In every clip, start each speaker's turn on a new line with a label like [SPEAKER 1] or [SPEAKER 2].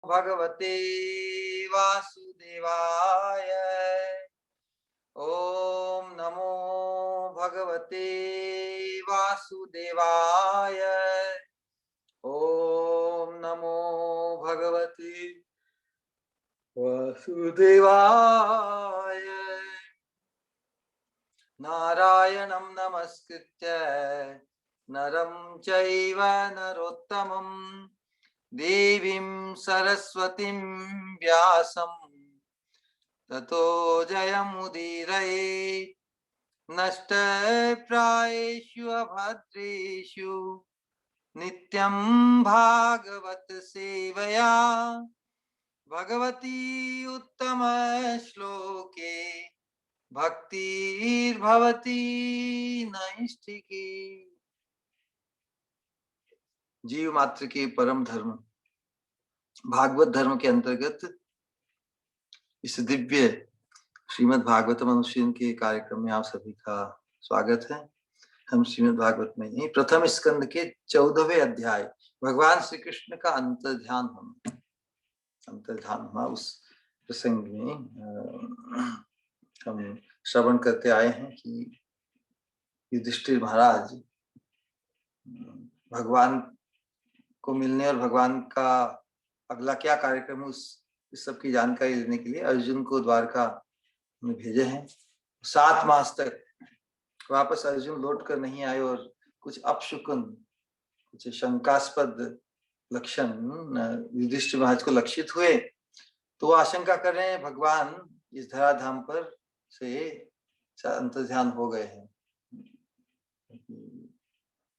[SPEAKER 1] भगवते वासुदेवाय। ओम नमो भगवते वासुदेवाय। ओम नमो भगवते वासुदेवाय। नारायणं नमस्कृत्य नरं चैव नरोत्तमं देवीं सरस्वतीं व्यासं ततो जयमुदीरये। नष्टप्रायेषु अभद्रेषु नित्यं भागवत सेवया भगवती उत्तम श्लोके भक्तिर्भवती नैष्ठिकी। जीव मात्र के परम धर्म भागवत धर्म के अंतर्गत इस दिव्य श्रीमद् भागवतम अनुशीलन के कार्यक्रम में आप सभी का स्वागत है। हम श्रीमद् भागवत में ही प्रथम स्कंद के 14वें अध्याय भगवान श्री कृष्ण का अंतर्ध्यान होना उस प्रसंग में हम श्रवण करते आए हैं कि युधिष्ठिर महाराज भगवान को मिलने और भगवान का अगला क्या कार्यक्रम है उस सब की जानकारी लेने के लिए अर्जुन को द्वारका में भेजे हैं। 7 मास तक वापस अर्जुन लौट कर नहीं आए और कुछ अपशकुन कुछ शंकास्पद लक्षण युधिष्ठिर महाराज को लक्षित हुए, तो वो आशंका कर रहे हैं भगवान इस धराधाम पर से अंतर्ध्यान हो गए हैं।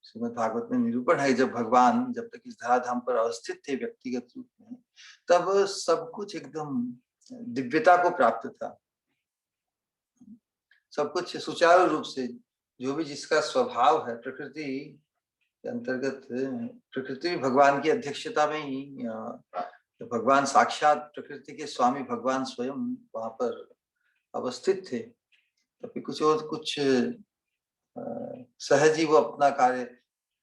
[SPEAKER 1] श्रीमद् भागवत में निरूपण है जब भगवान जब तक इस धराधाम पर अवस्थित थे व्यक्तिगत रूप में, तब सब कुछ एकदम दिव्यता को प्राप्त था। सब कुछ सुचारू रूप से जो भी जिसका स्वभाव है प्रकृति के अंतर्गत, प्रकृति भी भगवान की अध्यक्षता में ही तो भगवान साक्षात प्रकृति के स्वामी भगवान स्वयं वहां पर अवस्थित थे। तभी कुछ और कुछ सहज ही वो अपना कार्य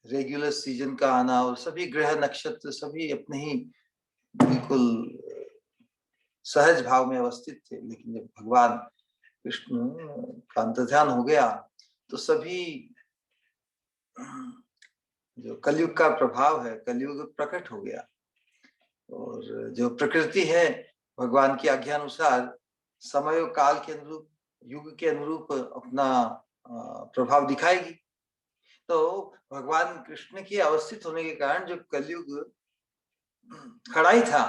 [SPEAKER 1] रेगुलर सीजन का आना और सभी ग्रह नक्षत्र सभी अपने ही बिल्कुल सहज भाव में अवस्थित थे। लेकिन जब भगवान कृष्ण का अंतर्ध्यान हो गया तो सभी जो कलयुग का प्रभाव है, कलयुग प्रकट हो गया और जो प्रकृति है भगवान की आज्ञा अनुसार समय और काल के अनुरूप युग के अनुरूप अपना प्रभाव दिखाएगी। तो भगवान कृष्ण की अवस्थित होने के कारण जो कलयुग खड़ा ही था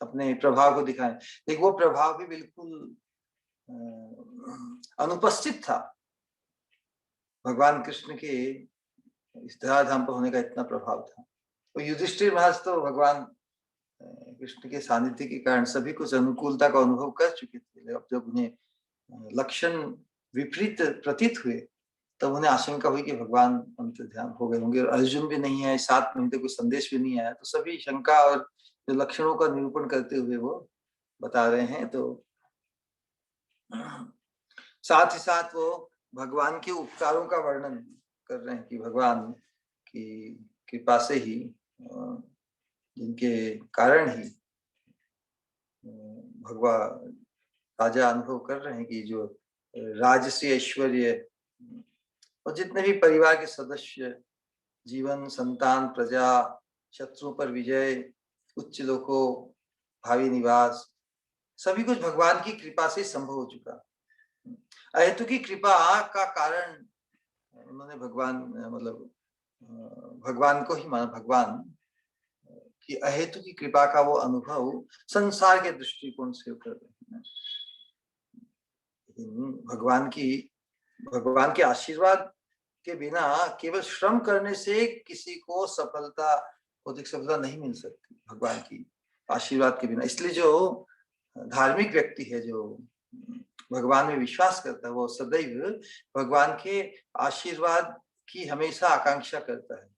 [SPEAKER 1] अपने प्रभाव को दिखाने, लेकिन वो प्रभाव भी बिल्कुल अनुपस्थित था। भगवान कृष्ण के इस धराधाम पर होने का इतना प्रभाव था। तो युधिष्ठिर महाराज तो भगवान कृष्ण के सानिध्य के कारण सभी कुछ अनुकूलता का अनुभव कर चुके थे। अब जब उन्हें लक्षण विपरीत प्रतीत हुए तब उन्हें आशंका हुई कि भगवान अंतर्ध्यान हो गए होंगे। अर्जुन भी नहीं आए, 7 महीने कोई संदेश भी नहीं आया, तो सभी शंका और जो लक्षणों का निरूपण करते हुए वो बता रहे हैं। तो साथ ही साथ वो भगवान के उपकारों का वर्णन कर रहे हैं कि भगवान की कृपा से ही जिनके कारण ही भगवान राजा अनुभव कर रहे हैं कि जो राजसी ऐश्वर्य और जितने भी परिवार के सदस्य जीवन संतान प्रजा शत्रुओं पर विजय उच्च लोकों भावी निवास सभी कुछ भगवान की कृपा से संभव हो चुका। अहेतु की कृपा का कारण उन्होंने भगवान मतलब भगवान को ही माना। भगवान की अहेतु की कृपा का वो अनुभव संसार के दृष्टिकोण से कर रहे हैं। भगवान के आशीर्वाद के बिना केवल श्रम करने से किसी को सफलता भौतिक सफलता नहीं मिल सकती भगवान की आशीर्वाद के बिना। इसलिए जो धार्मिक व्यक्ति है जो भगवान में विश्वास करता है वो सदैव भगवान के आशीर्वाद की हमेशा आकांक्षा करता है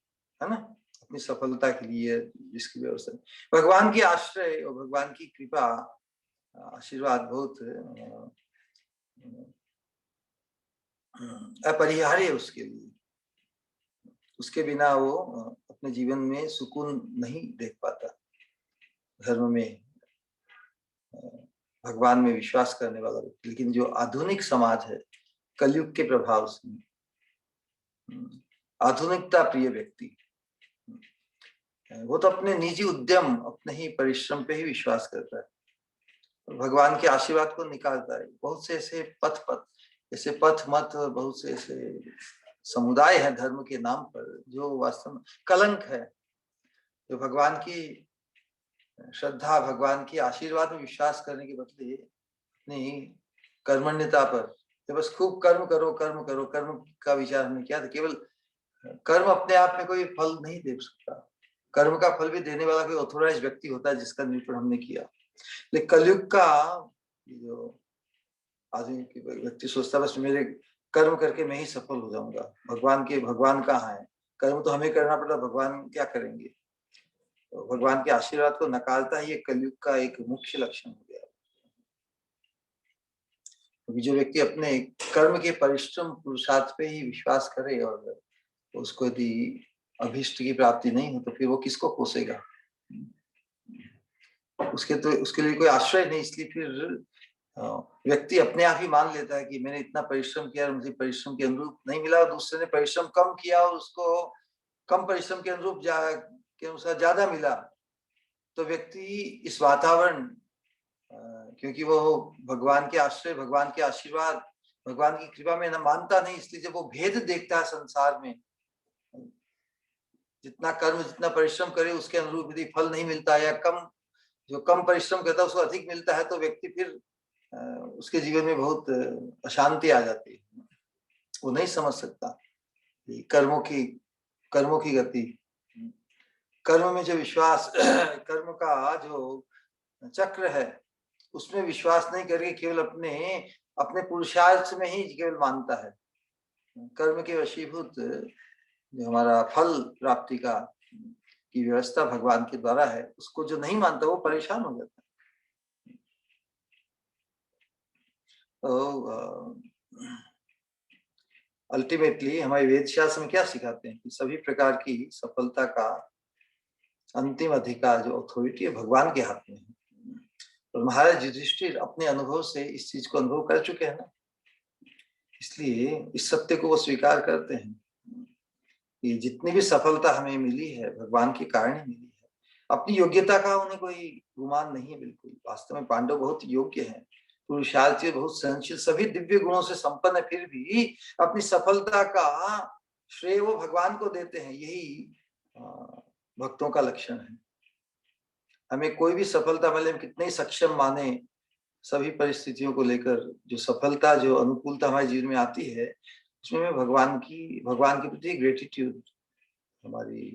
[SPEAKER 1] ना, अपनी सफलता के लिए जिसकी व्यवस्था। भगवान के आश्रय और भगवान की कृपा आशीर्वाद बहुत अपरिहार्य है उसके लिए। उसके बिना वो अपने जीवन में सुकून नहीं देख पाता। धर्म में भगवान में विश्वास करने वाला व्यक्ति। लेकिन जो आधुनिक समाज है, कलयुग के प्रभाव से आधुनिकता प्रिय व्यक्ति, वो तो अपने निजी उद्यम, अपने ही परिश्रम पे ही विश्वास करता है, भगवान के आशीर्वाद को निकालता है। बहुत से ऐसे ऐसे पथ मत, बहुत से ऐसे समुदाय है धर्म के नाम पर जो वास्तव में कलंक है, जो भगवान की श्रद्धा, भगवान की आशीर्वाद में विश्वास करने के बदले अपनी कर्मण्यता पर, तो बस खूब कर्म करो कर्म करो, कर्म का विचार हमने किया था। केवल कर्म अपने आप में कोई फल नहीं दे सकता, कर्म का फल भी देने वाला कोई ऑथोराइज व्यक्ति होता है, जिसका निरूपण हमने किया। लेकिन कलयुग का जो आदमी व्यक्ति सोचता बस मेरे कर्म करके मैं ही सफल हो जाऊंगा, भगवान कहाँ है, कर्म तो हमें करना पड़ता, भगवान क्या करेंगे। तो भगवान के आशीर्वाद को नकारता ही ये कलयुग का एक मुख्य लक्षण हो गया। क्योंकि जो व्यक्ति अपने कर्म के परिश्रम पुरुषार्थ पे ही विश्वास करे और उसको यदि अभीष्ट की प्राप्ति नहीं हो तो फिर वो किसको कोसेगा, उसके लिए कोई आश्रय नहीं। इसलिए फिर व्यक्ति अपने आप ही मान लेता है कि मैंने इतना परिश्रम किया और मुझे परिश्रम के अनुरूप नहीं मिला, दूसरे ने परिश्रम कम किया और उसको कम परिश्रम के अनुरूप के अनुसार ज्यादा मिला। तो व्यक्ति इस वातावरण, क्योंकि वो भगवान के आश्रय, भगवान के आशीर्वाद, भगवान की कृपा में न मानता नहीं, इसलिए जब वो भेद देखता है संसार में, जितना कर्म जितना परिश्रम करे उसके अनुरूप यदि फल नहीं मिलता या जो कम परिश्रम करता है उसको अधिक मिलता है, तो व्यक्ति फिर उसके जीवन में बहुत अशांति आ जाती है। वो नहीं समझ सकता कर्मों की गति, कर्म में जो विश्वास, कर्म का जो चक्र है उसमें विश्वास नहीं करके केवल अपने पुरुषार्थ में ही केवल मानता है। कर्म के वशीभूत जो हमारा फल प्राप्ति की व्यवस्था भगवान के द्वारा है, उसको जो नहीं मानता वो परेशान हो जाता है। तो अल्टीमेटली हमारे वेद शास्त्र में क्या सिखाते हैं कि सभी प्रकार की सफलता का अंतिम अधिकार, जो अथॉरिटी है, भगवान के हाथ में है। और महाराज युधिष्ठिर अपने अनुभव से इस चीज को अनुभव कर चुके हैं ना, इसलिए इस सत्य को वो स्वीकार करते हैं कि जितनी भी सफलता हमें मिली है भगवान के कारण ही मिली है। अपनी योग्यता का उन्हें कोई गुमान नहीं है बिल्कुल। वास्तव में पांडव बहुत योग्य हैं, पुरुषार्थी, बहुत सहनशील, सभी दिव्य गुणों से संपन्न है, फिर भी अपनी सफलता का श्रेय वो भगवान को देते हैं। यही भक्तों का लक्षण है। हमें कोई भी सफलता मिले, हम कितने ही सक्षम माने, सभी परिस्थितियों को लेकर जो सफलता, जो अनुकूलता हमारे जीवन में आती है, उसमें हमें भगवान के प्रति ग्रेटिट्यूड, हमारी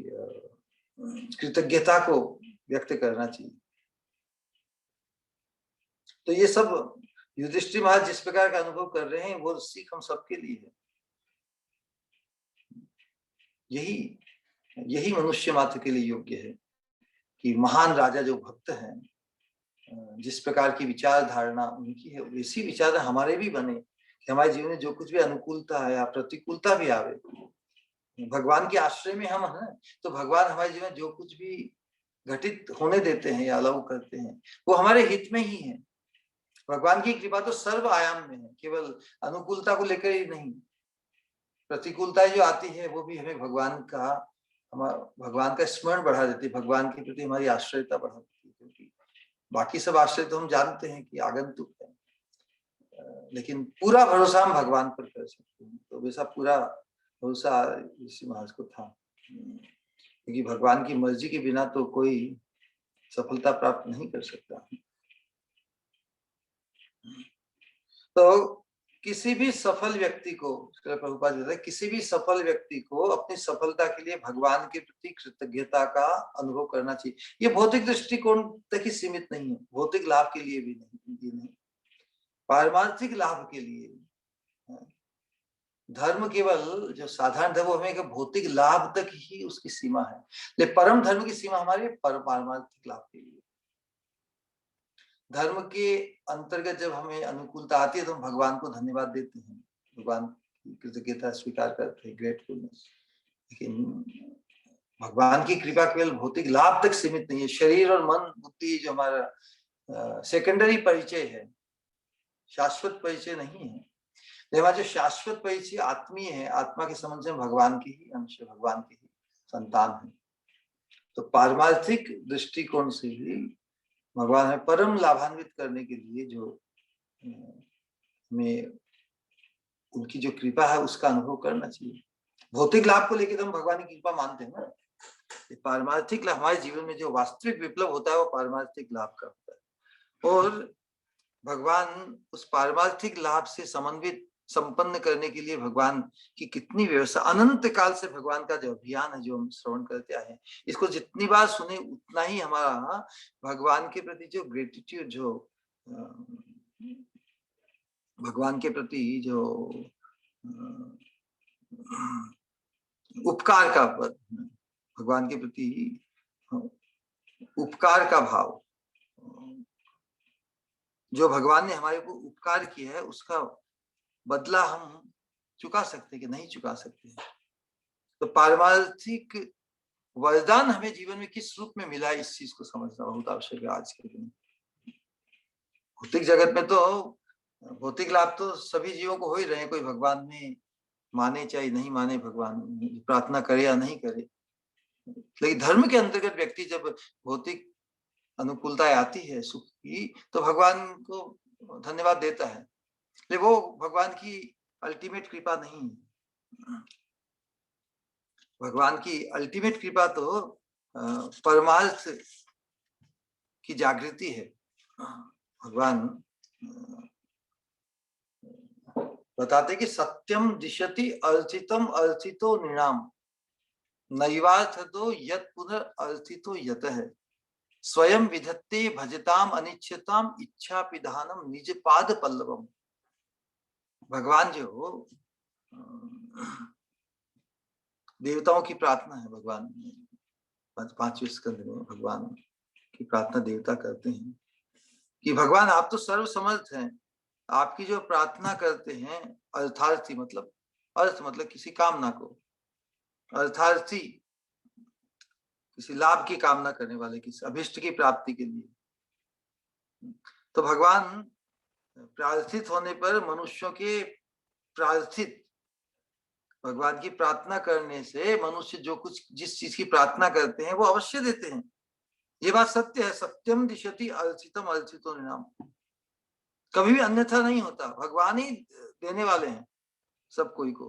[SPEAKER 1] कृतज्ञता को व्यक्त करना चाहिए। तो ये सब युधिष्ठिर महाराज जिस प्रकार का अनुभव कर रहे हैं वो सीख हम सबके लिए है। यही मनुष्य मात्र के लिए योग्य है कि महान राजा जो भक्त हैं, जिस प्रकार की विचार धारणा उनकी है, वैसी विचार हमारे भी बने कि हमारे जीवन में जो कुछ भी अनुकूलता है या प्रतिकूलता भी आवे, भगवान के आश्रय में हम हैं, तो भगवान हमारे जीवन में जो कुछ भी घटित होने देते हैं या अलाउ करते हैं वो हमारे हित में ही है। भगवान की कृपा तो सर्व आयाम में है, केवल अनुकूलता को लेकर ही नहीं। प्रतिकूलता जो आती है वो भी हमें भगवान का स्मरण बढ़ा देती है, भगवान के प्रति हमारी आश्रयता बढ़ा देती है। क्योंकि बाकी सब आश्रय तो हम जानते हैं कि आगंतुक है, लेकिन पूरा भरोसा हम भगवान पर कर सकते हैं। तो वैसा पूरा भरोसा ऋषि महाराज को था, क्योंकि भगवान की मर्जी के बिना तो कोई सफलता प्राप्त नहीं कर सकता। तो किसी भी सफल व्यक्ति को, प्रभुपाद कहते हैं, किसी भी सफल व्यक्ति को अपनी सफलता के लिए भगवान के प्रति कृतज्ञता का अनुभव करना चाहिए। ये भौतिक दृष्टिकोण तक ही सीमित नहीं है, भौतिक लाभ के लिए भी नहीं, पारमार्थिक लाभ के लिए। धर्म केवल जो साधारण धर्म हमें भौतिक लाभ तक ही उसकी सीमा है, लेकिन परम धर्म की सीमा हमारे पारमार्थिक लाभ के लिए। धर्म के अंतर्गत जब हमें अनुकूलता आती है तो हम भगवान को धन्यवाद देते हैं, भगवान की कृतज्ञता स्वीकार करते हैं, ग्रेटफुलनेस। लेकिन भगवान की कृपा केवल भौतिक लाभ तक सीमित नहीं है। शरीर और मन बुद्धि जो हमारा सेकेंडरी परिचय है, शाश्वत परिचय नहीं है। हमारा जो शाश्वत परिचय आत्मीय है, आत्मा के संबंध से भगवान की ही अंश, भगवान की ही संतान है। तो पारमार्थिक दृष्टिकोण से भी भगवान है परम लाभान्वित करने के लिए जो हमें उनकी जो कृपा है उसका अनुभव करना चाहिए। भौतिक लाभ को लेकर हम भगवान की कृपा मानते हैं ना, पारमार्थिक लाभ हमारे जीवन में जो वास्तविक विप्लव होता है वो पारमार्थिक लाभ का होता है। और भगवान उस पारमार्थिक लाभ से समन्वित संपन्न करने के लिए भगवान की कितनी व्यवस्था, अनंत काल से भगवान का जो अभियान है जो हम श्रवण करते आए हैं, इसको जितनी बार सुने उतना ही हमारा भगवान के प्रति जो ग्रेटिट्यूड, जो भगवान के प्रति जो उपकार का पद, भगवान के प्रति उपकार का भाव, जो भगवान ने हमारे को उपकार किया है उसका बदला हम चुका सकते कि नहीं चुका सकते। तो पारमार्थिक वरदान हमें जीवन में किस रूप में मिला है, इस चीज को समझना बहुत आवश्यक है आज के दिन। भौतिक जगत में तो भौतिक लाभ तो सभी जीवों को हो ही रहे हैं, कोई भगवान में माने चाहे नहीं माने, भगवान प्रार्थना करे या नहीं करे, लेकिन धर्म के अंतर्गत व्यक्ति जब भौतिक अनुकूलता आती है सुख की, तो भगवान को धन्यवाद देता है, लेकिन वो भगवान की अल्टीमेट कृपा नहीं है। भगवान की अल्टीमेट कृपा तो परमार्थ की जागृति है। भगवान बताते कि सत्यम दिशति अर्चितम अर्चितो नृणाम नैवार्थतो यत् पुनर्र्थितो यतः स्वयं विधत्ते भजताम अनिच्छताम इच्छा पिधानम निज पाद पल्लवम। भगवान जो देवताओं की प्रार्थना है, भगवान 5वें स्कंद में भगवान की प्रार्थना देवता करते हैं कि भगवान आप तो सर्वसमर्थ हैं, आपकी जो प्रार्थना करते हैं अर्थार्थी, मतलब अर्थ मतलब किसी कामना को, अर्थार्थी किसी लाभ की कामना करने वाले, किसी अभिष्ट की प्राप्ति के लिए। तो भगवान प्रार्थित होने पर मनुष्यों के प्रार्थित, भगवान की प्रार्थना करने से मनुष्य जो कुछ जिस चीज की प्रार्थना करते हैं वो अवश्य देते हैं। ये बात सत्य है। सत्यम दिशति अर्चितम अर्चितो नृणाम, कभी भी अन्यथा नहीं होता, भगवान ही देने वाले हैं सब कोई को।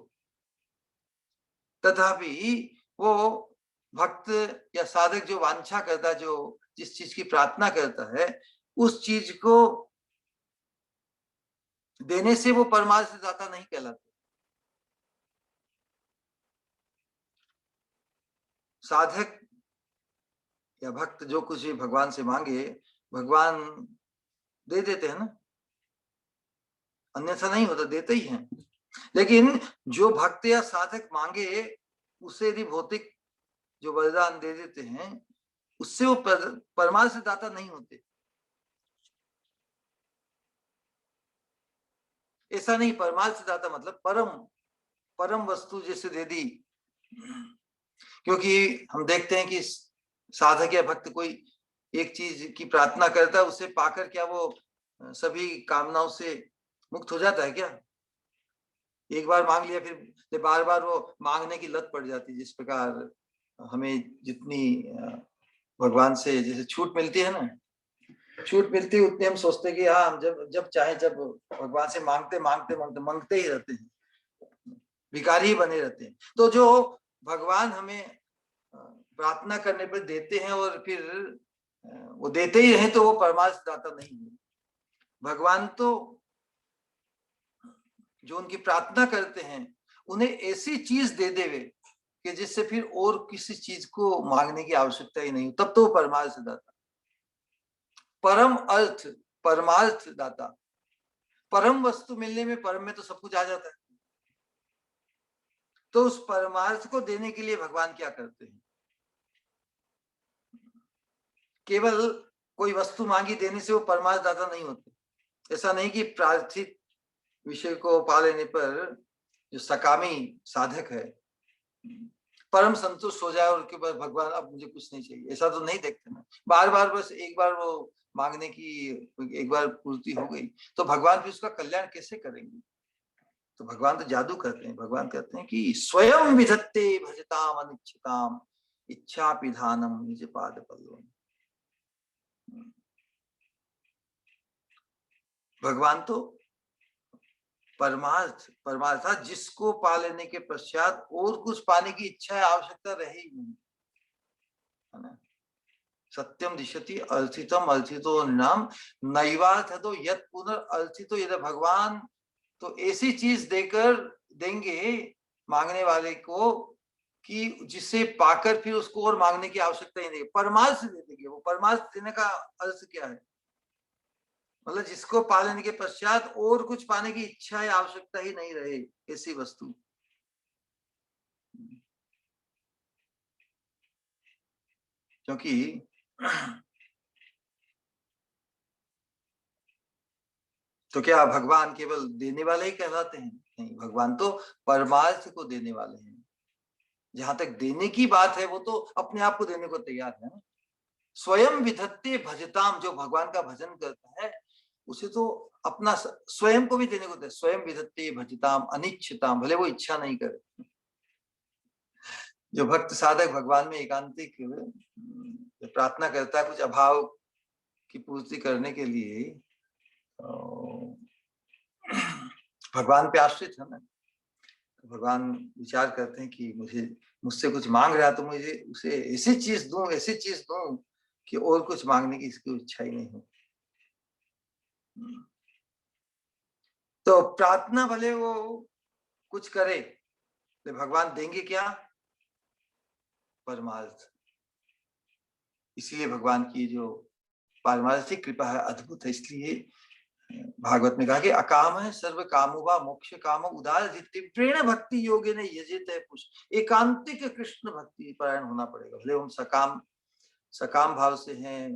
[SPEAKER 1] तथापि वो भक्त या साधक जो वांछा करता, जो जिस चीज की प्रार्थना करता है, उस चीज को देने से वो परमार्थ दाता नहीं कहलाते। साधक या भक्त जो कुछ भगवान से मांगे भगवान दे देते हैं ना, अन्यथा नहीं होता, देते ही हैं। लेकिन जो भक्त या साधक मांगे उसे यदि भौतिक जो वरदान दे देते हैं, उससे वो परमार्थ दाता नहीं होते। ऐसा नहीं, परमार्थ दाता मतलब परम परम वस्तु जैसे दे दी। क्योंकि हम देखते हैं कि साधक या भक्त कोई एक चीज की प्रार्थना करता है, उसे पाकर क्या वो सभी कामनाओं से मुक्त हो जाता है क्या? एक बार मांग लिया फिर बार बार वो मांगने की लत पड़ जाती है। जिस प्रकार हमें जितनी भगवान से जैसे छूट मिलती है ना, छूट मिलती है उतनी हम सोचते हैं कि हाँ हम जब जब चाहे जब भगवान से मांगते मांगते मांगते मांगते ही रहते हैं, भिखारी ही बने रहते हैं। तो जो भगवान हमें प्रार्थना करने पर देते हैं और फिर वो देते ही रहे, तो वो परमार्थ दाता नहीं है। भगवान तो जो उनकी प्रार्थना करते हैं उन्हें ऐसी चीज दे देवे कि जिससे फिर और किसी चीज को मांगने की आवश्यकता ही नहीं, तब तो वो परमार्थ दाता, परम अर्थ, परमार्थ दाता। परम वस्तु मिलने में, परम में तो सब कुछ आ जाता है। तो उस परमार्थ को देने के लिए भगवान क्या करते हैं? केवल कोई वस्तु मांगी देने से वो परमार्थ दाता नहीं होते। ऐसा नहीं कि प्रार्थित विषय को पा लेने पर जो सकामी साधक है परम संतुष्ट हो जाए और उसके बाद भगवान अब मुझे कुछ नहीं चाहिए, ऐसा तो नहीं देखते ना। बार बार बस एक बार वो मांगने की एक बार पूर्ति हो गई तो भगवान फिर उसका कल्याण कैसे करेंगे? तो भगवान तो जादू करते हैं। भगवान कहते हैं कि स्वयं विधत्ते भजताम अनिच्छताम इच्छा पिधानम निज पाद पल्लव। भगवान तो परमार्थ जिसको पा लेने के पश्चात और कुछ पाने की इच्छा आवश्यकता रहे ही नहीं, है ना। सत्यम दिशति अर्थितम अर्थितो नाम नैवार्थ तो यत पुनर्र्थितो यदि। भगवान तो ऐसी चीज देकर देंगे मांगने वाले को कि जिसे पाकर फिर उसको और मांगने की आवश्यकता ही नहीं, परमार्थ दे देंगे। वो परमार्थ देने का अर्थ क्या है? मतलब जिसको पा लेने के पश्चात और कुछ पाने की इच्छा या आवश्यकता ही नहीं रहे, ऐसी वस्तु। क्योंकि तो क्या भगवान केवल देने वाले ही कहलाते हैं? नहीं, भगवान तो परमार्थ को देने वाले हैं। जहां तक देने की बात है वो तो अपने आप को देने को तैयार है। स्वयं विधत्ते भजताम, जो भगवान का भजन करता है उसे तो अपना स्वयं को भी देने को तैयार। स्वयं विधत्ते भजताम अनिच्छताम, भले वो इच्छा नहीं करे। जो भक्त साधक भगवान में एकांतिक प्रार्थना करता है कुछ अभाव की पूर्ति करने के लिए, भगवान पे आश्रित है ना। भगवान विचार करते हैं कि मुझसे कुछ मांग रहा है तो मुझे उसे ऐसी चीज दूं कि और कुछ मांगने की इसकी इच्छा ही नहीं हो। तो प्रार्थना भले वो कुछ करे तो भगवान देंगे क्या? परमार्थ। इसलिए भगवान की जो पारमार्थिक कृपा है अद्भुत है। इसलिए भागवत में कहा कि अकाम है सर्व कामुवा मोक्ष काम उदार प्रेण भक्ति योगे ने यजित है पुष। एकांतिक कृष्ण भक्ति परायण होना पड़ेगा। भले हम सकाम भाव से हैं,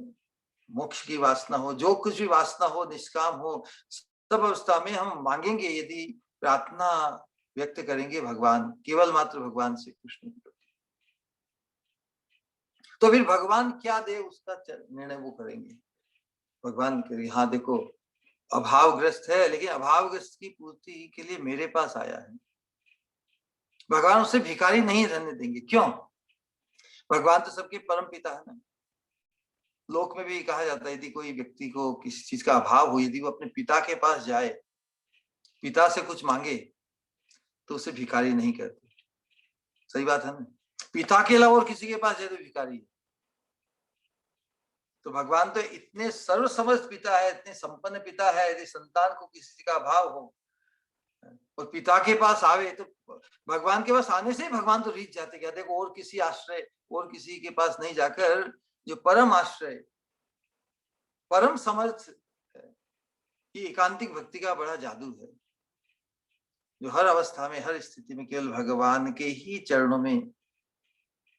[SPEAKER 1] मोक्ष की वासना हो, जो कुछ भी वासना हो, निष्काम हो, सब अवस्था में हम मांगेंगे यदि प्रार्थना व्यक्त करेंगे भगवान, केवल मात्र भगवान से कृष्ण की, तो फिर भगवान क्या दे उसका निर्णय वो करेंगे। भगवान करेंगे हाँ देखो अभावग्रस्त है, लेकिन अभावग्रस्त की पूर्ति के लिए मेरे पास आया है। भगवान उसे भिखारी नहीं रहने देंगे। क्यों? भगवान तो सबके परम पिता है ना। लोक में भी कहा जाता है यदि कोई व्यक्ति को किसी चीज का अभाव हो, यदि वो अपने पिता के पास जाए, पिता से कुछ मांगे, तो उसे भिखारी नहीं कहते। सही बात है ना। पिता के अलावा और किसी के पास जाए तो भिखारी है। तो भगवान तो इतने सर्वसमर्थ पिता है, इतने संपन्न पिता है, यदि संतान को किसी का अभाव हो और पिता के पास आवे तो भगवान के पास आने से ही भगवान तो रीझ जाते। क्या देखो और किसी आश्रय और किसी के पास नहीं जाकर जो परम आश्रय परम समर्थ की एकांतिक भक्ति का बड़ा जादू है, जो हर अवस्था में हर स्थिति में केवल भगवान के ही चरणों में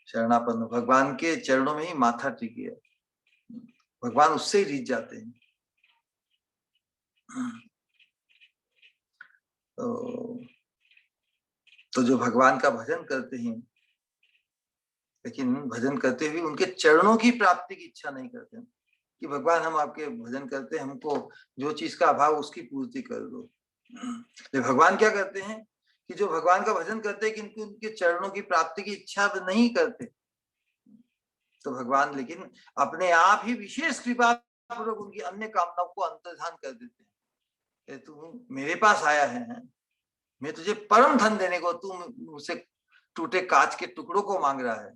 [SPEAKER 1] शरणापन्न, भगवान के चरणों में ही माथा टिके, भगवान उससे ही रीझ जाते हैं। तो जो भगवान का भजन करते हैं, लेकिन भजन करते हुए उनके चरणों की प्राप्ति की इच्छा नहीं करते कि भगवान हम आपके भजन करते हैं, हमको जो चीज का अभाव उसकी पूर्ति कर दो। तो भगवान क्या करते हैं कि जो भगवान का भजन करते हैं कि उनके चरणों की प्राप्ति की इच्छा नहीं करते, तो भगवान लेकिन अपने आप ही विशेष कृपा पूर्वक उनकी अन्य कामनाओं को अंतर्धान कर देते हैं। तू मेरे पास आया है, मैं तुझे परम धन देने को, तू मुझसे टूटे कांच के टुकड़ों को मांग रहा है।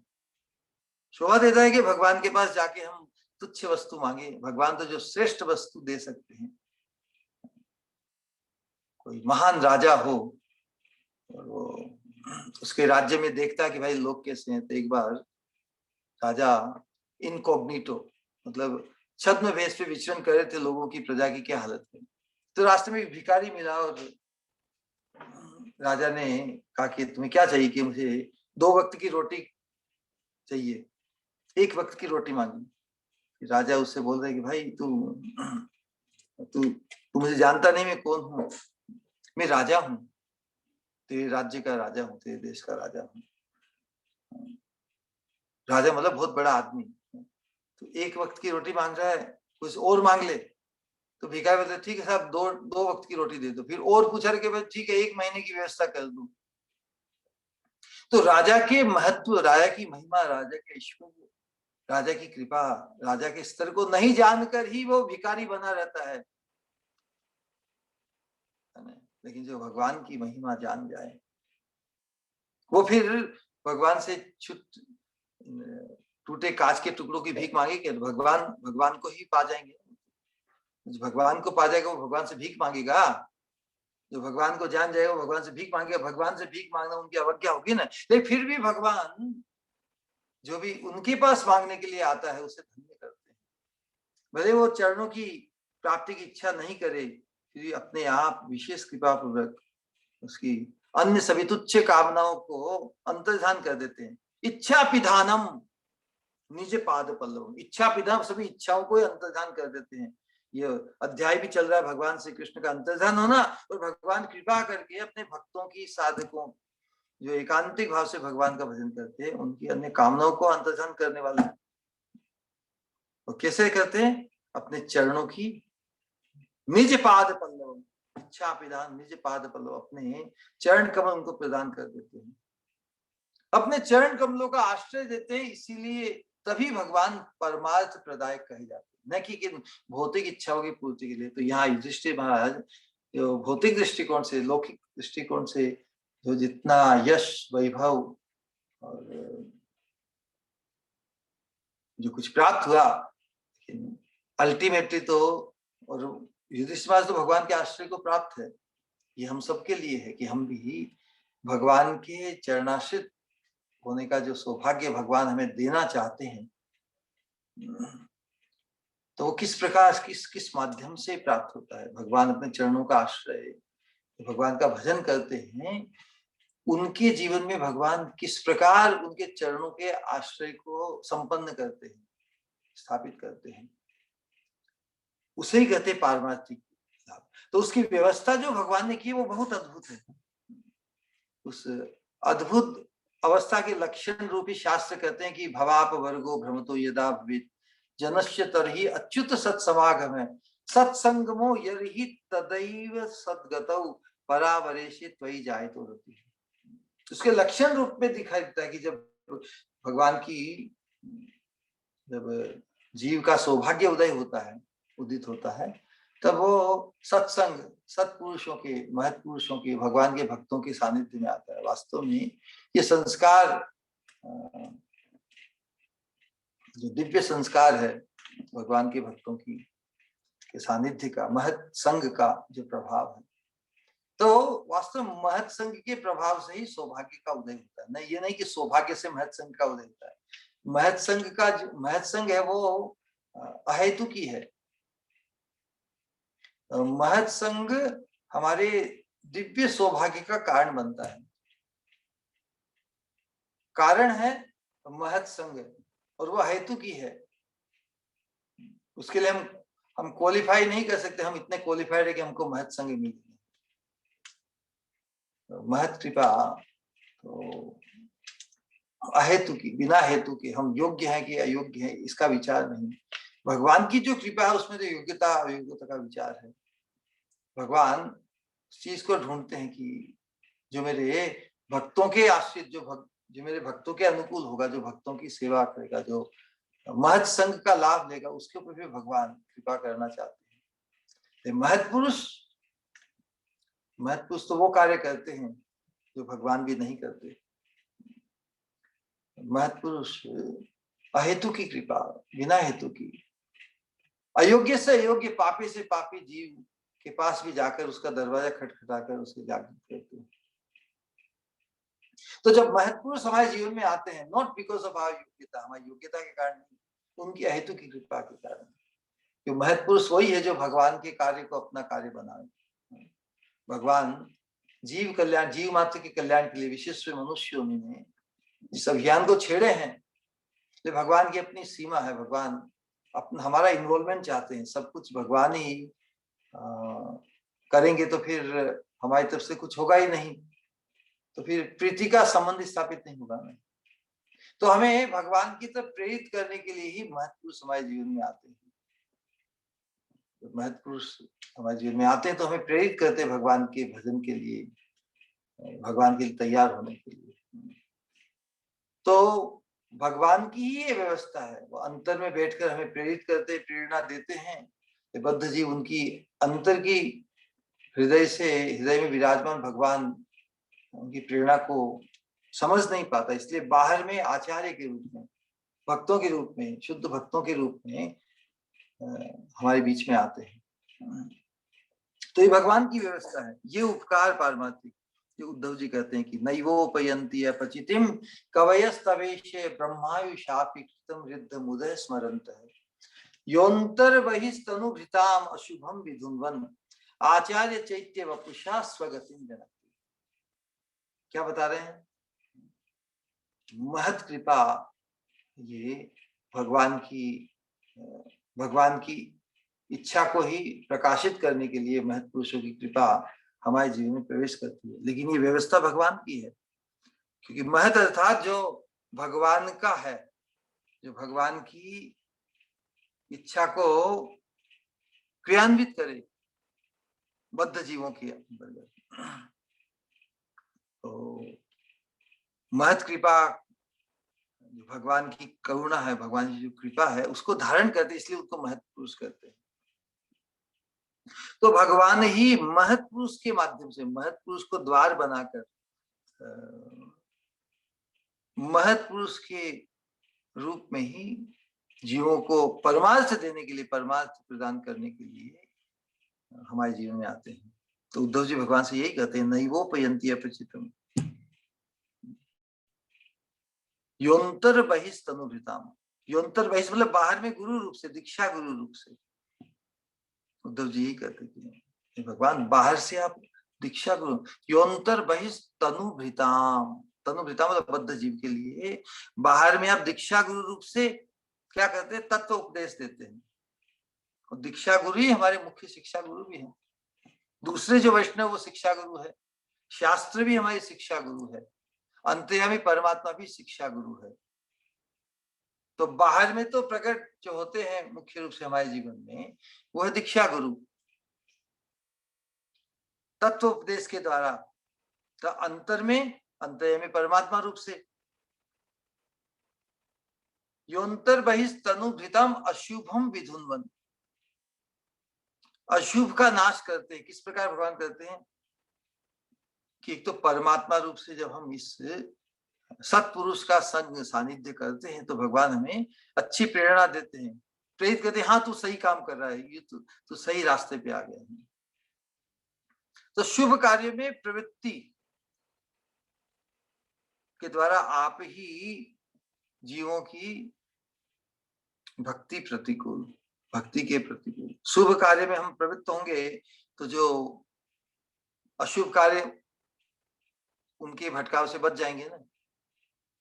[SPEAKER 1] शोभा देता है कि भगवान के पास जाके हम तुच्छ वस्तु मांगे। भगवान तो जो श्रेष्ठ वस्तु दे सकते हैं। कोई महान राजा हो और वो उसके राज्य में देखता है कि भाई लोग कैसे हैं, तो एक बार राजा इनकॉग्निटो मतलब छद्म वेश पे विचरण कर रहे थे, लोगों की प्रजा की क्या हालत है। तो रास्ते में भिखारी मिला और राजा ने कहा कि तुम्हें क्या चाहिए? कि मुझे 2 वक्त की रोटी चाहिए, 1 वक्त की रोटी मांगी। राजा उससे बोल रहे कि भाई तू तू तू मुझे जानता नहीं, मैं कौन हूँ? मैं राजा हूँ, तेरे राज्य का राजा हूँ, तेरे देश का राजा हूँ। राजा मतलब बहुत बड़ा आदमी, तो एक वक्त की रोटी मांग रहा है, कुछ और मांग ले। तो भिखारी बोलते ठीक है साहब, दो वक्त की रोटी दे दो। फिर और पूछा के बाद ठीक है 1 महीने की व्यवस्था कर दूं। तो राजा के महत्व, राजा की महिमा, राजा के ऐश्वर्य, राजा की कृपा, राजा के स्तर को नहीं जानकर ही वो भिखारी बना रहता है। लेकिन जो भगवान की महिमा जान जाए, वो फिर भगवान से टूटे कांच के टुकड़ों की भीख मांगेंगे, भगवान को ही पा जाएंगे। जो भगवान को पा जाएगा वो भगवान से भीख मांगेगा। जो भगवान को जान जाएगा वो भगवान से भीख मांगेगा। भगवान से भीख मांगना उनकी अवज्ञा होगी ना। लेकिन फिर भी भगवान जो भी उनके पास मांगने के लिए आता है उसे धन्य करते हैं। भले वो चरणों की प्राप्ति की इच्छा नहीं करे, फिर अपने आप विशेष कृपा पूर्वक उसकी अन्य सभी तुच्छ कामनाओं को अंतर्धान कर देते हैं। इच्छा पिधानम निज पाद पल्लव, इच्छा पिधान, सभी इच्छाओं को अंतर्धान कर देते हैं। ये अध्याय भी चल रहा है भगवान श्री कृष्ण का अंतर्धान होना, और भगवान कृपा करके अपने भक्तों की, साधकों जो एकांतिक भाव से भगवान का भजन करते हैं, उनकी अन्य कामनाओं को अंतर्धान करने वाले। और कैसे करते हैं? अपने चरणों की निज पाद पल्लव, इच्छा पिधान निज पाद पल्लव, अपने चरण कमल उनको प्रदान कर देते हैं, अपने चरण कमलों का आश्रय देते हैं। इसीलिए तभी भगवान परमार्थ प्रदायक कहे जाते हैं, न कि भौतिक इच्छाओं की पूर्ति के लिए। तो यहाँ युधिष्ठिर महाराज जो भौतिक दृष्टिकोण से, लौकिक दृष्टिकोण से जो जितना यश, वैभव और जो कुछ प्राप्त हुआ, लेकिन अल्टीमेटली तो, और युधिष्ठिर महाराज तो भगवान के आश्रय को प्राप्त है। ये हम सबके लिए है कि हम भी भगवान के चरणाश्रित होने का जो सौभाग्य भगवान हमें देना चाहते हैं, तो वो किस प्रकार, किस माध्यम से प्राप्त होता है। भगवान अपने चरणों का आश्रय, भगवान का भजन करते हैं, उनके जीवन में भगवान किस प्रकार उनके चरणों के आश्रय को संपन्न करते हैं, स्थापित करते हैं, उसे ही कहते पारमार्थिक लाभ। तो उसकी व्यवस्था जो भगवान ने की वो बहुत अद्भुत है। उस अद्भुत अवस्था के लक्षण रूपी शास्त्र कहते हैं कि भवाप वर्गो भ्रमतो यदा भवेत् जनस्य तरहि अच्युत सत्समागम है, सत्संगमो यर्हि तदैव सद्गतौ परावरेशे त्वयि जायतो रतिः। उसके लक्षण रूप में दिखाई देता है कि जब भगवान की, जब जीव का सौभाग्य उदय होता है, उदित होता है, तब वो सत्संग, सत्पुरुषों के, महत् पुरुषों के, भगवान के भक्तों के सानिध्य में आता है। वास्तव में ये संस्कार, जो दिव्य संस्कार है भगवान के भक्तों की के सानिध्य का, महत् संग का जो प्रभाव है, तो वास्तव में महत् संग के प्रभाव से ही सौभाग्य का उदय होता है। नहीं, ये नहीं कि सौभाग्य से महत् संग का उदय होता है। महत् संग का जो महत् संग है वो अहेतुकी है। महत् संग हमारे दिव्य सौभाग्य का कारण बनता है, कारण है महत् संग, और वो हेतुकी है। उसके लिए हम क्वालिफाई नहीं कर सकते, हम इतने क्वालिफाइड है कि हमको महत् संग मिल जाए। महत् कृपा तो अहेतु की, बिना हेतु के, हम योग्य हैं कि अयोग्य हैं इसका विचार नहीं। भगवान की जो कृपा है उसमें तो योग्यता अयोग्यता का विचार है। भगवान उस चीज को ढूंढते हैं कि जो मेरे भक्तों के आश्रित, जो मेरे भक्तों के अनुकूल होगा, जो भक्तों की सेवा करेगा, जो महत् संग का लाभ लेगा, उसके ऊपर भी भगवान कृपा करना चाहते हैं। महत् पुरुष तो वो कार्य करते हैं जो भगवान भी नहीं करते। महत् पुरुष अहेतु की कृपा, बिना हेतु की, अयोग्य से अयोग्य, पापी से पापी जीव के पास भी जाकर उसका दरवाजा खटखटाकर उसे जागृत करते हैं। तो जब महत् पुरुष हमारे जीवन में आते हैं, नॉट बिकॉज ऑफ आवर योग्यता, हमारी योग्यता के कारण नहीं, उनकी अहेतु की कृपा के कारण। तो महत् पुरुष वही है जो भगवान के कार्य को अपना कार्य बनाए। भगवान जीव कल्याण, जीव मात्र के कल्याण के लिए विशेष मनुष्यों ने जिस अभियान को छेड़े हैं, तो भगवान की अपनी सीमा है। भगवान अपना हमारा इन्वॉल्वमेंट चाहते हैं। सब कुछ भगवान ही करेंगे तो फिर हमारी तरफ से कुछ होगा ही नहीं, तो फिर प्रीति का संबंध स्थापित नहीं होगा। तो हमें भगवान की तरफ प्रेरित करने के लिए ही महत्पुरुष हमारे जीवन में आते हैं। तो महत्पुरुष हमारे जीवन में आते हैं तो हमें प्रेरित करते हैं भगवान के भजन के लिए, भगवान के लिए तैयार होने के लिए। तो भगवान की ही ये व्यवस्था है, वो अंतर में बैठकर हमें प्रेरित करते, प्रेरणा देते हैं। बद्ध जीव उनकी अंतर की हृदय में विराजमान भगवान उनकी प्रेरणा को समझ नहीं पाता, इसलिए बाहर में आचार्य के रूप में, भक्तों के रूप में, शुद्ध भक्तों के रूप में हमारे बीच में आते हैं। तो ये भगवान की व्यवस्था है, ये उपकार पारमार्थिक। जो उद्धव जी कहते हैं कि नैवोपयन्ति अपचितिम कवयस्तवेशे ब्रह्मायुषापिकृतं रिद्धम् उदय स्मरन्तः योऽन्तर बहिस्तनुभृताम् अशुभम विधुन्वन् आचार्य चैत्य वपुषा स्वगतिम जनति। क्या बता रहे हैं? महत कृपा, ये भगवान की इच्छा को ही प्रकाशित करने के लिए महत्पुरुषों की कृपा हमारे जीवन में प्रवेश करती है। लेकिन ये व्यवस्था भगवान की है, क्योंकि महत अर्थात जो भगवान का है, जो भगवान की इच्छा को क्रियान्वित करे बद्ध जीवों के अंतर्गत। तो महत कृपा, भगवान की करुणा है, भगवान की जो कृपा है उसको धारण करते, इसलिए उसको महत्पुरुष कहते हैं। तो भगवान ही महत्पुरुष के माध्यम से, महत्पुरुष को द्वार बनाकर महत्पुरुष के रूप में ही जीवों को परमार्थ देने के लिए, परमार्थ प्रदान करने के लिए हमारे जीवन में आते हैं। तो उद्धव जी भगवान से यही कहते हैं, नैवोपयन्ति अपचितम् योऽन्तर बहिस्तनुभृताम्। योऽन्तर बहिः मतलब बाहर में गुरु रूप से, दीक्षा गुरु रूप से। उद्धव जी यही कहते हैं भगवान बाहर से आप दीक्षा गुरु, योऽन्तर बहिस्तनुभृताम्, तनुभृताम् मतलब बद्ध जीव के लिए बाहर में आप दीक्षा गुरु रूप से क्या करते हैं? तत्व उपदेश देते हैं। और दीक्षा गुरु ही हमारे मुख्य शिक्षा गुरु भी हैं। दूसरे जो वैष्णव वो शिक्षा गुरु है, शास्त्र भी हमारी शिक्षा गुरु है, अंतर्यामी परमात्मा भी शिक्षा गुरु है। तो बाहर में तो प्रकट जो होते हैं मुख्य रूप से हमारे जीवन में, वो है दीक्षा गुरु तत्व उपदेश के द्वारा। तो अंतर में अंतर्यामी परमात्मा रूप से। योऽन्तर बहिस्तनुभृताम् अशुभम विधुन्वन्, अशुभ का नाश करते हैं। किस प्रकार भगवान करते हैं कि एक तो परमात्मा रूप से जब हम इस सत्पुरुष का संग सानिध्य करते हैं तो भगवान हमें अच्छी प्रेरणा देते हैं, प्रेरित करते हैं, हाँ तू सही काम कर रहा है, ये तू सही रास्ते पे आ गया है। तो शुभ कार्य में प्रवृत्ति के द्वारा आप ही जीवों की भक्ति के प्रतिकूल शुभ कार्य में हम प्रवृत्त होंगे तो जो अशुभ कार्य उनके भटकाव से बच जाएंगे ना,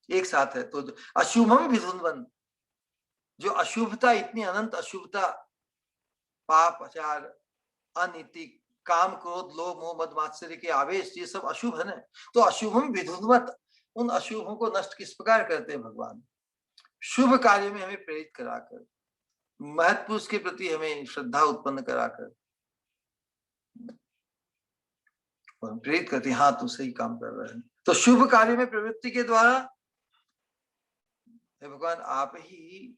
[SPEAKER 1] एक साथ है। तो अशुभम विधुन्वन्, जो अशुभता, इतनी अनंत अशुभता, पाप, आचार, अनीति, काम, क्रोध, लोभ, मोह, मद, मात्सर्य के आवेश, ये सब अशुभ है ना। तो अशुभम विधुन्वत्, उन अशुभों को नष्ट किस प्रकार करते हैं भगवान? शुभ कार्य में हमें प्रेरित कराकर, महत्पुरुष के प्रति हमें श्रद्धा उत्पन्न कराकर प्रेरित करते हैं, हाँ तू सही काम कर रहा है। तो शुभ कार्य में प्रवृत्ति के द्वारा भगवान आप ही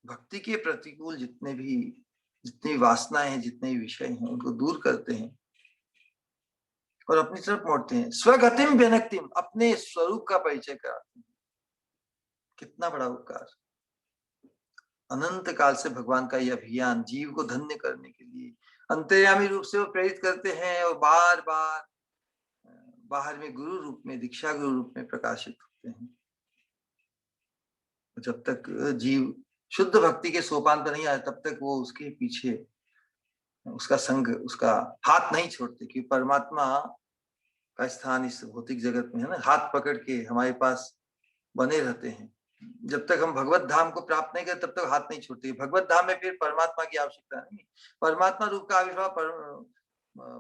[SPEAKER 1] भक्ति के प्रतिकूल जितनी वासनाएं हैं, जितने विषय हैं, उनको दूर करते हैं और अपनी तरफ मोड़ते हैं। स्वगतिम व्यनक्तिम, अपने स्वरूप का परिचय कराते हैं। कितना बड़ा उपकार! अनंत काल से भगवान का यह अभियान जीव को धन्य करने के लिए अंतर्यामी रूप से वो प्रेरित करते हैं और बार बार बाहर में गुरु रूप में, दीक्षा गुरु रूप में प्रकाशित होते हैं। जब तक जीव शुद्ध भक्ति के सोपान पर नहीं आए तब तक वो उसके पीछे उसका संग, उसका हाथ नहीं छोड़ते, कि परमात्मा का स्थान इस भौतिक जगत में है ना, हाथ पकड़ के हमारे पास बने रहते हैं। जब तक हम भगवत धाम को प्राप्त नहीं करते तब तक हाथ नहीं छोड़ते। भगवत धाम में फिर परमात्मा की आवश्यकता नहीं, परमात्मा रूप का आविर्भाव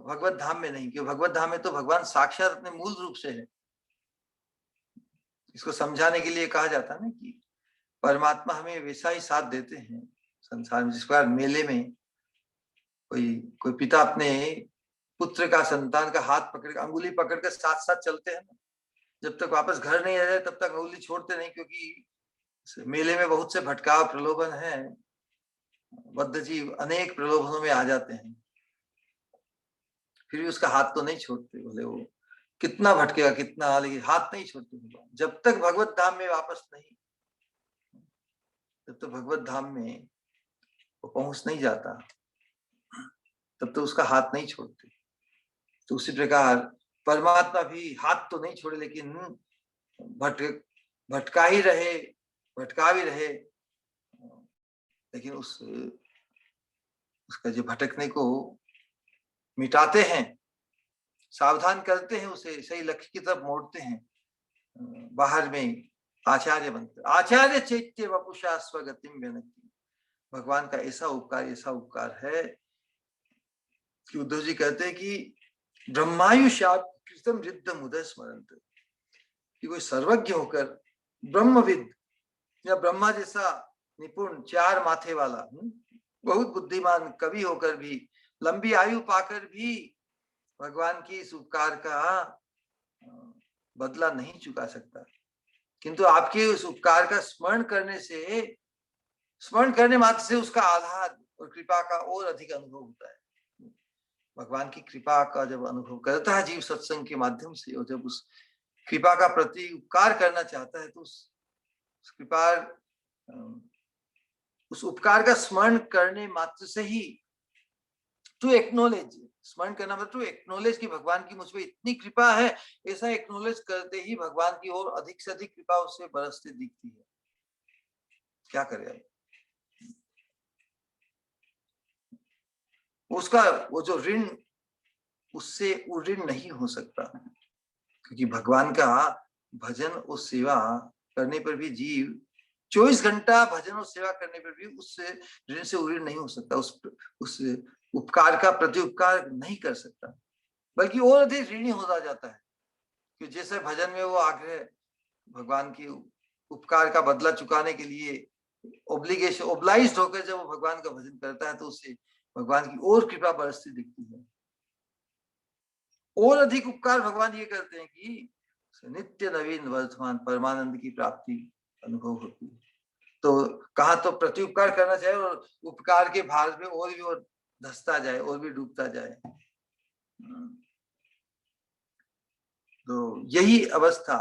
[SPEAKER 1] भगवत धाम में नहीं, क्योंकि भगवत धाम में तो भगवान साक्षात अपने मूल रूप से है। इसको समझाने के लिए कहा जाता है ना कि परमात्मा हमें वैसा ही साथ देते हैं संसार में, जिस प्रकार मेले में कोई कोई पिता अपने पुत्र का, संतान का हाथ पकड़, अंगुली पकड़ कर साथ साथ चलते हैं ना, जब तक वापस घर नहीं आ जाए तब तक अंगुली छोड़ते नहीं, क्योंकि मेले में बहुत से भटकाव प्रलोभन है, बद्ध जीव अनेक प्रलोभनों में आ जाते हैं, फिर भी उसका हाथ तो नहीं छोड़ते, बोले वो कितना भटकेगा कितना, लेकिन हाथ नहीं छोड़ते जब तक भगवत धाम में वापस नहीं, जब तक भगवत धाम में वो पहुंच नहीं जाता तब तो उसका हाथ नहीं छोड़ते। तो उसी प्रकार परमात्मा भी हाथ तो नहीं छोड़े, लेकिन भटका ही रहे, भटका भी रहे, लेकिन उसका जो भटकने को मिटाते हैं, सावधान करते हैं, उसे सही लक्ष्य की तरफ मोड़ते हैं। बाहर में आचार्य बनते, आचार्य चैत्य वपुषा स्वगतिम व्यनति। भगवान का ऐसा उपकार है कि उद्धव जी कहते हैं कि ब्रह्मायुष्यात कृतम रिद्धम उदय स्मरंत, कि कोई सर्वज्ञ होकर, ब्रह्मविद या ब्रह्मा जैसा निपुण, चार माथे वाला, बहुत बुद्धिमान कवि होकर भी, लंबी आयु पाकर भी भगवान की इस उपकार का बदला नहीं चुका सकता। किंतु आपके उस उपकार का स्मरण करने मात्र से उसका आधार और कृपा का और अधिक अनुभव होता है। भगवान की कृपा का जब अनुभव करता है जीव सत्संग के माध्यम से, और जब उस कृपा का प्रति उपकार करना चाहता है, तो उस उपकार का स्मरण करने मात्र से ही, टू एक्नोलेज, स्मरण करना मतलब टू एक्नोलेज कि भगवान की मुझ पर इतनी कृपा है, ऐसा एक्नोलेज करते ही भगवान की और अधिक से अधिक कृपा उससे बरसती दिखती है। क्या करे, उसका वो जो ऋण, उससे वो ऋण नहीं हो सकता, क्योंकि भगवान का भजन और सेवा करने पर भी जीव 24 घंटा भजन और सेवा करने पर भी उससे ऋण से ऋण नहीं हो सकता, उस उपकार का प्रति उपकार नहीं कर सकता, बल्कि और अधिक ऋणी होता जाता है। कि जैसे भजन में वो आग्रह, भगवान की उपकार का बदला चुकाने के लिए ओब्लाइज्ड होकर जब वो भगवान का भजन करता है, तो उससे भगवान की और कृपा बरसती दिखती है। और अधिक उपकार भगवान ये करते हैं कि नित्य नवीन वर्तमान परमानंद की प्राप्ति अनुभव होती है। तो कहा तो प्रति उपकार करना चाहिए, और उपकार के भार में और भी और धंसता जाए, और भी डूबता जाए। तो यही अवस्था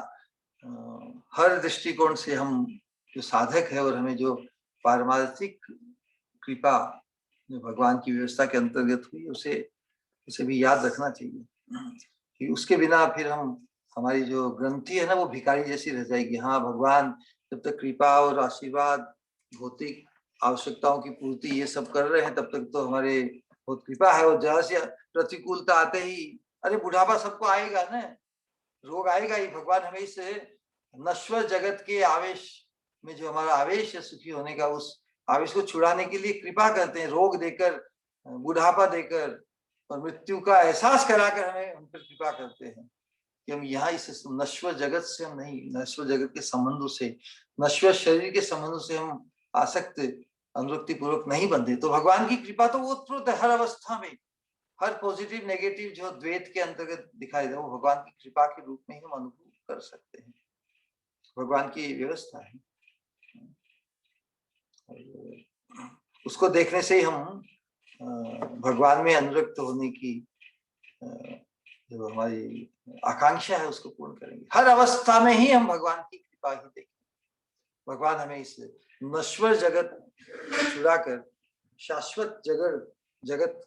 [SPEAKER 1] हर दृष्टिकोण से हम जो साधक है, और हमें जो पारमार्थिक कृपा जो भगवान की व्यवस्था के अंतर्गत हुई, उसे भी याद रखना चाहिए कि उसके बिना फिर हमारी जो ग्रंथि है ना, वो भिखारी जैसी रह जाएगी। हाँ, भगवान जब तक कृपा और आशीर्वाद, भौतिक आवश्यकताओं की पूर्ति ये सब कर रहे हैं, तब तक तो हमारे बहुत कृपा है। और जरा से प्रतिकूलता आते ही, अरे बुढ़ापा सबको आएगा ना, रोग आएगा ही। भगवान हमें इस नश्वर जगत के आवेश में, जो हमारा आवेश है सुखी होने का, उस आवेश को छुड़ाने के लिए कृपा करते हैं, रोग देकर, बुढ़ापा देकर, और मृत्यु का एहसास कराकर हमें हम पर कृपा करते हैं कि हम यहाँ इस नश्वर जगत से हम नहीं, नश्वर जगत के संबंधों से, नश्वर शरीर के संबंधों से हम आसक्त, अनुरक्ति पूर्वक नहीं बंधे। तो भगवान की कृपा तो वो हर अवस्था में, हर पॉजिटिव नेगेटिव जो द्वैत के अंतर्गत दिखाई दे, वो भगवान की कृपा के रूप में ही हम अनुभव कर सकते हैं। भगवान की व्यवस्था है, उसको देखने से ही हम भगवान में अनुरक्त होने की जो हमारी आकांक्षा है उसको पूर्ण करेंगे। हर अवस्था में ही हम भगवान की कृपा ही देखेंगे। भगवान हमें इस नश्वर जगत छुड़ाकर शाश्वत जगत,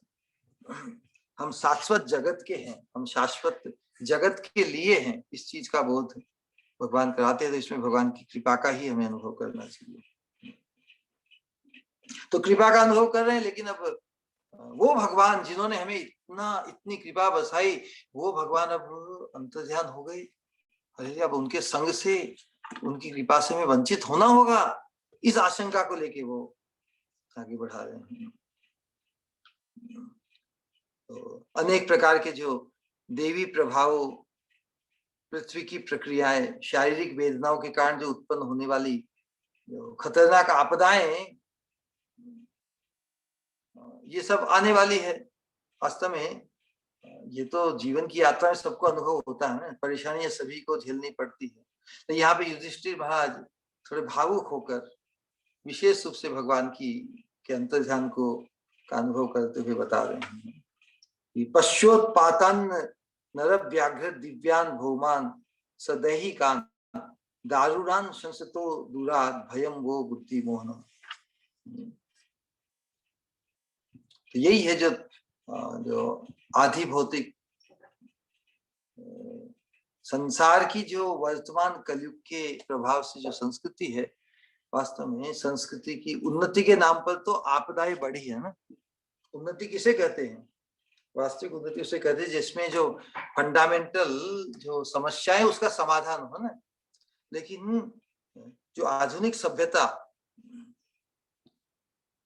[SPEAKER 1] हम शाश्वत जगत के हैं, हम शाश्वत जगत के लिए हैं, इस चीज का बोध भगवान कराते हैं। तो इसमें भगवान की कृपा का ही हमें अनुभव करना चाहिए। तो कृपा का अनुभव कर रहे हैं, लेकिन अब वो भगवान जिन्होंने हमें इतनी कृपा बसाई, वो भगवान अब अंतर्ध्यान हो गई। अरे अब उनके संग से, उनकी कृपा से हमें वंचित होना होगा, इस आशंका को लेके वो आगे बढ़ा रहे हैं। तो अनेक प्रकार के जो देवी प्रभाव पृथ्वी की प्रक्रियाएं, शारीरिक वेदनाओं के कारण जो उत्पन्न होने वाली जो खतरनाक आपदाएं, ये सब आने वाली है। वास्तव में ये तो जीवन की यात्रा में सबको अनुभव होता है ना, परेशानियां सभी को झेलनी पड़ती है। तो यहाँ पे युधिष्ठिर महाराज थोड़े भावुक होकर विशेष रूप से भगवान की के अंतर्ध्यान को का अनुभव करते हुए बता रहे हैं कि पश्चोत्पातन नर व्याघ्र दिव्यान भौमान सदैही कान दारुणान संसतो दूरात भयम वो बुद्धि मोहन। तो यही है जो आधि भौतिक संसार की जो वर्तमान कलयुग के प्रभाव से जो संस्कृति है, वास्तव में संस्कृति की उन्नति के नाम पर तो आपदाएं बढ़ी है ना। उन्नति किसे कहते हैं? वास्तविक उन्नति उसे कहते हैं जिसमें जो फंडामेंटल जो समस्या है उसका समाधान हो ना। लेकिन जो आधुनिक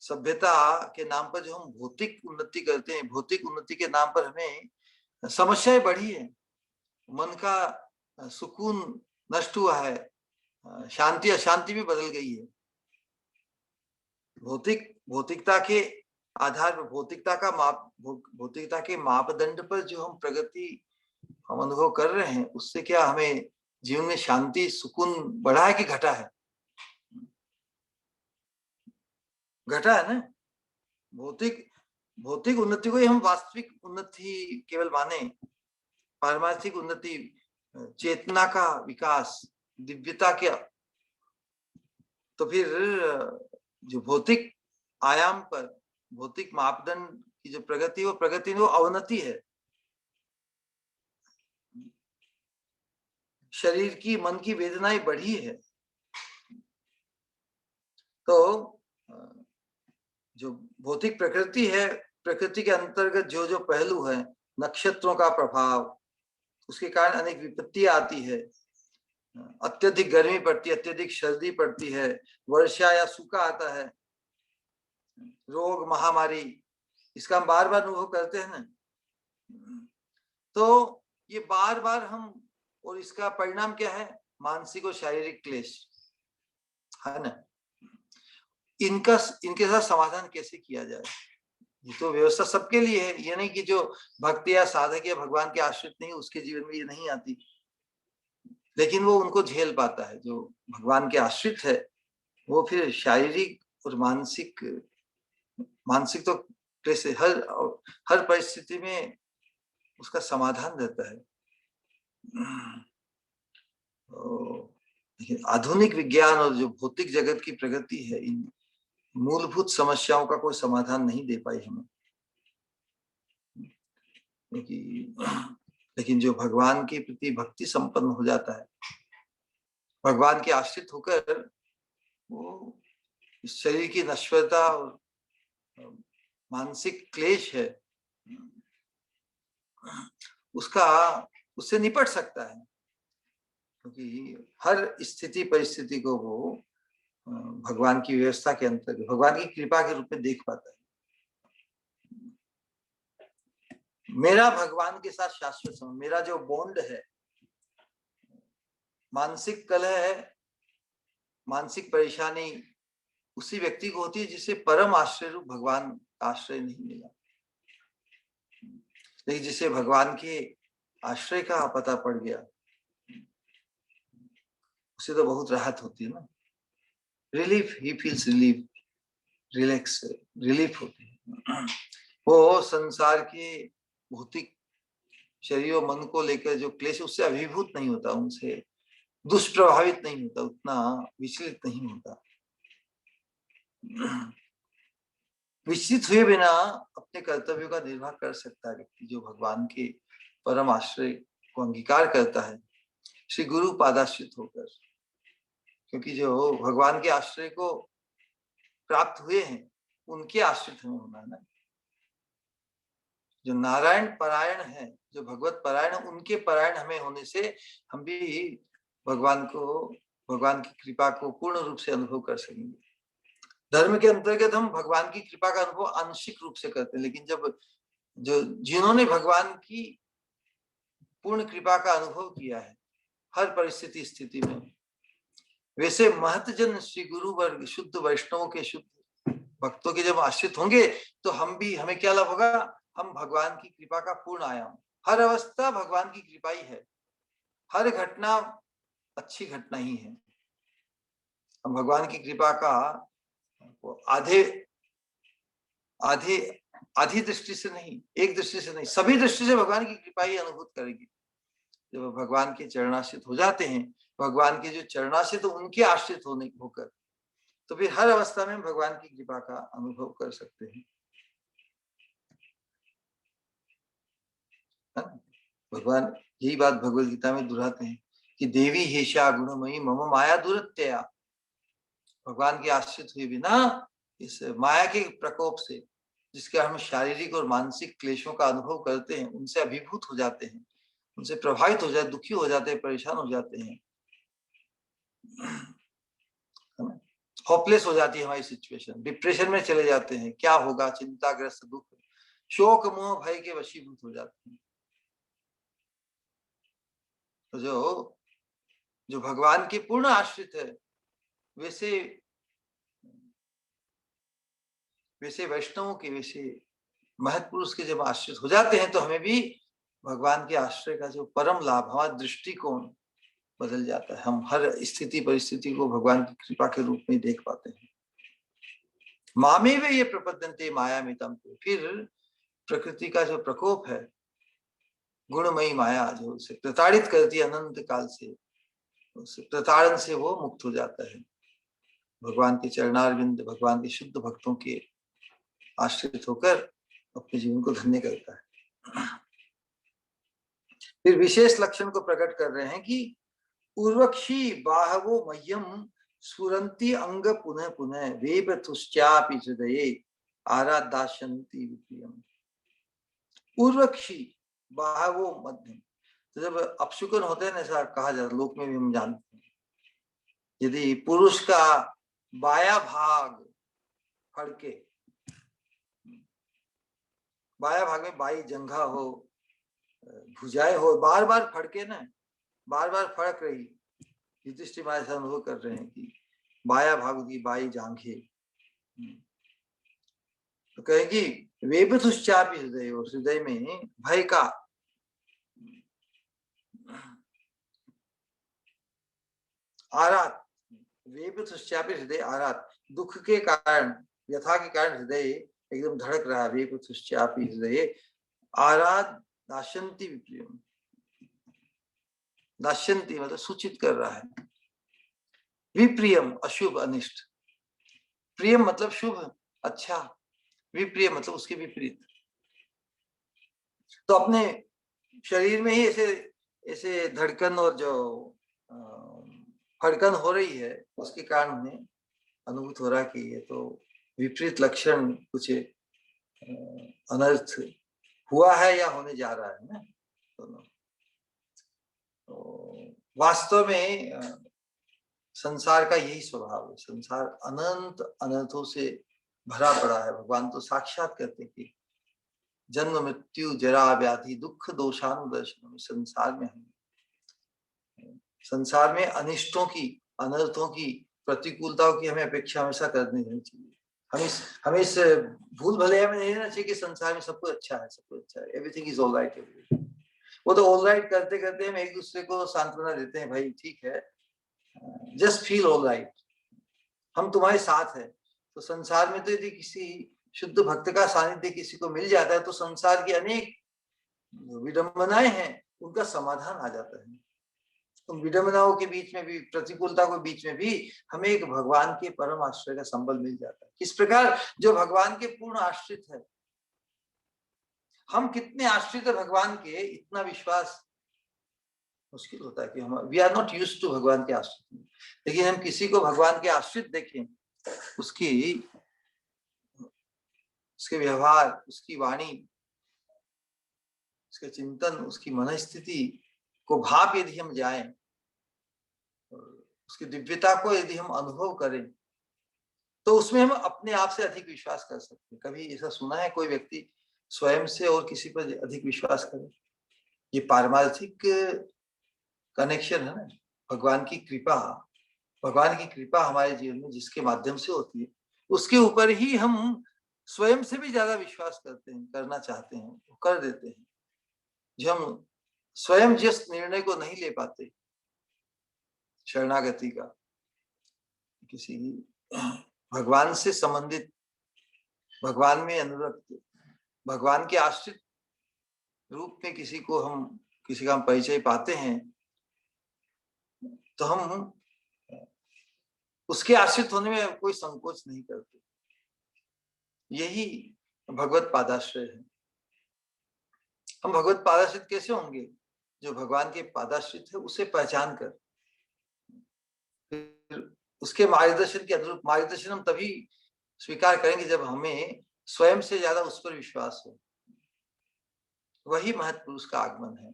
[SPEAKER 1] सभ्यता के नाम पर जो हम भौतिक उन्नति करते हैं, भौतिक उन्नति के नाम पर हमें समस्याएं बढ़ी है, मन का सुकून नष्ट हुआ है, शांति अशांति भी बदल गई है। भौतिकता के आधार पर, भौतिकता के मापदंड पर जो हम प्रगति हम अनुभव कर रहे हैं, उससे क्या हमें जीवन में शांति सुकून बढ़ा है कि घटा है? घटा है ना। भौतिक उन्नति को ही हम वास्तविक उन्नति केवल माने, पारमार्थिक उन्नति, चेतना का विकास, दिव्यता के, तो फिर जो भौतिक आयाम पर, भौतिक मापदंड की जो प्रगति, वो प्रगति वो अवनति है। शरीर की, मन की वेदनाएं बढ़ी है। तो जो भौतिक प्रकृति है, प्रकृति के अंतर्गत जो जो पहलू है, नक्षत्रों का प्रभाव, उसके कारण अनेक विपत्तियां आती है। अत्यधिक गर्मी पड़ती है, अत्यधिक सर्दी पड़ती है, वर्षा या सूखा आता है, रोग महामारी, इसका हम बार बार अनुभव करते हैं ना। तो ये बार बार हम, और इसका परिणाम क्या है? मानसिक और शारीरिक क्लेश है ना। इनके साथ समाधान कैसे किया जाए? ये तो व्यवस्था सबके लिए है, ये नहीं कि जो भक्त या साधक या भगवान के आश्रित नहीं, उसके जीवन में ये नहीं आती, लेकिन वो उनको झेल पाता है। जो भगवान के आश्रित है वो फिर शारीरिक और मानसिक तो कैसे हर परिस्थिति में उसका समाधान रहता है। आधुनिक विज्ञान और जो भौतिक जगत की प्रगति है, इन मूलभूत समस्याओं का कोई समाधान नहीं दे पाई हमें। लेकिन जो भगवान के प्रति भक्ति संपन्न हो जाता है, भगवान के आश्रित होकर, वो इस शरीर की नश्वरता और मानसिक क्लेश है उससे निपट सकता है, क्योंकि हर स्थिति परिस्थिति को वो भगवान की व्यवस्था के अंतर्गत, भगवान की कृपा के रूप में देख पाता है। मेरा भगवान के साथ शाश्वत संबंध, मेरा जो बॉन्ड है, मानसिक कलह है, मानसिक परेशानी उसी व्यक्ति को होती है जिसे परम आश्रय रूप भगवान आश्रय नहीं मिला। लेकिन जिसे भगवान के आश्रय का पता पड़ गया, उसे तो बहुत राहत होती है ना। Relief, he feels relief, relief होती है। वो संसार के भौतिक शरीर और मन को लेकर जो क्लेश, उससे अभिभूत नहीं होता, उनसे दुष्प्रभावित नहीं होता, उतना विचलित नहीं होता। विचलित हुए बिना अपने कर्तव्यों का निर्वाह कर सकता है व्यक्ति, जो भगवान के परम आश्रय को अंगीकार करता है, श्री गुरु पादाश्रित होकर। क्योंकि जो भगवान के आश्रय को प्राप्त हुए हैं, उनके आश्रित हमें होना है ना। जो नारायण परायण है, जो भगवत परायण, उनके परायण हमें होने से हम भी भगवान की कृपा को पूर्ण रूप से अनुभव कर सकेंगे। धर्म के अंतर्गत हम भगवान की कृपा का अनुभव आंशिक रूप से करते हैं, लेकिन जिन्होंने भगवान की पूर्ण कृपा का अनुभव किया है, हर परिस्थिति स्थिति में। वैसे महतजन श्री गुरु वर्ग शुद्ध वैष्णवों के, शुद्ध भक्तों के जब आश्रित होंगे तो हमें क्या लाभ होगा? हम भगवान की कृपा का पूर्ण आयाम, हर अवस्था भगवान की कृपा ही है, हर घटना अच्छी घटना ही है। हम भगवान की कृपा का आधे आधे आधी दृष्टि से नहीं, एक दृष्टि से नहीं, सभी दृष्टि से भगवान की कृपा ही अनुभूत करेगी। जब भगवान के चरणाश्रित हो जाते हैं, भगवान के जो चरणाश्रित उनके आश्रित होने होकर, तो फिर हर अवस्था में भगवान की कृपा का अनुभव कर सकते हैं। भगवान यही बात भगवत गीता में दोहराते हैं कि देवी हेषा गुणमयी मम माया दुरत्यया। भगवान के आश्रित हुए बिना इस माया के प्रकोप से, जिसके हम शारीरिक और मानसिक क्लेशों का अनुभव करते हैं, उनसे अभिभूत हो जाते हैं, उनसे प्रभावित हो जाते, दुखी हो जाते हैं, परेशान हो जाते हैं, होपलेस हो जाती है हमारी सिचुएशन, डिप्रेशन में चले जाते हैं, क्या होगा, चिंताग्रस्त, दुख, शोक, मोह, भय के वशीभूत हो जाते हैं। तो जो भगवान के पूर्ण आश्रित है, वैसे वैष्णवों के, वैसे महत पुरुष के जब आश्रित हो जाते हैं तो हमें भी भगवान के आश्रय का जो परम लाभ, हमारा दृष्टिकोण बदल जाता है। हम हर स्थिति परिस्थिति को भगवान की कृपा के रूप में देख पाते हैं। मामे वे ये प्रपद्यन्ते मायामितम, फिर प्रकृति का जो प्रकोप है, गुणमयी माया जो उसे प्रताड़ित करती है अनंत काल से, उस प्रताड़न से वो मुक्त हो जाता है। भगवान के चरणारविंद, भगवान के शुद्ध भक्तों के आश्रित होकर अपने जीवन को धन्य करता है। फिर विशेष लक्षण को प्रकट कर रहे हैं कि पूर्वक्षी बाहवो मह्यम स्फुरन्ति अंग पुनः पुनः वेपथुश्चापि हृदये आराधास्यन्ति विप्रियम्। पूर्वक्षी बाहवो मध्यम, तो जब अपशुकन होते हैं ना, ऐसा कहा जाता है, लोक में भी हम जानते हैं, यदि पुरुष का बाया भाग फड़के, बाया भाग में बाई जंघा हो, भुजाएं हो, बार बार फड़के ना, बार बार फड़क रही, युधिष्ठिर महाराज अनुभव कर रहे हैं कि बाया भाग की बाई जांघे, तो कहेगी वेपथुश्चापि हृदय, हृदय में भय का, आरात, वेपथुश्चापि हृदय आरात, दुख के कारण, व्यथा के कारण हृदय एकदम धड़क रहा है। वेपथुश्चापि हृदय आरात दास्यन्ति विप्रियम्, दास्यन्ति मतलब सूचित कर रहा है, विप्रियम अशुभ अनिष्ट, प्रियम मतलब शुभ अच्छा, विप्रिय मतलब उसके विपरीत। तो अपने शरीर में ही ऐसे ऐसे धड़कन और जो फड़कन हो रही है, उसके कारण उन्हें अनुभूत हो रहा है कि ये तो विपरीत लक्षण, कुछ अनर्थ हुआ है या होने जा रहा है ना। तो वास्तव में संसार का यही स्वभाव है, संसार अनंत अनर्थों से भरा पड़ा है। भगवान तो साक्षात कहते कि जन्म मृत्यु जरा व्याधि दुख दोषानुदर्शन, संसार में अनिष्टों की, अनर्थों की, प्रतिकूलताओं की हमें अपेक्षा हमेशा करनी नहीं चाहिए। हमें इस भूल भले में नहीं रहना चाहिए कि संसार में सब कुछ अच्छा है, सब कुछ अच्छा है, एवरीथिंग इज ऑल राइट। वो तो ऑल राइट करते करते हम एक दूसरे को सांत्वना देते हैं, भाई ठीक है, जस्ट फील ऑल राइट, हम तुम्हारे साथ है। तो संसार में तो यदि किसी शुद्ध भक्त का सानिध्य किसी को मिल जाता है तो संसार की अनेक विडंबनाएं हैं, उनका समाधान आ जाता है। उन विडंबनाओं के बीच में भी, प्रतिकूलता के बीच में भी हमें एक भगवान के परम आश्रय का संबल मिल जाता है। किस प्रकार जो भगवान के पूर्ण आश्रित है, हम कितने आश्रित है भगवान के, इतना विश्वास मुश्किल होता है कि हम we are not used to भगवान के आश्रित। लेकिन हम किसी को भगवान के आश्रित देखें, उसके व्यवहार, उसकी वाणी, उसके चिंतन, उसकी मनस्थिति को भाप यदि हम जाएं, उसकी दिव्यता को यदि हम अनुभव करें, तो उसमें हम अपने आप से अधिक विश्वास कर सकते हैं। कभी ऐसा सुना है कोई व्यक्ति स्वयं से और किसी पर अधिक विश्वास करे? ये पारमार्थिक कनेक्शन है ना, भगवान की कृपा हमारे जीवन में जिसके माध्यम से होती है, उसके ऊपर ही हम स्वयं से भी ज्यादा विश्वास करते हैं, करना चाहते हैं, वो कर देते हैं। जो हम स्वयं जिस निर्णय को नहीं ले पाते शरणागति का, किसी भगवान से संबंधित, भगवान में अनुरक्त, भगवान के आश्रित रूप में किसी का हम परिचय पाते हैं, तो हम उसके आश्रित होने में कोई संकोच नहीं करते। यही भगवत पादाश्रय है। हम भगवत पादाश्रित कैसे होंगे? जो भगवान के पादाश्रित है उसे पहचान कर, फिर उसके मार्गदर्शन के अनुरूप मार्गदर्शन हम तभी स्वीकार करेंगे जब हमें स्वयं से ज्यादा उस पर विश्वास हो। वही महत्पुरुष का आगमन है।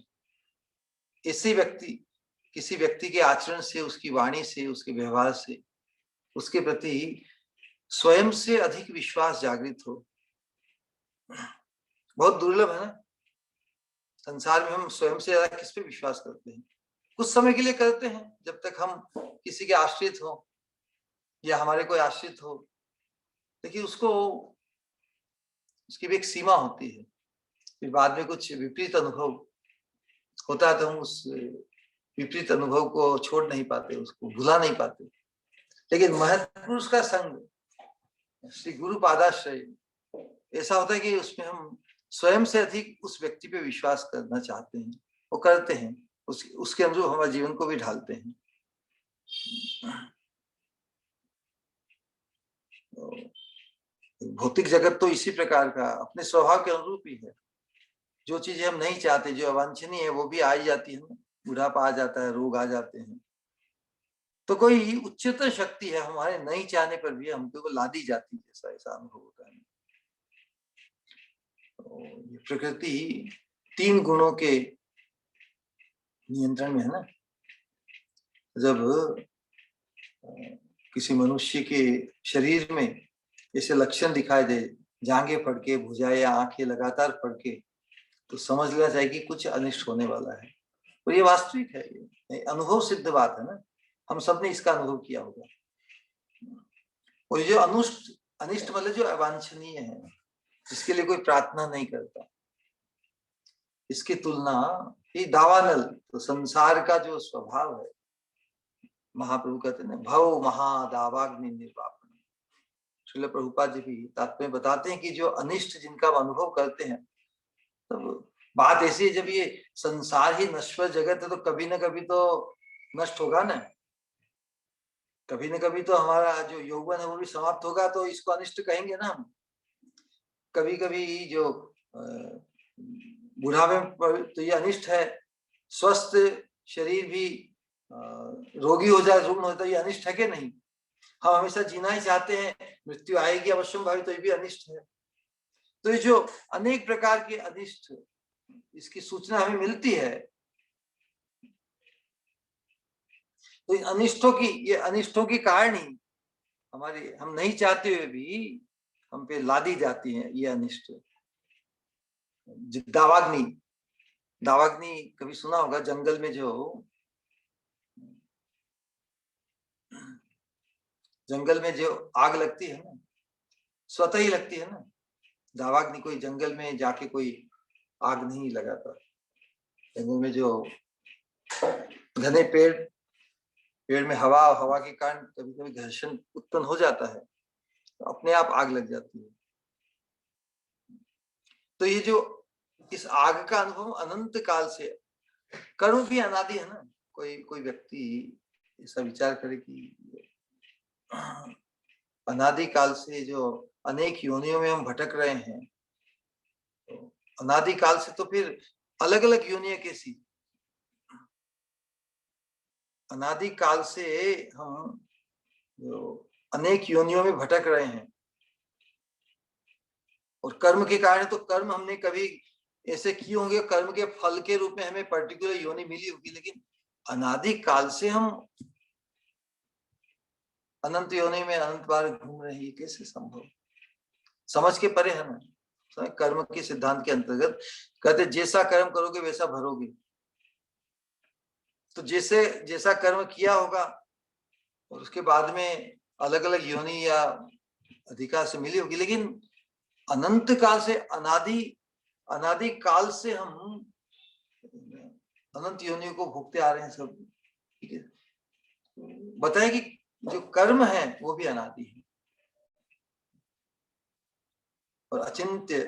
[SPEAKER 1] किसी व्यक्ति के आचरण से, उसकी वाणी से, उसके व्यवहार से उसके प्रति स्वयं से अधिक विश्वास जागृत हो, बहुत दुर्लभ है ना। संसार में हम स्वयं से ज्यादा किस पे विश्वास करते हैं? कुछ समय के लिए करते हैं, जब तक हम किसी के आश्रित हो या हमारे कोई आश्रित हो, लेकिन उसकी भी एक सीमा होती है। फिर बाद में कुछ विपरीत अनुभव होता है तो हम उस विपरीत अनुभव को छोड़ नहीं पाते, उसको भुला नहीं पाते। लेकिन महत्पुरुष का संग, श्री गुरु पादाश्रय, ऐसा होता है कि उसमें हम स्वयं से अधिक उस व्यक्ति पे विश्वास करना चाहते हैं, वो करते हैं, उसके अनुरूप हमारे जीवन को भी ढालते हैं। भौतिक जगत तो इसी प्रकार का अपने स्वभाव के अनुरूप ही है। जो चीजें हम नहीं चाहते, जो अवांछनीय है, वो भी आ ही जाती है। बुढ़ापा आ जाता है, रोग आ जाते हैं, तो कोई उच्चतर शक्ति है हमारे नहीं चाहने पर भी हमको लादी जाती है, जैसा ऐसा अनुभव होता है। तो ये प्रकृति 3 गुणों के नियंत्रण में है ना। जब किसी मनुष्य के शरीर में ऐसे लक्षण दिखाई दे, जांघें फड़के, भुजाएं, आंखें लगातार फड़के, तो समझ लेना चाहिए कि कुछ अनिष्ट होने वाला है। और ये वास्तविक है, ये अनुभव सिद्ध बात है ना, हम सब ने इसका अनुभव किया होगा। और जो अनिष्ट मतलब जो अवांछनीय है, जिसके लिए कोई प्रार्थना नहीं करता, इसकी तुलना ये दावानल, तो संसार का जो स्वभाव है, महाप्रभु कहते हैं भव महादावाग्नि निर्वापन। श्रील प्रभुपाद जी भी तात्पर्य बताते हैं कि जो अनिष्ट जिनका अनुभव करते हैं, तब बात ऐसी है, जब ये संसार ही नश्वर जगत है तो कभी ना कभी तो नष्ट होगा ना, कभी ना कभी तो हमारा जो यौवन है वो भी समाप्त होगा, तो इसको अनिष्ट कहेंगे ना हम। कभी कभी जो बुढ़ापे में तो ये अनिष्ट है, स्वस्थ शरीर भी रोगी हो जाए, रुग्ण हो जाए, ये अनिष्ट है कि नहीं? हम हमेशा जीना ही चाहते हैं, मृत्यु आएगी अवश्यम भावी, तो ये भी अनिष्ट है। तो ये जो अनेक प्रकार के अनिष्ट, इसकी सूचना हमें मिलती है, तो ये अनिष्टों के कारण ही हमारे, हम नहीं चाहते हुए भी हम पे लादी जाती हैं ये अनिष्ट। दावाग्नि कभी सुना होगा, जंगल में जो आग लगती है ना, स्वतः ही लगती है ना। दावाग्नि कोई जंगल में जाके कोई आग नहीं लगाता। जंगल में जो घने पेड़ में हवा के कारण कभी कभी घर्षण उत्पन्न हो जाता है, तो अपने आप आग लग जाती है। तो ये जो इस आग का अनुभव अनंत काल से, कर्म भी अनादि है ना। कोई व्यक्ति ऐसा विचार करे कि अनादि काल से जो अनेक योनियों में हम भटक रहे हैं, तो अनादि काल से तो फिर अलग अलग योनियां कैसी? अनादि काल से हम जो अनेक योनियों में भटक रहे हैं, और कर्म के कारण, तो कर्म हमने कभी ऐसे किए होंगे, कर्म के फल के रूप में हमें पर्टिकुलर योनि मिली होगी, लेकिन अनादि काल से हम अनंत योनि में अनंत बार घूम रहे हैं, कैसे संभव? समझ के परे है ना। कर्म के सिद्धांत के अंतर्गत कहते जैसा कर्म करोगे वैसा भरोगे। तो जैसे जैसा कर्म किया होगा और उसके बाद में अलग अलग योनि या अधिकार से मिली होगी, लेकिन अनंत काल से अनादि काल से हम अनंत योनियों को भोगते आ रहे हैं सब। ठीक है, बताए कि जो कर्म है वो भी अनादि है और अचिंत्य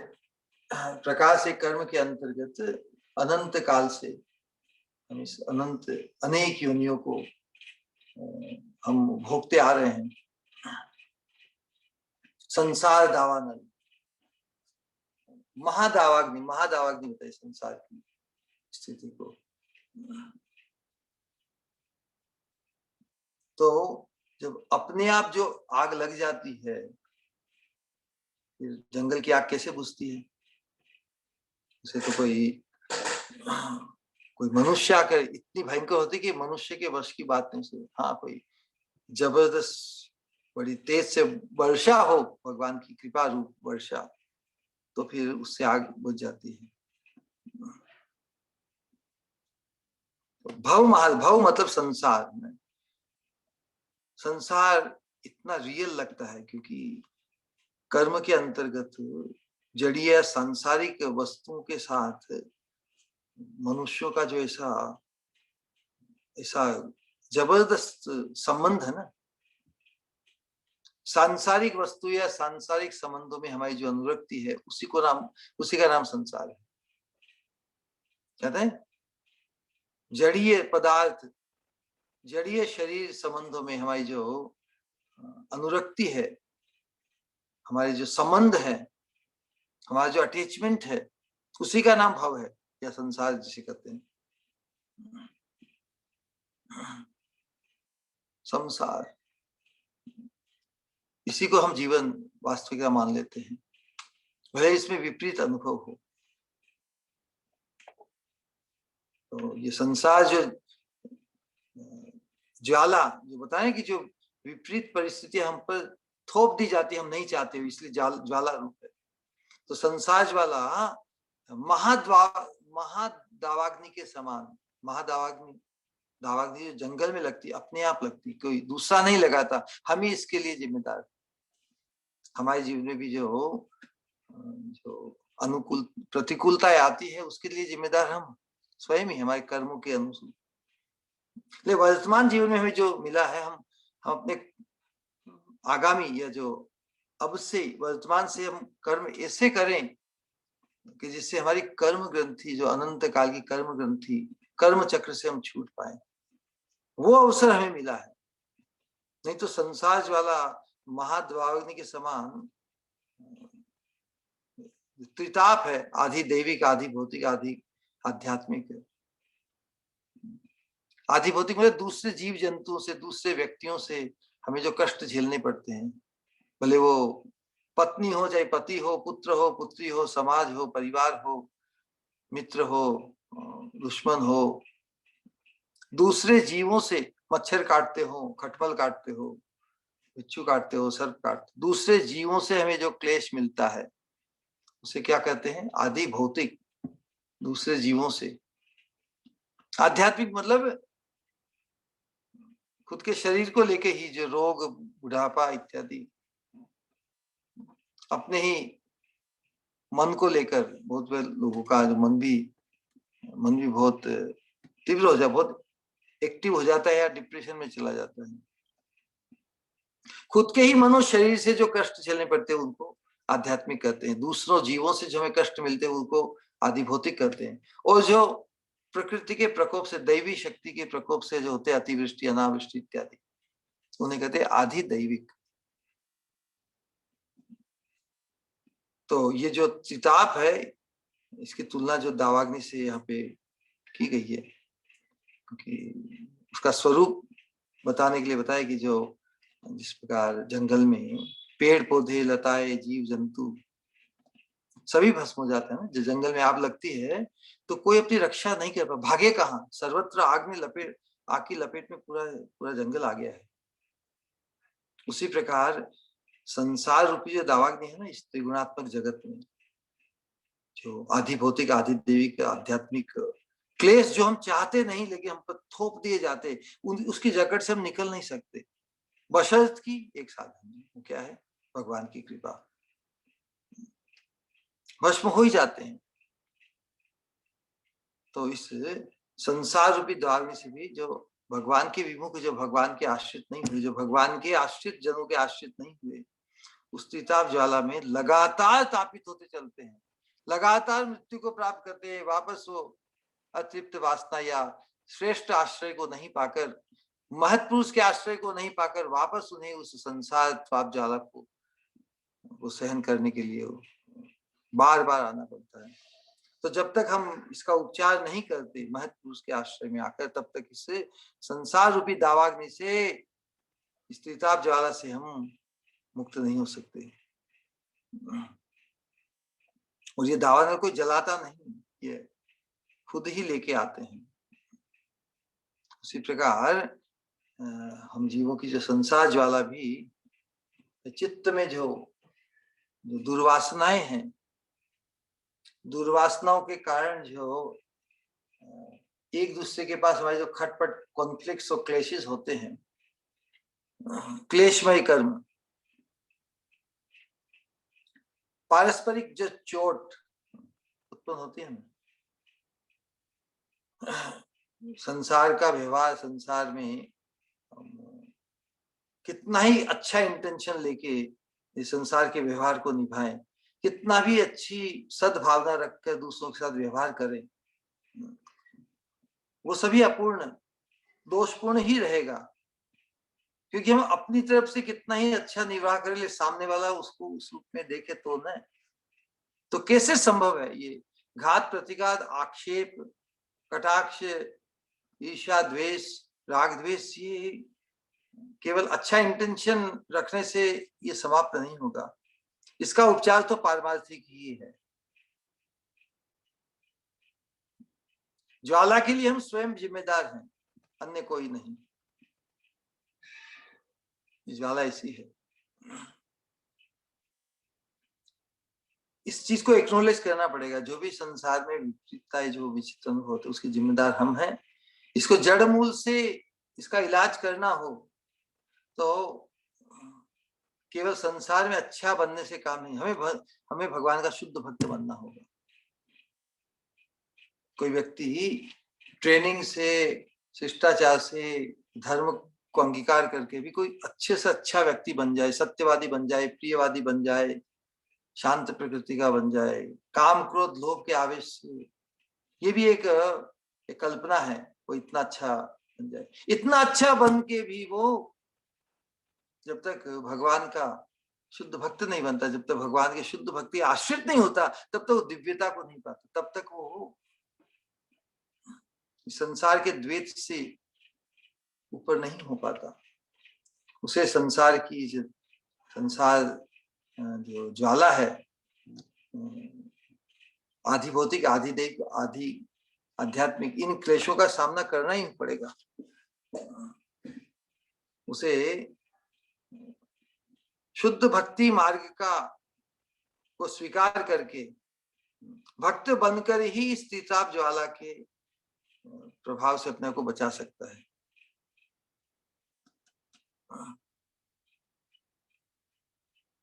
[SPEAKER 1] प्रकार से कर्म के अंतर्गत अनंत काल से हम इस अनंत अनेक योनियों को हम भोगते आ रहे हैं। संसार दावानल, महादावाग्नि बताइए संसार की स्थिति को। तो जब अपने आप जो आग लग जाती है, फिर जंगल की आग कैसे बुझती है? उसे तो कोई मनुष्य आकर, इतनी भयंकर होती कि मनुष्य के वश की बात नहीं से। हाँ, कोई जबरदस्त बड़ी तेज से वर्षा हो, भगवान की कृपा रूप वर्षा, तो फिर उससे आग बुझ जाती है। भव मतलब संसार में, संसार इतना रियल लगता है क्योंकि कर्म के अंतर्गत जड़ीय सांसारिक वस्तुओं के साथ मनुष्यों का जो ऐसा जबरदस्त संबंध है ना, सांसारिक वस्तु या सांसारिक संबंधों में हमारी जो अनुरक्ति है, उसी का नाम संसार है। कहते हैं जड़ीय पदार्थ, जड़ीय शरीर संबंधों में हमारी जो अनुरक्ति है, हमारे जो संबंध है, हमारा जो अटैचमेंट है, उसी का नाम भव है या संसार जिसे कहते हैं। संसार, इसी को हम जीवन वास्तविकता मान लेते हैं, भले इसमें विपरीत अनुभव हो। तो ये संसार जो ज्वाला, जो बताएं कि जो विपरीत परिस्थितियां हम पर थोप दी जाती है, हम नहीं चाहते हो, इसलिए ज्वाला रूप है। तो संसार ज्वाला महादावाग्नि के समान, दावाग्नि जो जंगल में लगती, अपने आप लगती, कोई दूसरा नहीं लगाता, हम ही इसके लिए जिम्मेदार। हमारे जीवन में भी जो अनुकूल प्रतिकूलताएं आती है, उसके लिए जिम्मेदार हम स्वयं ही, हमारे कर्मों के अनुसार। लेकिन वर्तमान जीवन में हमें जो मिला है, हम अपने आगामी या जो अब से वर्तमान से हम कर्म ऐसे करें कि जिससे हमारी कर्म ग्रंथि, जो अनंत काल की कर्म ग्रंथि, कर्म चक्र से हम छूट पाए, वो अवसर हमें मिला है। नहीं तो संसार ज्वाला महाद्वाग्नि के समान त्रिताप है, आधि दैविक, आधि भौतिक, आधि आध्यात्मिक। आधि भौतिक मतलब दूसरे जीव जंतुओं से, दूसरे व्यक्तियों से हमें जो कष्ट झेलने पड़ते हैं, भले वो पत्नी हो, चाहे पति हो, पुत्र हो, पुत्री हो, समाज हो, परिवार हो, मित्र हो, दुश्मन हो, दूसरे जीवों से मच्छर काटते हो, खटमल काटते हो, बिच्छू काटते हो, सर्प काटते, दूसरे जीवों से हमें जो क्लेश मिलता है, उसे क्या कहते हैं? आदि भौतिक, दूसरे जीवों से। आध्यात्मिक मतलब खुद के शरीर को लेके ही जो रोग, बुढ़ापा इत्यादि, अपने ही मन को लेकर, बहुत लोगों का जो मन भी बहुत तीव्र हो जाता है, बहुत एक्टिव हो जाता है या डिप्रेशन में चला जाता है। खुद के ही मनो शरीर से जो कष्ट झेलने पड़ते हैं, उनको आध्यात्मिक कहते हैं। दूसरों जीवों से जो हमें कष्ट मिलते हैं, उनको आदि भौतिक कहते हैं। और जो प्रकृति के प्रकोप से, दैवी शक्ति के प्रकोप से जो होते हैं, अतिवृष्टि, अनावृष्टि इत्यादि, उन्हें कहते हैं आधि दैविक। तो ये जो चिताप है, इसकी तुलना जो दावाग्नि से यहाँ पे की गई है, क्योंकि उसका स्वरूप बताने के लिए बताया कि जो जिस प्रकार जंगल में पेड़ पौधे, लताएं, जीव जंतु सभी भस्म हो जाते हैं ना। जो जंगल में आग लगती है तो कोई अपनी रक्षा नहीं कर पाता, भागे कहाँ? सर्वत्र आग में लपेट, आग की लपेट में पूरा जंगल आ गया है। उसी प्रकार संसार रूपी जो दावाग्नि है ना, इस त्रिगुणात्मक जगत में, जो आधि भौतिक, आधि दैविक, आध्यात्मिक क्लेश जो हम चाहते नहीं लेकिन हम पर थोप दिए जाते, उसकी जकड़ से हम निकल नहीं सकते, बशर्त की एक साधन है, वो क्या है? भगवान की कृपा। भस्म हो ही जाते हैं। तो इस संसार रूपी द्वार से भी जो भगवान के विमुख, जो भगवान के आश्रित नहीं हुए, जो भगवान के आश्रित जनों के आश्रित नहीं हुए, उस त्रिताप ज्वाला में लगातार तापित होते चलते हैं, लगातार मृत्यु को प्राप्त करते हैं। वापस वो अतृप्त वासना या श्रेष्ठ आश्रय को नहीं पाकर, महत्पुरुष के आश्रय को नहीं पाकर, वापस उन्हें उस संसार ताप ज्वाला को सहन करने के लिए बार बार आना पड़ता है। तो जब तक हम इसका उपचार नहीं करते महत्पुरुष के आश्रय में आकर, तब तक इससे संसार रूपी दावाग्नि से, इस त्रिताप ज्वाला से हम मुक्त नहीं हो सकते। और ये दावाग्नि कोई जलाता नहीं, ये खुद ही लेके आते हैं। उसी प्रकार हम जीवों की जो संसार ज्वाला भी, चित्त में जो दुर्वासनाएं हैं, दुर्वासनाओं के कारण जो एक दूसरे के पास हमारे जो खटपट कॉन्फ्लिक्ट्स और क्लेशेस होते हैं, क्लेशमय कर्म, पारस्परिक जो चोट उत्पन्न होती है, संसार का व्यवहार, संसार में कितना ही अच्छा इंटेंशन लेके इस संसार के व्यवहार को निभाएं, कितना भी अच्छी सद्भावना रखकर दूसरों के साथ व्यवहार करें, वो सभी अपूर्ण, दोषपूर्ण ही रहेगा। क्योंकि हम अपनी तरफ से कितना ही अच्छा निर्वाह करें, ले सामने वाला उसको उस रूप में देखे तो न, तो कैसे संभव है ये घात प्रतिघात, आक्षेप, कटाक्ष, ईर्ष्या, द्वेष, राग द्वेष, ये केवल अच्छा इंटेंशन रखने से ये समाप्त नहीं होगा। इसका उपचार तो पारमार्थिक ही है। ज्वाला के लिए हम स्वयं जिम्मेदार हैं, अन्य कोई नहीं। ज्वाला ऐसी है, इस चीज को एक्नॉलेज करना पड़ेगा। जो भी संसार में विचित्रता है, जो विचित्र अनुभव होते, उसके जिम्मेदार हम हैं। इसको जड़ मूल से इसका इलाज करना हो तो केवल संसार में अच्छा बनने से काम नहीं, हमें भगवान का शुद्ध भक्त बनना होगा। कोई व्यक्ति ट्रेनिंग से, शिष्टाचार से, धर्म को अंगीकार करके भी कोई अच्छे से अच्छा व्यक्ति बन जाए, सत्यवादी बन जाए, प्रियवादी बन जाए, शांत प्रकृति का बन जाए, काम क्रोध लोभ के आवेश से, ये भी एक कल्पना है, वो इतना अच्छा बन जाए। इतना अच्छा बन के भी वो जब तक भगवान का शुद्ध भक्त नहीं बनता, जब तक भगवान के शुद्ध भक्ति आश्रित नहीं होता, तब तक वो दिव्यता को नहीं पाता, तब तक वो संसार के द्वैत से ऊपर नहीं हो पाता। उसे संसार की संसार जो ज्वाला है, आधि भौतिक, आधि दैहिक, आधि आध्यात्मिक, इन क्लेशों का सामना करना ही पड़ेगा। उसे शुद्ध भक्ति मार्ग को स्वीकार करके भक्त बनकर ही इस त्रिताप ज्वाला के प्रभाव से अपने को बचा सकता है।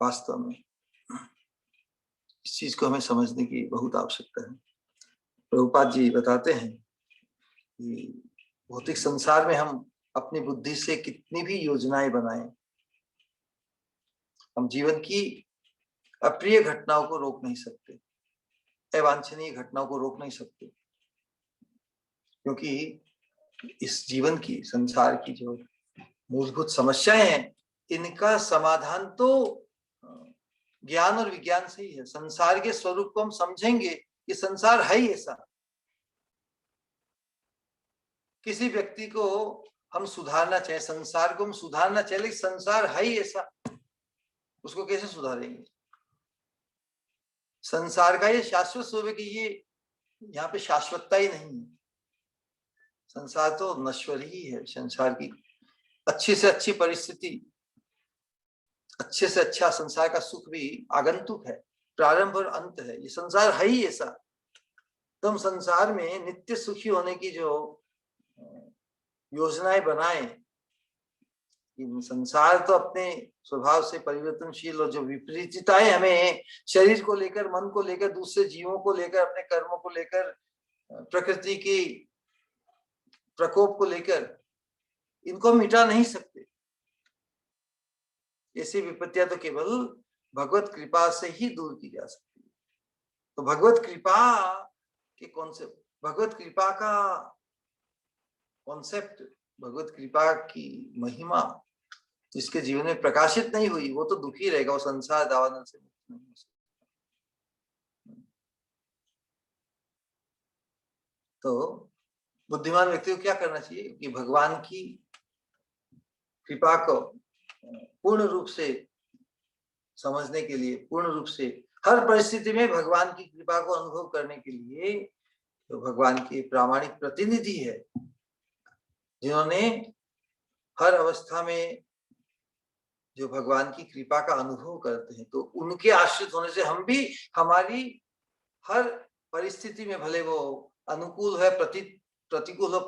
[SPEAKER 1] वास्तव में इस चीज को हमें समझने की बहुत आवश्यकता है। प्रभुपाद जी बताते हैं कि भौतिक संसार में हम अपनी बुद्धि से कितनी भी योजनाएं बनाएं, हम जीवन की अप्रिय घटनाओं को रोक नहीं सकते, अवांछनीय घटनाओं को रोक नहीं सकते, क्योंकि इस जीवन की, संसार की जो मूलभूत समस्याएं हैं, इनका समाधान तो ज्ञान और विज्ञान से ही है। संसार के स्वरूप को हम समझेंगे कि संसार है ही ऐसा। किसी व्यक्ति को हम सुधारना चाहे, संसार को हम सुधारना चाहे, लेकिन संसार है ही ऐसा, उसको कैसे सुधारेंगे? संसार का ये शाश्वत स्वरूप है कि ये यहाँ पे शाश्वतता ही नहीं है। संसार तो नश्वर ही है। संसार की अच्छी से अच्छी परिस्थिति, अच्छे से अच्छा संसार का सुख भी आगंतुक है, प्रारंभ और अंत है। ये संसार है ही ऐसा। तो हम संसार में नित्य सुखी होने की जो योजनाएं बनाए, संसार तो अपने स्वभाव से परिवर्तनशील, और जो विपरीतताएं हमें शरीर को लेकर, मन को लेकर, दूसरे जीवों को लेकर, अपने कर्मों को लेकर, प्रकृति की प्रकोप को लेकर, इनको मिटा नहीं सकते। ऐसी विपत्तियां तो केवल भगवत कृपा से ही दूर की जा सकती है। तो भगवत कृपा के कॉन्सेप्ट, भगवत कृपा का कॉन्सेप्ट, भगवत कृपा की महिमा जिसके जीवन में प्रकाशित नहीं हुई, वो तो दुखी रहेगा, वो संसार दावानल से मुक्त नहीं हो सकता। तो बुद्धिमान व्यक्ति को क्या करना चाहिए कि भगवान की कृपा को पूर्ण रूप से समझने के लिए, पूर्ण रूप से हर परिस्थिति में भगवान की कृपा को अनुभव करने के लिए, तो भगवान के प्रामाणिक प्रतिनिधि है जिन्होंने हर अवस्था में जो भगवान की कृपा का अनुभव करते हैं, तो उनके आश्रित होने से हम भी हमारी हर परिस्थिति में, भले वो अनुकूल है, प्रतिकूल हो,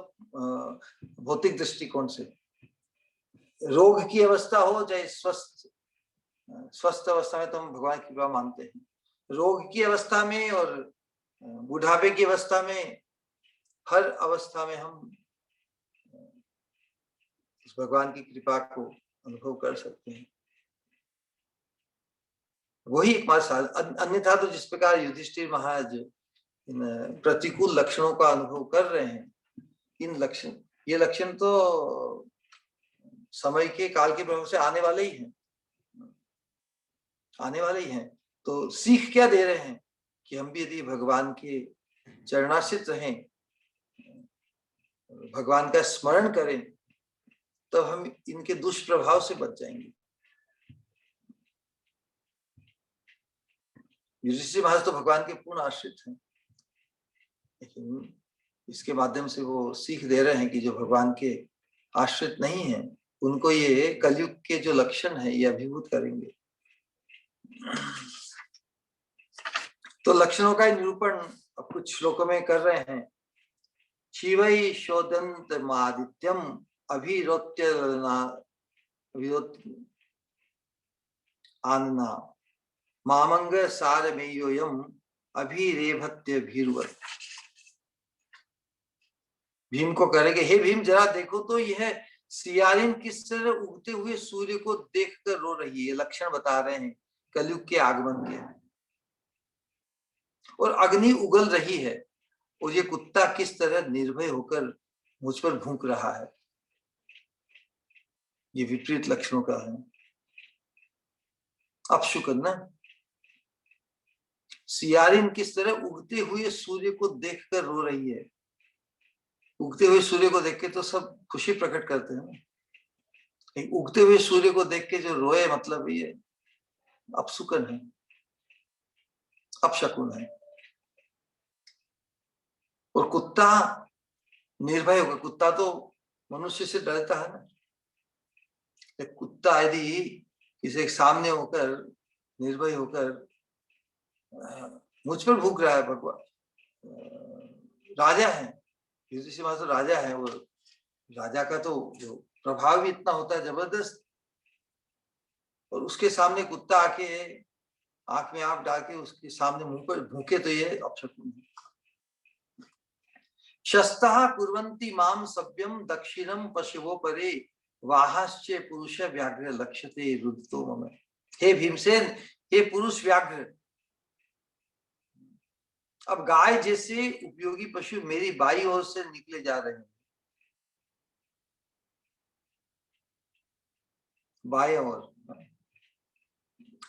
[SPEAKER 1] भौतिक दृष्टिकोण से, रोग की अवस्था हो चाहे स्वस्थ अवस्था में, तो हम भगवान की कृपा मानते हैं। रोग की अवस्था में और बुढ़ापे की अवस्था में, हर अवस्था में हम इस भगवान की कृपा को अनुभव कर सकते हैं। वही एकमात्र, अन्यथा तो जिस प्रकार युधिष्ठिर महाराज इन प्रतिकूल लक्षणों का अनुभव कर रहे हैं, ये लक्षण तो समय के, काल के प्रभाव से आने वाले ही हैं, आने वाले ही हैं। तो सीख क्या दे रहे हैं कि हम भी यदि भगवान के चरणाश्रित रहें, भगवान का स्मरण करें, तब हम इनके दुष्प्रभाव से बच जाएंगे। युधिष्ठिर महाराज तो भगवान के पूर्ण आश्रित हैं, लेकिन इसके माध्यम से वो सीख दे रहे हैं कि जो भगवान के आश्रित नहीं है, उनको ये कलयुग के जो लक्षण है ये अभिभूत करेंगे। तो लक्षणों का निरूपण अब कुछ श्लोकों में कर रहे हैं। शिवै शोदंत मादित्यम अभिरोत्य आनना मामंग सारमेयोयम अभिरेभत्य भीरुवत्। भीम को करेंगे, हे भीम जरा देखो तो यह सियारिन किस तरह उगते हुए सूर्य को देखकर रो रही है। लक्षण बता रहे हैं कलयुग के आगमन के। और अग्नि उगल रही है, और ये कुत्ता किस तरह निर्भय होकर मुझ पर भूंक रहा है। ये विपरीत लक्षणों का है। अपशुकन ना, सियारिन किस तरह उगते हुए सूर्य को देखकर रो रही है। उगते हुए सूर्य को देख के तो सब खुशी प्रकट करते हैं, उगते हुए सूर्य को देख के जो रोए, मतलब ये अपशुकन है, अपशकुन है। और कुत्ता निर्भय होगा, कुत्ता तो मनुष्य से डरता है ना। कुत्ता यदि किसी के सामने होकर निर्भय होकर मुझ पर भूख रहा है, भगवान राजा है, युधिष्ठिर महाराज तो राजा है, और राजा का तो जो प्रभाव भी इतना होता है जबरदस्त, और उसके सामने कुत्ता आके आंख में आंख डाल के उसके सामने मुंह पर भूखे, तो ये अपशकुन है। शस्तः कुर्वन्ति माम सभ्यम दक्षिणम पशवो परे वाहश्चे पुरुष व्याघ्र लक्ष्यते रुद्धो मम। हे भीमसेन, हे पुरुष व्याघ्र, अब गाय जैसे उपयोगी पशु मेरी बाई ओर से निकले जा रहे हैं। बाई ओर,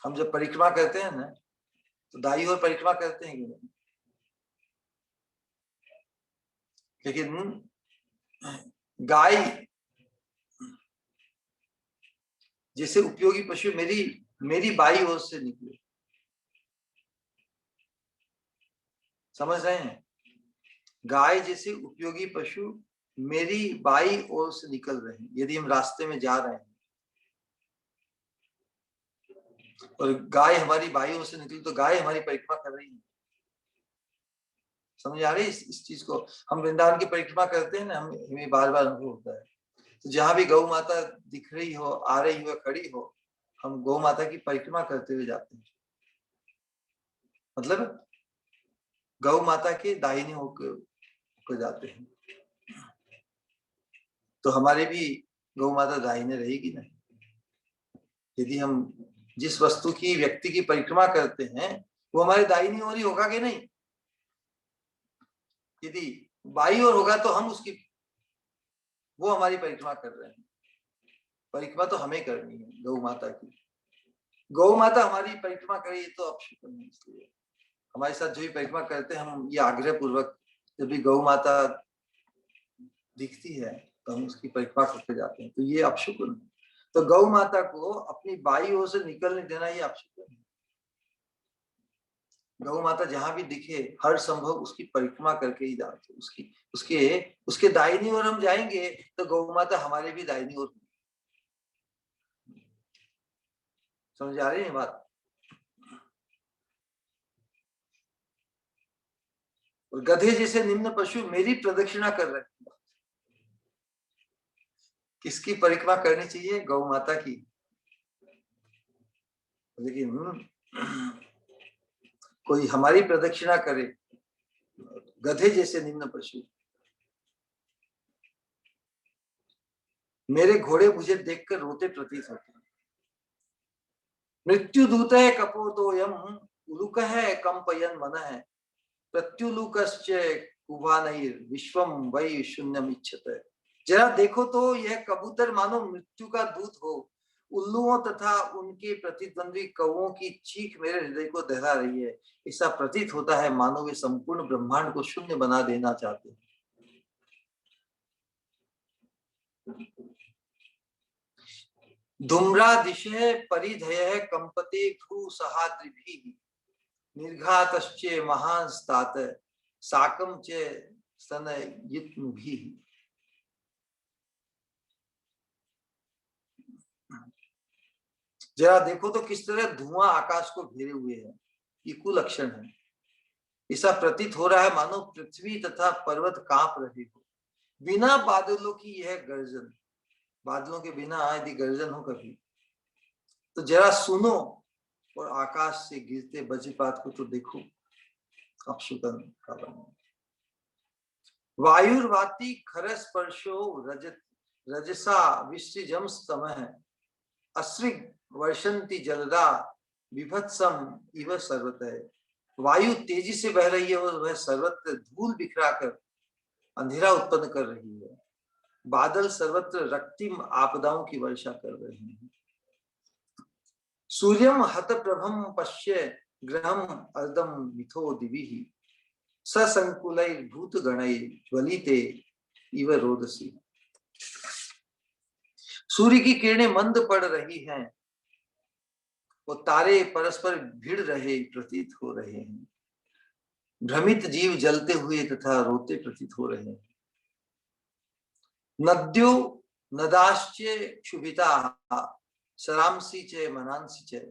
[SPEAKER 1] हम जब परिक्रमा करते हैं ना, तो दाई ओर परिक्रमा करते हैं कि नहीं? लेकिन गाय जैसे उपयोगी पशु मेरी बाई ओर से निकले, समझ रहे हैं? गाय जैसे उपयोगी पशु मेरी बाई ओर से निकल रहे हैं। यदि हम रास्ते में जा रहे हैं और गाय हमारी बाई ओर से निकली, तो गाय हमारी परिक्रमा कर रही है। समझ आ रही है इस चीज को? हम वृंदावन की परिक्रमा करते हैं ना, हमें बार बार अनुभव होता है। तो जहां भी गौ माता दिख रही हो, आ रही हो, खड़ी हो, हम गौ माता की परिक्रमा करते हुए जाते हैं। मतलब गौ माता के दाहिने होकर जाते हैं, तो हमारे भी गौ माता दाहिने रहेगी ना। यदि हम जिस वस्तु की, व्यक्ति की परिक्रमा करते हैं वो हमारे दाहिनी ओर ही होगा कि नहीं? यदि बाई ओर होगा तो हम उसकी, वो हमारी परिक्रमा कर रहे हैं। परिक्रमा तो हमें करनी है गौ माता की। गौ माता हमारी परिक्रमा करे तो अपशुकन है। इसलिए हमारे साथ जो भी परिक्रमा करते हैं, हम ये आग्रह पूर्वक, जब भी गौ माता दिखती है तो हम उसकी परिक्रमा करते जाते हैं, तो ये अपशुकन है। तो गौ माता को अपनी बाई ओर से निकलने देना ये अपशुकन है। गौ माता जहां भी दिखे हर संभव उसकी परिक्रमा करके ही जाते, उसके दाहिनी ओर हम जाएंगे तो गौ माता हमारे भी दाहिनी ओर। समझ आ रही है बात? और गधे जैसे निम्न पशु मेरी प्रदक्षिणा कर रहे हैं। किसकी परिक्रमा करनी चाहिए? गौ माता की। लेकिन कोई हमारी प्रदक्षिणा करे, गधे जैसे निम्न पशु। मेरे घोड़े मुझे देखकर रोते प्रतीत होते हैं। मृत्यु दूत है कपोतोयम उलुक है कंपयन मन है प्रत्युलुकश्च कुवानैर विश्वम वै शून्यम इच्छते। जरा देखो तो यह कबूतर मानो मृत्यु का दूत हो। उल्लुओं तथा उनके प्रतिद्वंदी कौओं की चीख मेरे हृदय को दहला रही है। ऐसा प्रतीत होता है मानो वे संपूर्ण ब्रह्मांड को शून्य बना देना चाहते हैं। धूम्रादिशे परिधय कंपते भ्रू सहाद्रिभिः निर्घातश्चे महांस्तात साकं च स्तनयित्नुभिः। जरा देखो तो किस तरह धुआं आकाश को घेरे हुए है। ये कुलक्षण है। ऐसा प्रतीत हो रहा है मानो पृथ्वी तथा पर्वत कांप रहे हो। बिना बादलों की यह गर्जन, बादलों के बिना यदि गर्जन हो कभी, तो जरा सुनो और आकाश से गिरते वज्रपात को तो देखो। अपशुकन का वर्णन। वायुर्वाती खरस्पर्शो रजसा विसृजम स्तमः अस्रिग वर्षंति जलदा विभत्सम इव सर्वतः। वायु तेजी से बह रही है और वह सर्वत्र धूल बिखरा कर अंधेरा उत्पन्न कर रही है। बादल सर्वत्र रक्तिम आपदाओं की वर्षा कर रहे हैं। सूर्यम हत प्रभम पश्य ग्रहम अर्दम मिथो दिविः ससंकुलैर्भूत गणैः ज्वलिते इव रोदसी। सूर्य की किरणें मंद पड़ रही हैं, वो तारे परस्पर भिड़ रहे प्रतीत हो रहे हैं। भ्रमित जीव जलते हुए तथा रोते प्रतीत हो रहे हैं। नद्यो नदाश्चे क्षुभिता सरांसी च मनांसी च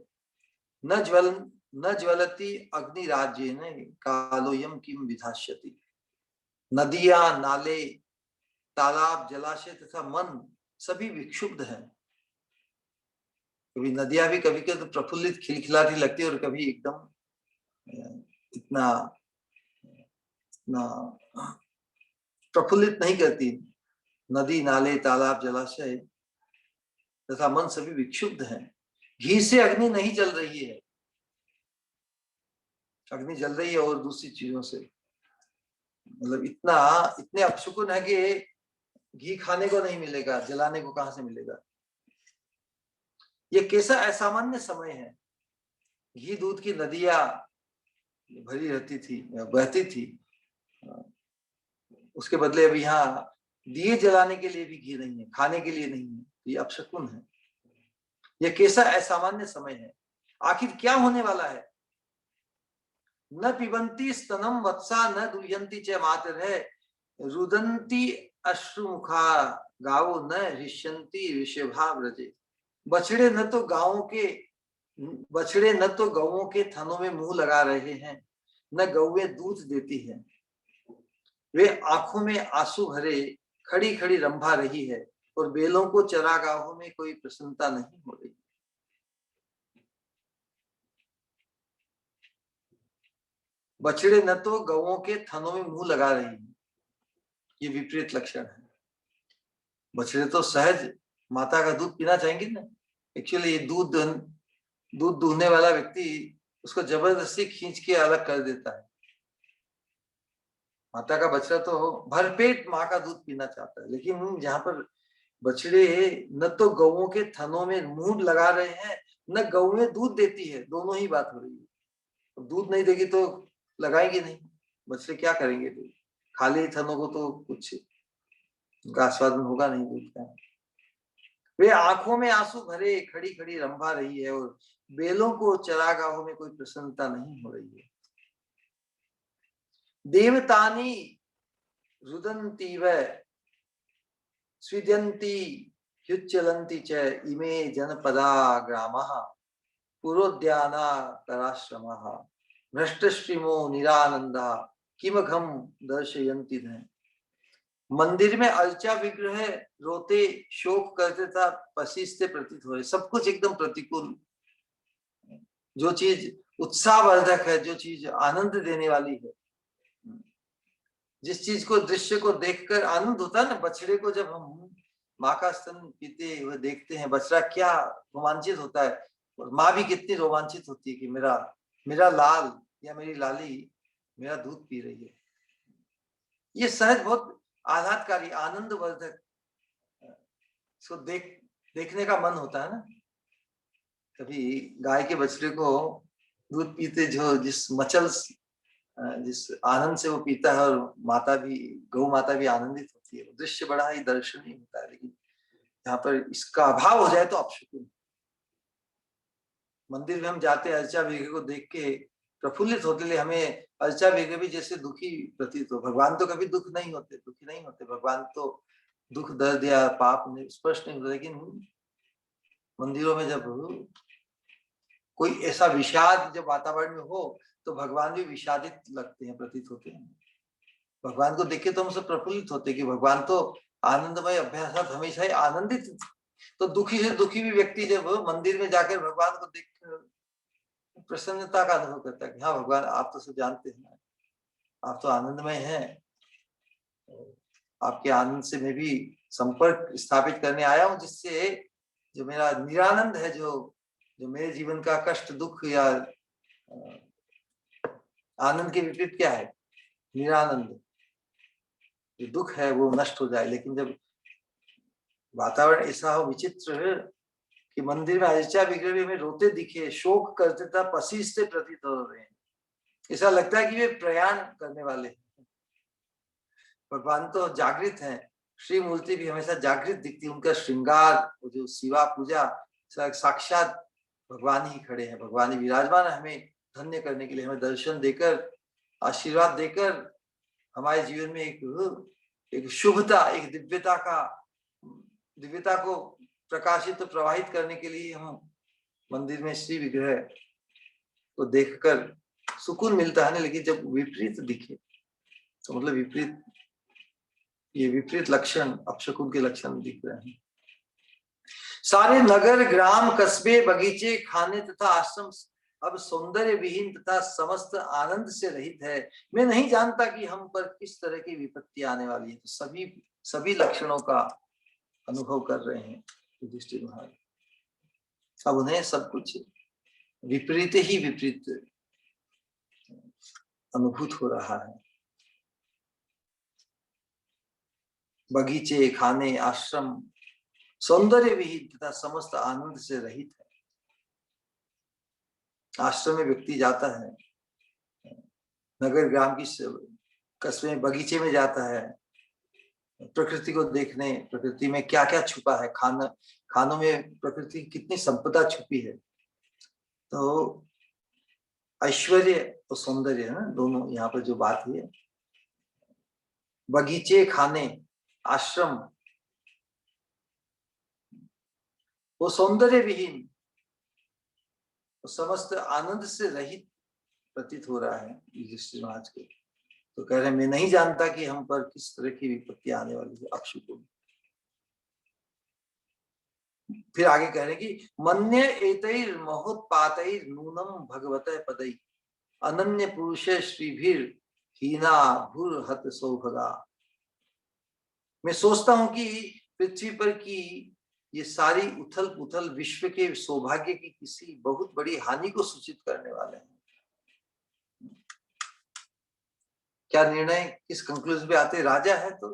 [SPEAKER 1] न ज्वलति अग्निराज्येन कालोयम किम विधास्यति। नदियां, नाले, तालाब, जलाशय तथा मन सभी विक्षुब्ध हैं। कभी नदियां भी कभी कभी तो प्रफुल्लित खिलखिलाती लगती है और कभी एकदम इतना प्रफुल्लित नहीं करती। नदी, नाले, तालाब, जलाशय तथा मन सभी विक्षुब्ध हैं। घी से अग्नि नहीं जल रही है, अग्नि जल रही है और दूसरी चीजों से। मतलब इतने अपशुकुन है कि घी खाने को नहीं मिलेगा, जलाने को कहां से मिलेगा। ये कैसा असामान्य समय है। घी दूध की नदियां भरी रहती थी, बहती थी, उसके बदले अब यहाँ दिए जलाने के लिए भी घी नहीं है, खाने के लिए नहीं है। ये अपशकुन है। यह कैसा असामान्य समय है। आखिर क्या होने वाला है। न पिबंती स्तनम वत्सा न दुह्यंती च मातरः रुदंती अश्रुमुखा गावो न हृष्यंती ऋषभा व्रजे। बछड़े न तो गौओं के थनों में मुंह लगा रहे हैं, न गौएं दूध देती हैं। वे आंखों में आंसू भरे खड़ी खड़ी रंभा रही है और बेलों को चरागाहों में कोई प्रसन्नता नहीं हो रही। बछड़े न तो गौओं के थनों में मुंह लगा रही हैं, ये विपरीत लक्षण है। बछड़े तो सहज माता का दूध पीना चाहेंगे ना। एक्चुअली ये दूध दूहने वाला व्यक्ति उसको जबरदस्ती खींच के अलग कर देता है। माता का बछड़ा तो भरपेट माँ का दूध पीना चाहता है, लेकिन जहां पर बछड़े न तो गौओं के थनों में मुंह लगा रहे हैं, न गौएं दूध देती है, दोनों ही बात हो रही है। दूध नहीं देगी तो लगाएंगे नहीं, बछड़े क्या करेंगे? दूध खाली थनों को तो कुछ उनका आस्वादन होगा नहीं दूध का। वे आंखों में आंसू भरे खड़ी खड़ी रंभा रही है और बेलों को चरागाहों में कोई प्रसन्नता नहीं हो रही है। देवतानी रुदन्ती व स्विद्यन्ति ह्युच्चलन्ति च इमे जनपदा ग्रामः पुरोद्याना कराश्रमः भ्रष्टश्रीमो निरानंदा किमघम दर्शयन्ति धन। मंदिर में अर्चा विग्रह रोते शोक करते था, पसीजते प्रतीत हो रहे। सब कुछ एकदम प्रतिकूल। जो चीज उत्साहवर्धक है, जो चीज आनंद देने वाली है, जिस चीज को दृश्य को देखकर आनंद होता है ना, बछड़े को जब हम माँ का स्तन पीते हुए देखते हैं, बछड़ा क्या रोमांचित होता है, और माँ भी कितनी रोमांचित होती है कि मेरा मेरा लाल या मेरी लाली मेरा दूध पी रही है। ये सहज बहुत आह्लादकारी आनंदवर्धक, इसको देखने का मन होता है ना। कभी गाय के बछड़े को दूध पीते जो जिस आनंद से वो पीता है, और माता भी, गौ माता भी आनंदित होती है, दृश्य बड़ा ही दर्शनीय होता है। लेकिन यहाँ पर इसका अभाव हो जाए तो अपशकुन। मंदिर में हम जाते हैं, अर्चा विग्रह को देख के प्रफुल्लित होते, लिए हमें अर्चा विग्रह भी जैसे दुखी प्रतीत हो। भगवान तो कभी दुखी नहीं होते। भगवान तो दुख दर्द या पाप स्पर्श नहीं होता। लेकिन मंदिरों में जब कोई ऐसा विषाद जब वातावरण में हो तो भगवान भी विषादित लगते हैं, प्रतीत होते हैं। भगवान को देख के तो हम सब प्रफुल्लित होते कि भगवान तो आनंदमय अभ्यास हमेशा ही आनंदित। तो दुखी से दुखी भी व्यक्ति जब मंदिर में जाकर भगवान को देख प्रसन्नता का अनुभव करता है कि हाँ भगवान, आप तो सब जानते हैं, आप तो आनंदमय हैं, आपके आनंद से मैं भी संपर्क स्थापित करने आया हूँ, जिससे जो मेरा निरानंद है, जो मेरे जीवन का कष्ट दुख या आनंद के विपरीत क्या है, निरानंद, जो दुख है वो नष्ट हो जाए। लेकिन जब वातावरण ऐसा हो विचित्र कि मंदिर में अर्चा विग्रह में रोते दिखे, शोक करते था, पसीजते प्रतीत हो रहे हैं, ऐसा लगता है कि वे प्रयाण करने वाले हैं। भगवान तो जागृत हैं, श्री मूर्ति भी हमेशा जागृत दिखती है। उनका श्रृंगार, जो शिवा पूजा, साक्षात भगवान ही खड़े हैं, भगवान ही विराजमान है, हमें धन्य करने के लिए, हमें दर्शन देकर, आशीर्वाद देकर, हमारे जीवन में एक शुभता, एक दिव्यता को प्रकाशित तो प्रवाहित करने के लिए हम मंदिर में श्री विग्रह को देखकर सुकून मिलता है ना। लेकिन जब विपरीत दिखे तो मतलब विपरीत लक्षण, अपशकुन के लक्षण दिख रहे हैं। सारे नगर, ग्राम, कस्बे, बगीचे, खाने तथा आश्रम अब सौंदर्य विहीन तथा समस्त आनंद से रहित है। मैं नहीं जानता कि हम पर किस तरह की विपत्ति आने वाली है। तो सभी लक्षणों का अनुभव कर रहे हैं युधिष्ठिर महाराज। अब उन्हें सब कुछ विपरीत ही विपरीत अनुभूत हो रहा है। बगीचे, खाने, आश्रम सौंदर्य विहीन तथा समस्त आनंद से रहित है। आश्रम में व्यक्ति जाता है, नगर ग्राम की कस्बे में, बगीचे में जाता है, प्रकृति को देखने, प्रकृति में क्या क्या छुपा है, खानों में प्रकृति की कितनी संपदा छुपी है। तो ऐश्वर्य और सौंदर्य है ना, दोनों यहाँ पर जो बात है। बगीचे, खाने, आश्रम, वो सौंदर्य विहीन, समस्त आनंद से रहित प्रतीत हो रहा है युधिष्ठिर महाराज के। तो कह रहे मैं नहीं जानता कि हम पर किस तरह की विपत्ति आने वाली है अक्षुको। फिर आगे कह रहे कि मन्य एतैर महोत्पातैर नूनम भगवतः पदै अनन्य पुरुष श्रीभिर हीना भूर हत सौभगा। मैं सोचता हूं कि पृथ्वी पर की ये सारी उथल पुथल विश्व के सौभाग्य की किसी बहुत बड़ी हानि को सूचित करने वाले हैं। क्या निर्णय किस कंक्लूजन पे आते? राजा है तो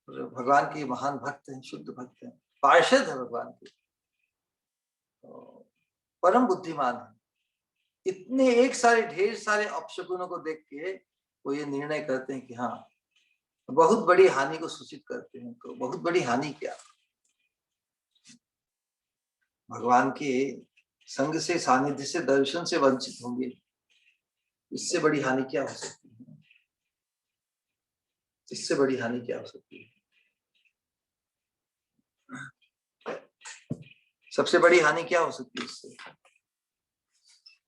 [SPEAKER 1] भगवान के महान भक्त हैं, शुद्ध भक्त हैं, पार्षद है भगवान के, तो परम बुद्धिमान है। इतने एक सारे ढेर सारे अपशकुनों को देख के वो ये निर्णय करते हैं कि हाँ बहुत बड़ी हानि को सूचित करते हैं। तो बहुत बड़ी हानि क्या? भगवान के संग से, सानिध्य से, दर्शन से वंचित होंगे, इससे बड़ी हानि क्या हो सकती है? इससे बड़ी हानि क्या हो सकती है? सबसे बड़ी हानि क्या हो सकती है इससे?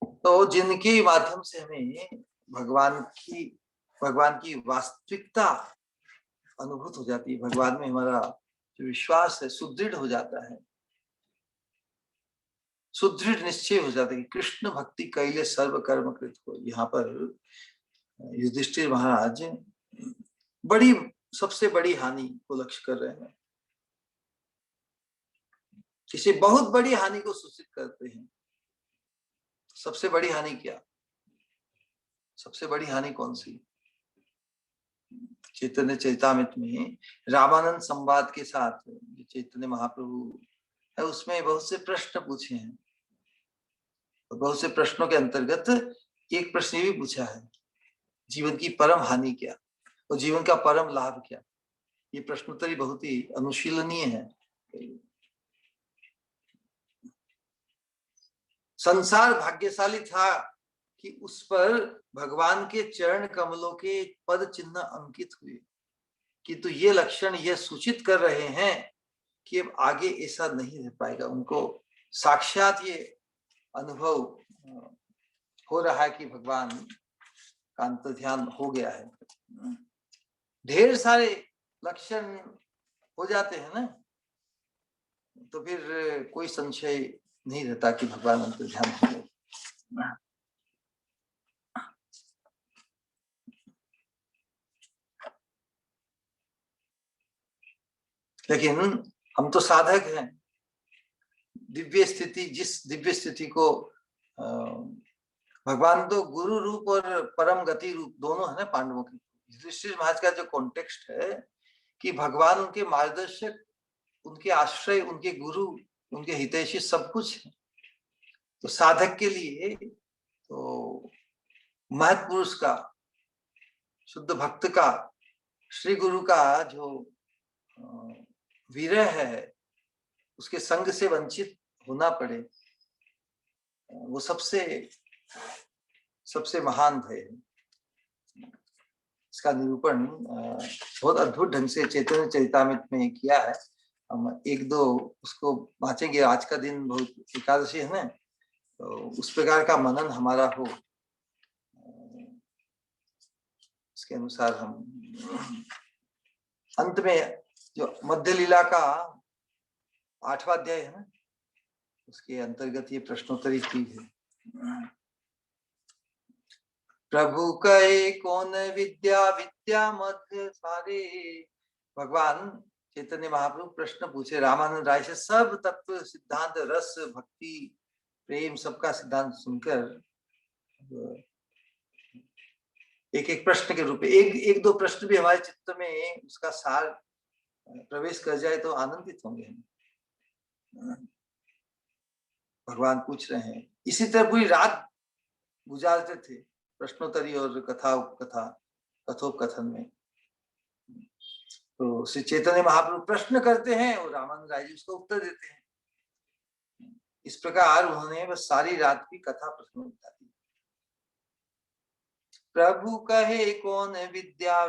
[SPEAKER 1] तो जिनके माध्यम से हमें भगवान की वास्तविकता अनुभूत हो जाती है, भगवान में हमारा जो विश्वास है सुदृढ़ हो जाता है, सुदृढ़ निश्चय हो जाता है कि कृष्ण भक्ति कैले सर्व कर्म कृत हो। यहाँ पर युधिष्ठिर महाराज बड़ी सबसे बड़ी हानि को लक्ष्य कर रहे हैं, किसी बहुत बड़ी हानि को सूचित करते हैं। सबसे बड़ी हानि क्या? सबसे बड़ी हानि कौन सी? चैतन्य चैतामृत में रामानंद संवाद के साथ चैतन्य महाप्रभु है, उसमें बहुत से प्रश्न पूछे हैं। बहुत से प्रश्नों के अंतर्गत एक प्रश्न ये भी पूछा है, जीवन की परम हानि क्या और जीवन का परम लाभ क्या? ये प्रश्नोत्तरी बहुत ही अनुशीलनीय है। संसार भाग्यशाली था कि उस पर भगवान के चरण कमलों के पद चिन्ह अंकित हुए, किंतु ये लक्षण यह सूचित कर रहे हैं कि अब आगे ऐसा नहीं रह पाएगा। उनको साक्षात ये अनुभव हो रहा है कि भगवान का अंतर ध्यान हो गया है। ढेर सारे लक्षण हो जाते हैं ना, तो फिर कोई संशय नहीं रहता कि भगवान अंतर ध्यान हो गए। लेकिन हम तो साधक हैं। दिव्य स्थिति, जिस दिव्य स्थिति को भगवान तो गुरु रूप और परम गति रूप दोनों है ना पांडवों के। युधिष्ठिर महाराज का जो कॉन्टेक्स्ट है कि भगवान उनके मार्गदर्शक, उनके आश्रय, उनके गुरु, उनके हितैषी सब कुछ है। तो साधक के लिए तो महत्पुरुष का, शुद्ध भक्त का, श्री गुरु का जो विरह है, उसके संग से वंचित होना पड़े, वो सबसे महान भय है। इसका निरूपण बहुत अद्भुत ढंग से चैतन्य चरितामृत में किया है। हम एक दो उसको वांचेंगे। आज का दिन बहुत एकादशी है ना, तो उस प्रकार का मनन हमारा हो, इसके अनुसार हम अंत में जो मध्य लीला का 8वां अध्याय है ना, उसके अंतर्गत ये प्रश्नोत्तरी की है। प्रभु कहे कौन विद्या, विद्या मध्य सारे। भगवान चैतन्य महाप्रभु प्रश्न पूछे रामानंद राय से, सब तत्व सिद्धांत, रस, भक्ति, प्रेम, सबका सिद्धांत सुनकर एक एक प्रश्न के रूप में एक दो प्रश्न भी हमारे चित्त में उसका सार प्रवेश कर जाए तो आनंदित होंगे हम। भगवान पूछ रहे हैं, इसी तरह पूरी रात गुजारते थे प्रश्नोत्तरी और कथोपकथन में। तो श्री चैतन्य महाप्रभु प्रश्न करते हैं और रामानंद राय जी उसका उत्तर देते हैं। इस प्रकार उन्होंने बस सारी रात की कथा प्रश्न बता दी। प्रभु कहे कौन विद्या,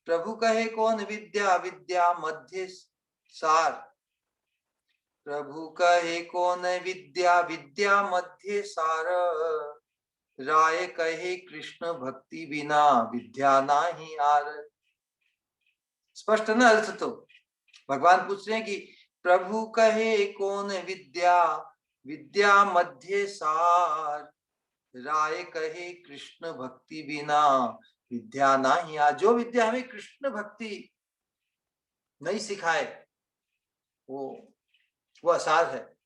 [SPEAKER 1] प्रभु कहे कौन विद्या, विद्या मध्य सार। प्रभु कहे कौन विद्या, विद्या मध्य सार। राय कहे कृष्ण भक्ति बिना विद्या नाही आर। स्पष्ट ना अर्थ? तो भगवान पूछ रहे हैं कि प्रभु कहे कौन विद्या, विद्या मध्य सार। राय कहे कृष्ण भक्ति बिना विद्या नाही आर। जो विद्या हमें कृष्ण भक्ति नहीं सिखाए वो असार है।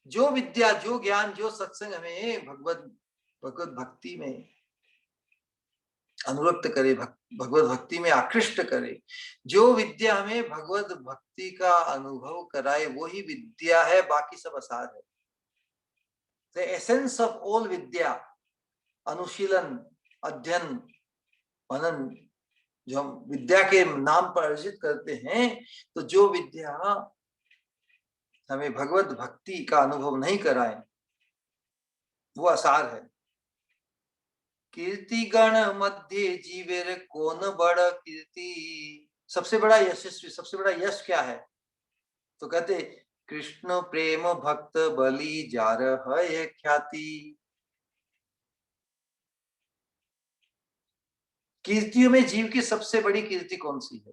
[SPEAKER 1] जो विद्या, जो ज्ञान, जो सत्संग हमें भगवत भक्ति में अनुरक्त करे, भगवत भक्ति में आकृष्ट करे, जो विद्या हमें भगवत भक्ति का अनुभव कराए, वो ही विद्या है, बाकी सब असार है। द एसेंस ऑफ ऑल विद्या, अनुशीलन, अध्ययन, मनन, जो हम विद्या के नाम पर अर्जित करते हैं, तो जो विद्या हमें भगवत भक्ति का अनुभव नहीं कराए वो असार है। कीर्ति गण मध्य जीवेर कौन बड़ कीर्ति। सबसे बड़ा यशस्वी, सबसे बड़ा यश क्या है? तो कहते कृष्ण प्रेम भक्त बलि जार है ख्याति। कीर्तियों में जीव की सबसे बड़ी कीर्ति कौन सी है?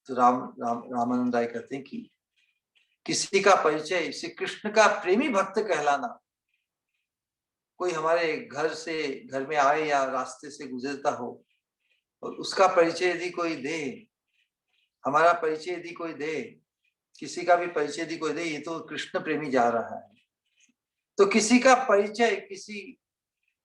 [SPEAKER 1] तो रामानंद राय कहते हैं कि किसी का परिचय श्री कृष्ण का प्रेमी भक्त कहलाना। कोई हमारे घर में आए या रास्ते से गुजरता हो और उसका परिचय यदि कोई दे, हमारा परिचय यदि कोई दे, किसी का भी परिचय यदि कोई दे, ये तो कृष्ण प्रेमी जा रहा है। तो किसी का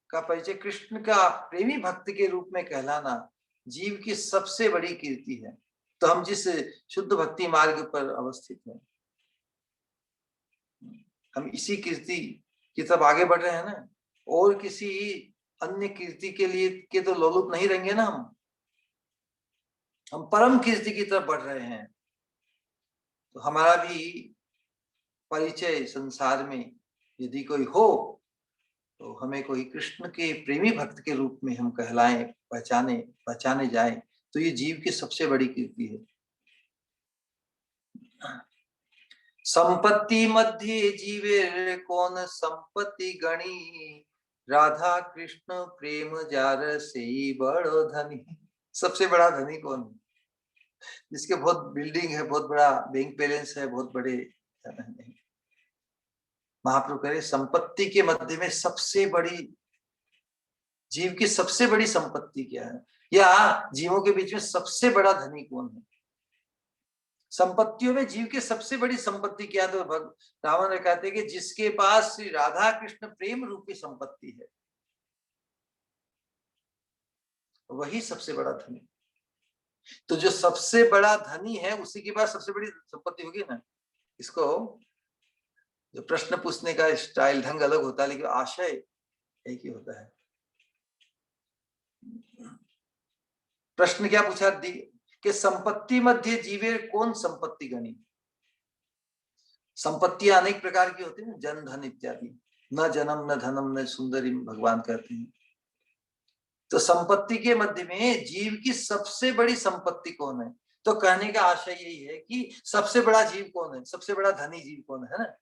[SPEAKER 1] परिचय कृष्ण का प्रेमी भक्त के रूप में कहलाना जीव की सबसे बड़ी कीर्ति है। तो हम जिस शुद्ध भक्ति मार्ग पर अवस्थित हैं, हम इसी कीर्ति की तरफ आगे बढ़ रहे हैं ना। और किसी अन्य कीर्ति के तो लोलुप नहीं रहेंगे ना। हम परम कीर्ति की तरफ बढ़ रहे हैं। तो हमारा भी परिचय संसार में यदि कोई हो तो हमें कोई कृष्ण के प्रेमी भक्त के रूप में हम कहलाएं, पहचाने जाएं, तो ये जीव की सबसे बड़ी कीर्ति है। संपत्ति मध्य जीवे कौन संपत्ति गणी। राधा कृष्ण प्रेम जार से बड़ो धनी। सबसे बड़ा धनी कौन है? जिसके बहुत बिल्डिंग है, बहुत बड़ा बैंक बैलेंस है, बहुत बड़े। महाप्रभु कह रहे संपत्ति के मध्य में सबसे बड़ी, जीव की सबसे बड़ी संपत्ति क्या है, या जीवों के बीच में सबसे बड़ा धनी कौन है? संपत्तियों में जीव की सबसे बड़ी संपत्ति क्या है? तो रावण कहते हैं कि जिसके पास श्री राधा कृष्ण प्रेम रूपी संपत्ति है, वही सबसे बड़ा धनी। तो जो सबसे बड़ा धनी है उसी के पास सबसे बड़ी संपत्ति होगी ना। इसको जो प्रश्न पूछने का स्टाइल, ढंग अलग होता है, लेकिन आशय एक ही होता है। प्रश्न क्या पूछा कि संपत्ति मध्य जीवे कौन संपत्ति गणी। संपत्तियां अनेक प्रकार की होती है, जन धन इत्यादि। न जन्म न धनम न सुंदरी, भगवान कहते हैं। तो संपत्ति के मध्य में जीव की सबसे बड़ी संपत्ति कौन है? तो कहने का आशय यही है कि सबसे बड़ा जीव कौन है, सबसे बड़ा धनी जीव कौन है ना।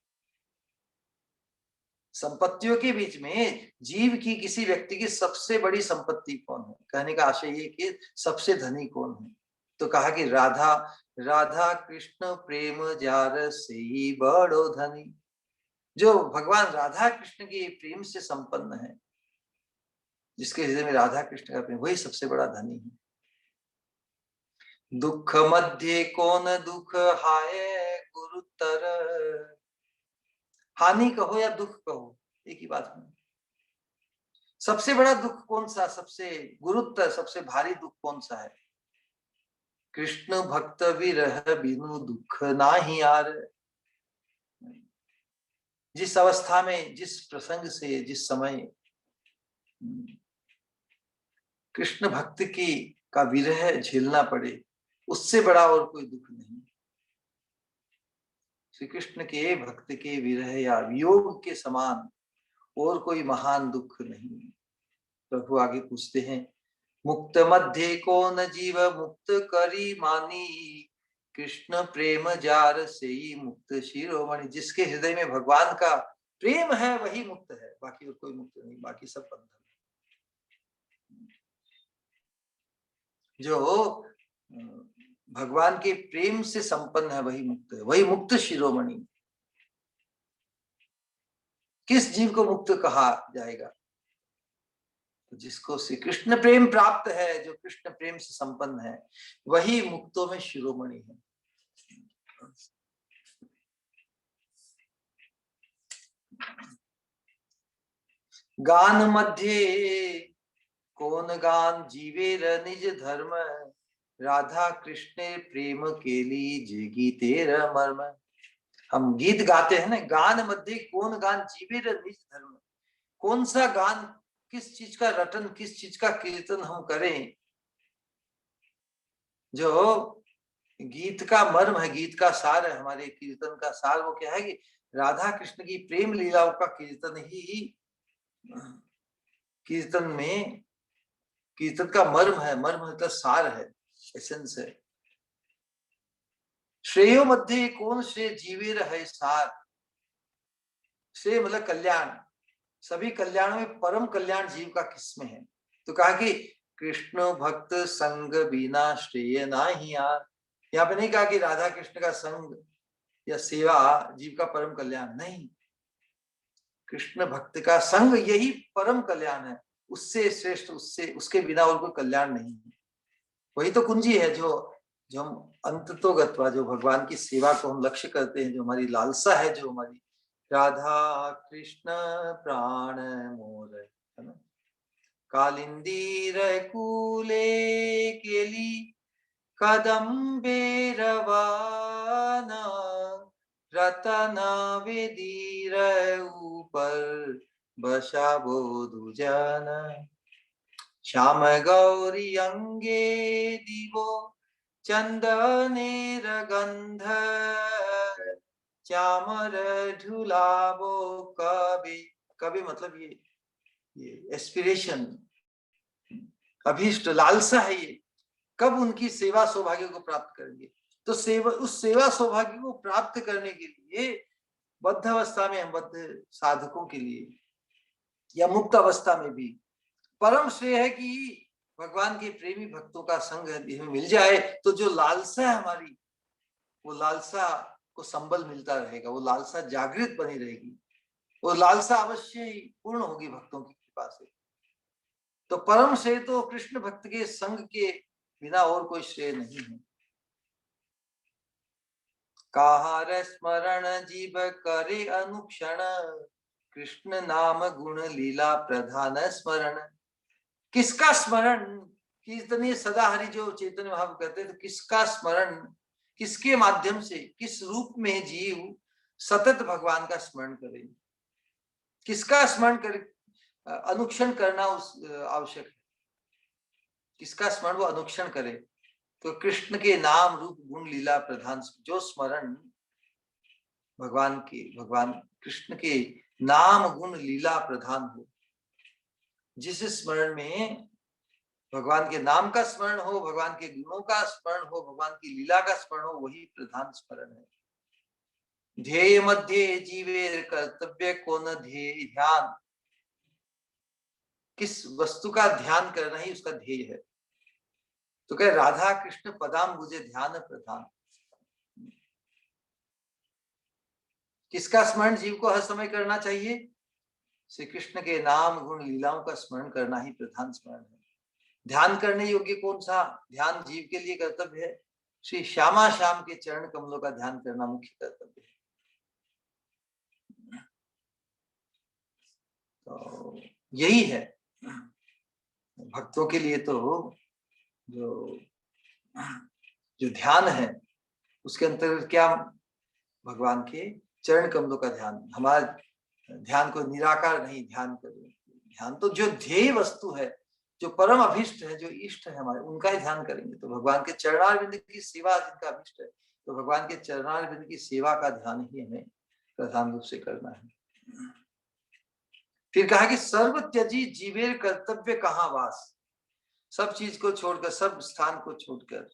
[SPEAKER 1] संपत्तियों के बीच में जीव की, किसी व्यक्ति की सबसे बड़ी संपत्ति कौन है? कहने का आशय ये कि सबसे धनी कौन है। तो कहा कि राधा कृष्ण प्रेम जार से ही बड़ो धनी। जो भगवान राधा कृष्ण के प्रेम से संपन्न है, जिसके हृदय में राधा कृष्ण का प्रेम, वही सबसे बड़ा धनी है। दुख मध्य कौन दुख हाय गुरुतर। हानि कहो या दुख कहो, एक ही बात है। सबसे बड़ा दुख कौन सा, सबसे गुरुतर, सबसे भारी दुख कौन सा है? कृष्ण भक्त विरह बिनु दुख नाही आर। जिस अवस्था में, जिस प्रसंग से, जिस समय कृष्ण भक्त की का विरह झेलना पड़े, उससे बड़ा और कोई दुख नहीं। श्री कृष्ण के भक्त के विरह या वियोग के समान और कोई महान दुख नहीं। प्रभु आगे पूछते हैं, मुक्त मध्य कौन जीव मुक्त करी मानी। कृष्ण प्रेम जार से ही मुक्त शिरोमणि। जिसके हृदय में भगवान का प्रेम है वही मुक्त है, बाकी और कोई मुक्त नहीं, बाकी सब बंधन। जो भगवान के प्रेम से संपन्न है वही मुक्त है, वही मुक्त शिरोमणि। किस जीव को मुक्त कहा जाएगा? तो जिसको श्री कृष्ण प्रेम प्राप्त है, जो कृष्ण प्रेम से संपन्न है, वही मुक्तों में शिरोमणि है। गान मध्य कौन गान जीवेर निज धर्म, राधा कृष्ण प्रेम के लिए गीतेर मर्म। हम गीत गाते हैं ना, गान मध्य कौन गान जीवेर निज धर्म। कौन सा गान, किस चीज का रटन, किस चीज का कीर्तन हम करें? जो गीत का मर्म है, गीत का सार है, हमारे कीर्तन का सार वो क्या है कि राधा कृष्ण की प्रेम लीलाओं का कीर्तन ही कीर्तन में, कीर्तन का मर्म है। मर्म मतलब सार है, एसेंस है। श्रेयो मध्य कौन श्रेय जीवेर है सार। श्रेय मतलब कल्याण, सभी कल्याणों में परम कल्याण जीव का किसमें है? तो कहा कि कृष्ण भक्त संग बिना श्रेय ना ही यार। यहाँ पे नहीं कहा कि राधा कृष्ण का संग या सेवा जीव का परम कल्याण, नहीं। कृष्ण भक्त का संग यही परम कल्याण है, उससे श्रेष्ठ, उससे उसके बिना और कोई कल्याण नहीं है। वही तो कुंजी है जो जो हम अंततोगत्वा, जो भगवान की सेवा को हम लक्ष्य करते हैं, जो हमारी लालसा है, जो हमारी राधा कृष्ण प्राण मोर, है ना। कालिंदी कूले केली कदम्बे रवाना, रतन वेदीर ऊपर बसा बोधु जाना। श्याम गौरी अंगे दिवो चंदनेर गंध, चामर झुलावो कवि। कवि मतलब ये एस्पिरेशन, अभीष्ट, लालसा है ये। कब उनकी सेवा सौभाग्य को प्राप्त करेंगे? तो सेवा, उस सेवा सौभाग्य को प्राप्त करने के लिए बद्ध अवस्था में हम, बद्ध साधकों के लिए या मुक्त अवस्था में भी परम श्रेय है कि भगवान के प्रेमी भक्तों का संग हमें मिल जाए। तो जो लालसा है हमारी, वो लालसा को संबल मिलता रहेगा, वो लालसा जागृत बनी रहेगी, वो लालसा अवश्य ही पूर्ण होगी भक्तों की कृपा से। तो परम श्रेय तो कृष्ण भक्त के संग के बिना और कोई श्रेय नहीं है। काहार स्मरण जीव करे अनुक्षण, कृष्ण नाम गुण लीला प्रधान स्मरण। किसका स्मरण? कीर्तनीय सदा हरि जो चैतन्य भाव कहते हैं, तो किसका स्मरण, किसके माध्यम से, किस रूप में जीव सतत भगवान का स्मरण करे, किसका स्मरण करे? अनुक्षण करना उस आवश्यक है। किसका स्मरण वो अनुक्षण करे? तो कृष्ण के नाम रूप गुण लीला प्रधान, जो स्मरण भगवान के, भगवान कृष्ण के नाम गुण लीला प्रधान हो, जिस स्मरण में भगवान के नाम का स्मरण हो, भगवान के गुणों का स्मरण हो, भगवान की लीला का स्मरण हो, वही प्रधान स्मरण है। ध्येय मध्य जीवे कर्तव्य कौन ध्येय ध्यान। किस वस्तु का ध्यान करना ही उसका ध्येय है। तो कहे राधा कृष्ण पदाम मुझे ध्यान प्रधान। किसका स्मरण जीव को हर समय करना चाहिए? श्री कृष्ण के नाम गुण लीलाओं का स्मरण करना ही प्रधान स्मरण है। ध्यान करने योग्य कौन सा ध्यान जीव के लिए कर्तव्य है? श्री श्यामा श्याम के चरण कमलों का ध्यान करना मुख्य कर्तव्य है। तो यही है भक्तों के लिए। तो जो जो ध्यान है उसके अंतर्गत क्या? भगवान के चरण कमलों का ध्यान। हमारा ध्यान को निराकार नहीं ध्यान करें, ध्यान तो जो ध्येय वस्तु है, जो परम अभिष्ट है, जो इष्ट है हमारे, उनका ही ध्यान करेंगे। तो भगवान के चरणारविंद की सेवा जिनका अभिष्ट है, तो भगवान के चरणारविंद की सेवा का ध्यान ही हमें प्रधान रूप से करना है। फिर कहा कि सर्व त्यजी जीवेर कर्तव्य कहाँ वास। सब चीज को छोड़कर, सब स्थान को छोड़कर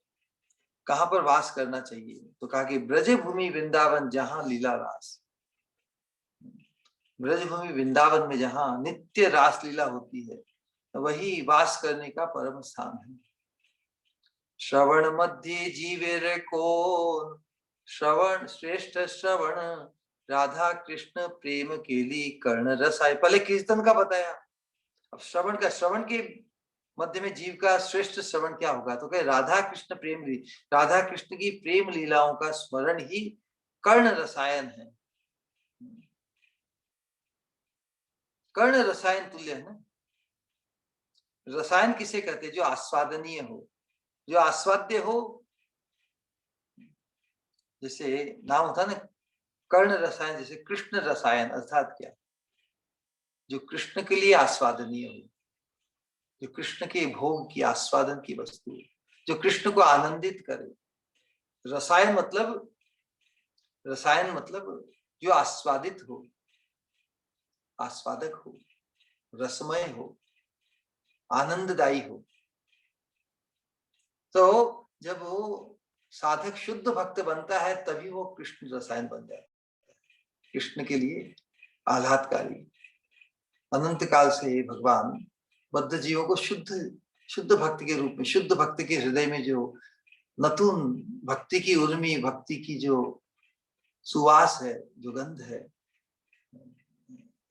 [SPEAKER 1] कहां पर वास करना चाहिए? तो कहा कि ब्रज भूमि वृंदावन जहां लीला रास। ब्रजभूमि वृंदावन में जहाँ नित्य रासलीला होती है, वही वास करने का परम स्थान है। श्रवण मध्य जीवेर कौन, श्रवण श्रेष्ठ श्रवण, राधा कृष्ण प्रेम के लिए कर्ण रसाय। पहले कीर्तन का बताया, अब श्रवण का, श्रवण के मध्य में जीव का श्रेष्ठ श्रवण क्या होगा, तो कहे राधा कृष्ण प्रेम लीला, राधा कृष्ण की प्रेम लीलाओं का स्मरण ही कर्ण रसायन है। कर्ण रसायन तुल्य है ना। रसायन किसे कहते हैं? जो आस्वादनीय हो, जो आस्वाद्य हो। जैसे नाम होता ना कर्ण रसायन, जैसे कृष्ण रसायन अर्थात क्या, जो कृष्ण के लिए आस्वादनीय हो, जो कृष्ण के भोग की आस्वादन की वस्तु, जो कृष्ण को आनंदित करे। रसायन मतलब, रसायन मतलब जो आस्वादित हो, आस्वादक हो, रसमय हो, आनंददायी हो। तो जब वो साधक शुद्ध भक्त बनता है तभी वो कृष्ण रसायन बन जाता है, कृष्ण के लिए आह्लादकारी। अनंत काल से भगवान बद्ध जीवों को शुद्ध शुद्ध भक्त के रूप में, शुद्ध भक्त के हृदय में जो नतून भक्ति की उर्मी, भक्ति की जो सुवास है, जो गंध है,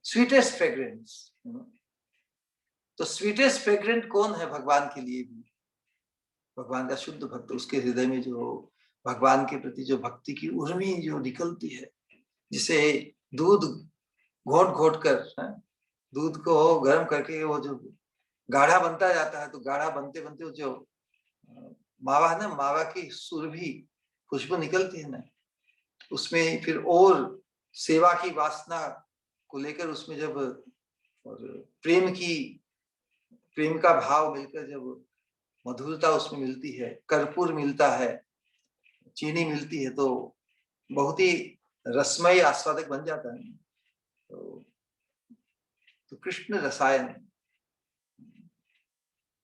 [SPEAKER 1] स्वीटेस्ट फ्रेग्रेंस। तो स्वीटेस्ट फ्रेग्रेंट कौन है भगवान के लिए भी? भगवान का शुद्ध भक्त। उसके हृदय में जो भगवान के प्रति जो भक्ति की उर्मी जो निकलती है, जिसे दूध घोट घोट कर, दूध को गर्म करके वो जो गाढ़ा बनता जाता है, तो गाढ़ा बनते बनते जो मावा है ना, मावा की सुरभि खुशबू निकलती है ना, उसमें फिर और सेवा की वासना को लेकर उसमें जब और प्रेम का भाव मिलकर जब मधुरता उसमें मिलती है, कर्पूर मिलता है, चीनी मिलती है, तो बहुत ही रसमय आस्वादक बन जाता है। तो कृष्ण रसायन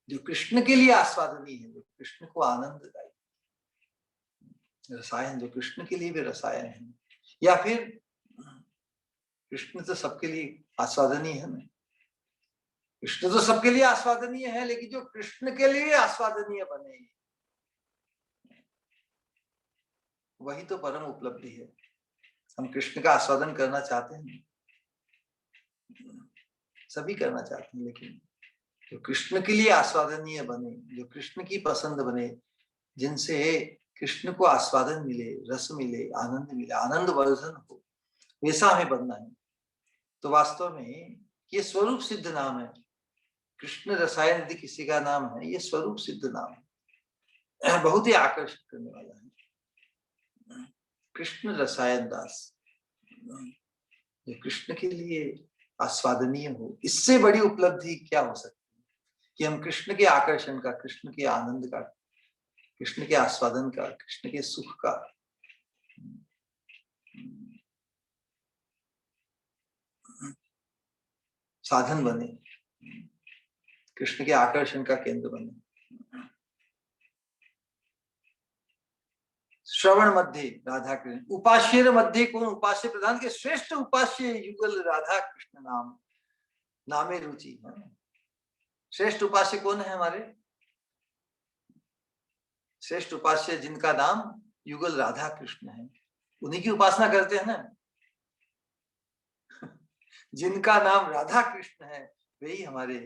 [SPEAKER 1] जो कृष्ण के लिए आस्वादनीय है, जो कृष्ण को आनंददायी रसायन, जो कृष्ण के लिए भी रसायन है। या फिर कृष्ण तो सबके लिए आस्वादनीय है ना, कृष्ण तो सबके लिए आस्वादनीय है, लेकिन जो कृष्ण के लिए आस्वादनीय बने वही तो परम उपलब्धि है। हम कृष्ण का आस्वादन करना चाहते हैं, सभी करना चाहते हैं, लेकिन जो कृष्ण के लिए आस्वादनीय बने, जो कृष्ण की पसंद बने, जिनसे कृष्ण को आस्वादन मिले, रस मिले, आनंद मिले, आनंद वर्धन हो, वैसा हमें बनना है। तो वास्तव में ये स्वरूप सिद्ध नाम है। कृष्ण रसायन यदि किसी का नाम है, ये स्वरूप सिद्ध नाम है, बहुत ही आकर्षित करने वाला है। कृष्ण रसायन दास, जो कृष्ण के लिए आस्वादनीय हो, इससे बड़ी उपलब्धि क्या हो सकती है कि हम कृष्ण के आकर्षण का, कृष्ण के आनंद का, कृष्ण के आस्वादन का, कृष्ण के सुख का साधन बने, कृष्ण के आकर्षण का केंद्र बने। श्रवण मध्य राधा कृष्ण, उपास्य मध्य कौन? उपास्य प्रधान के श्रेष्ठ उपास्य युगल राधा कृष्ण नाम, नामे रुचि। श्रेष्ठ उपास्य कौन है हमारे? श्रेष्ठ उपास्य जिनका नाम युगल राधा कृष्ण है, उन्हीं की उपासना करते हैं ना। जिनका नाम राधा कृष्ण है वही हमारे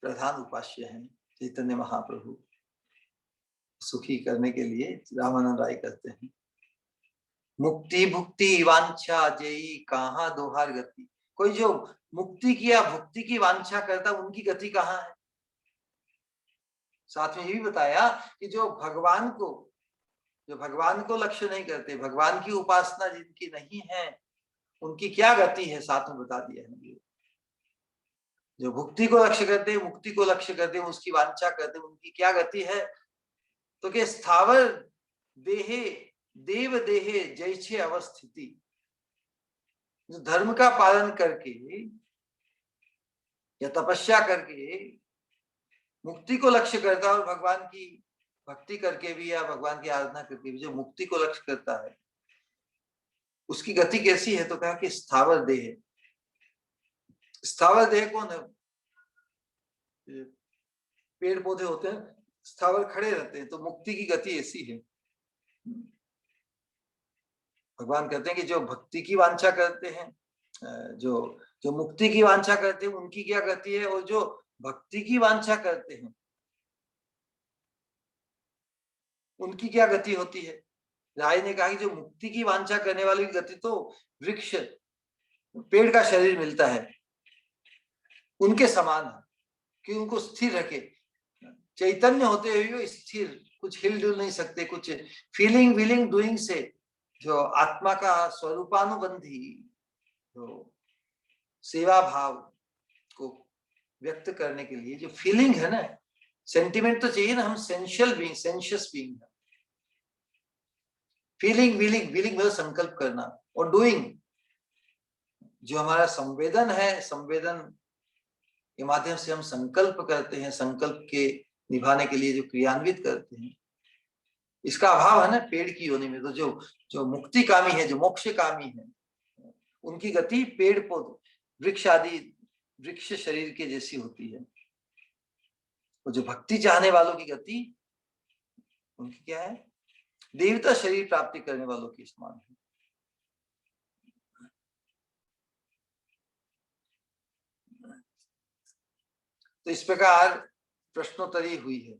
[SPEAKER 1] प्रधान उपास्य हैं। चैतन्य महाप्रभु सुखी करने के लिए रामानंद राय कहते हैं, मुक्ति भुक्ति वांछा जयी कहाँ दोहार गति। कोई जो मुक्ति की या भुक्ति की वांछा करता, उनकी गति कहाँ है? साथ में ये भी बताया कि जो भगवान को लक्ष्य नहीं करते, भगवान की उपासना जिनकी नहीं है, उनकी क्या गति है, साथ में बता दिया है। जो भुक्ति को लक्ष्य करते हैं, मुक्ति को लक्ष्य करते हैं, उसकी वांछा करते हैं, उनकी क्या गति है? तो कि स्थावर देहे देव देहे जैसे अवस्थिति। जो धर्म का पालन करके या तपस्या करके मुक्ति को लक्ष्य करता है, और भगवान की भक्ति करके भी या भगवान की आराधना करके भी जो मुक्ति को लक्ष्य करता है, उसकी गति कैसी है? तो कहा कि स्थावर देह, स्थावर देह कौन है? पेड़ पौधे होते हैं, स्थावर खड़े रहते हैं, तो मुक्ति की गति ऐसी है। भगवान कहते हैं कि जो भक्ति की वांछा करते हैं, जो जो मुक्ति की वांछा करते हैं, उनकी क्या गति है, और जो भक्ति की वांछा करते हैं उनकी क्या गति होती है। राय ने कहा कि जो मुक्ति की वांछा करने वाली गति तो वृक्ष, पेड़ का शरीर मिलता है, उनके समान है कि उनको स्थिर रखे, चैतन्य होते हुए स्थिर, कुछ हिल डुल नहीं सकते, कुछ फीलिंग विलिंग डूइंग से जो आत्मा का स्वरूपानुबंधी जो सेवा भाव को व्यक्त करने के लिए जो फीलिंग है ना, सेंटिमेंट तो चाहिए ना, हम सेंशियल बीइंग, सेंशियस बीइंग है। फीलिंग विलिंग, विलिंग मतलब संकल्प करना, और डूइंग जो हमारा संवेदन है, संवेदन के माध्यम से हम संकल्प करते हैं, संकल्प के निभाने के लिए जो क्रियान्वित करते हैं, इसका अभाव है ना पेड़ की योनि में। तो जो जो मुक्ति कामी है, जो मोक्ष कामी है, उनकी गति पेड़ पौधे, वृक्ष आदि, वृक्ष शरीर के जैसी होती है। और जो भक्ति चाहने वालों की गति, उनकी क्या है, देवता शरीर प्राप्ति करने वालों की समान है। तो इस प्रकार प्रश्नोत्तरी हुई है।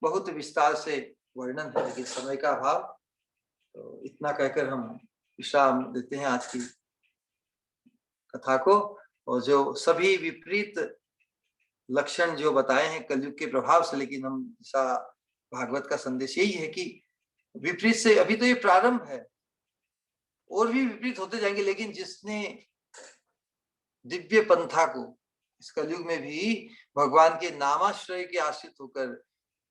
[SPEAKER 1] बहुत विस्तार से वर्णन है, लेकिन समय का अभाव, तो इतना कहकर हम विश्राम देते हैं आज की कथा को। और जो सभी विपरीत लक्षण जो बताए हैं कलयुग के प्रभाव से, लेकिन हम ऐसा भागवत का संदेश यही है कि विपरीत से, अभी तो ये प्रारंभ है, और भी विपरीत होते जाएंगे, लेकिन जिसने दिव्य पंथा को इस कलयुग में भी भगवान के नामाश्रय के आश्रित होकर,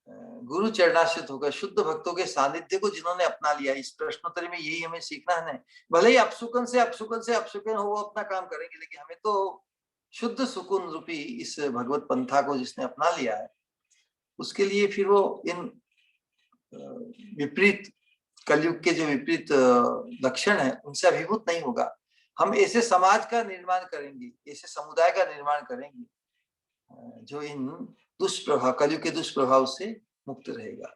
[SPEAKER 1] गुरु चरणाश्रित होकर, शुद्ध भक्तों के सानिध्य को जिन्होंने अपना लिया, इस प्रश्नोत्तरी में यही हमें सीखना है ना। भले ही अपसुकन से अपसुकन हो, वो अपना काम करेंगे, लेकिन हमें तो शुद्ध सुकून रूपी इस भगवत पंथा को जिसने अपना लिया है, उसके लिए फिर वो इन विपरीत कलयुग के जो विपरीत लक्षण है उनसे अभिभूत नहीं होगा। हम ऐसे समाज का निर्माण करेंगे, ऐसे समुदाय का निर्माण करेंगे जो इन दुष्प्रभाव, कलयुग के दुष्प्रभाव से मुक्त रहेगा।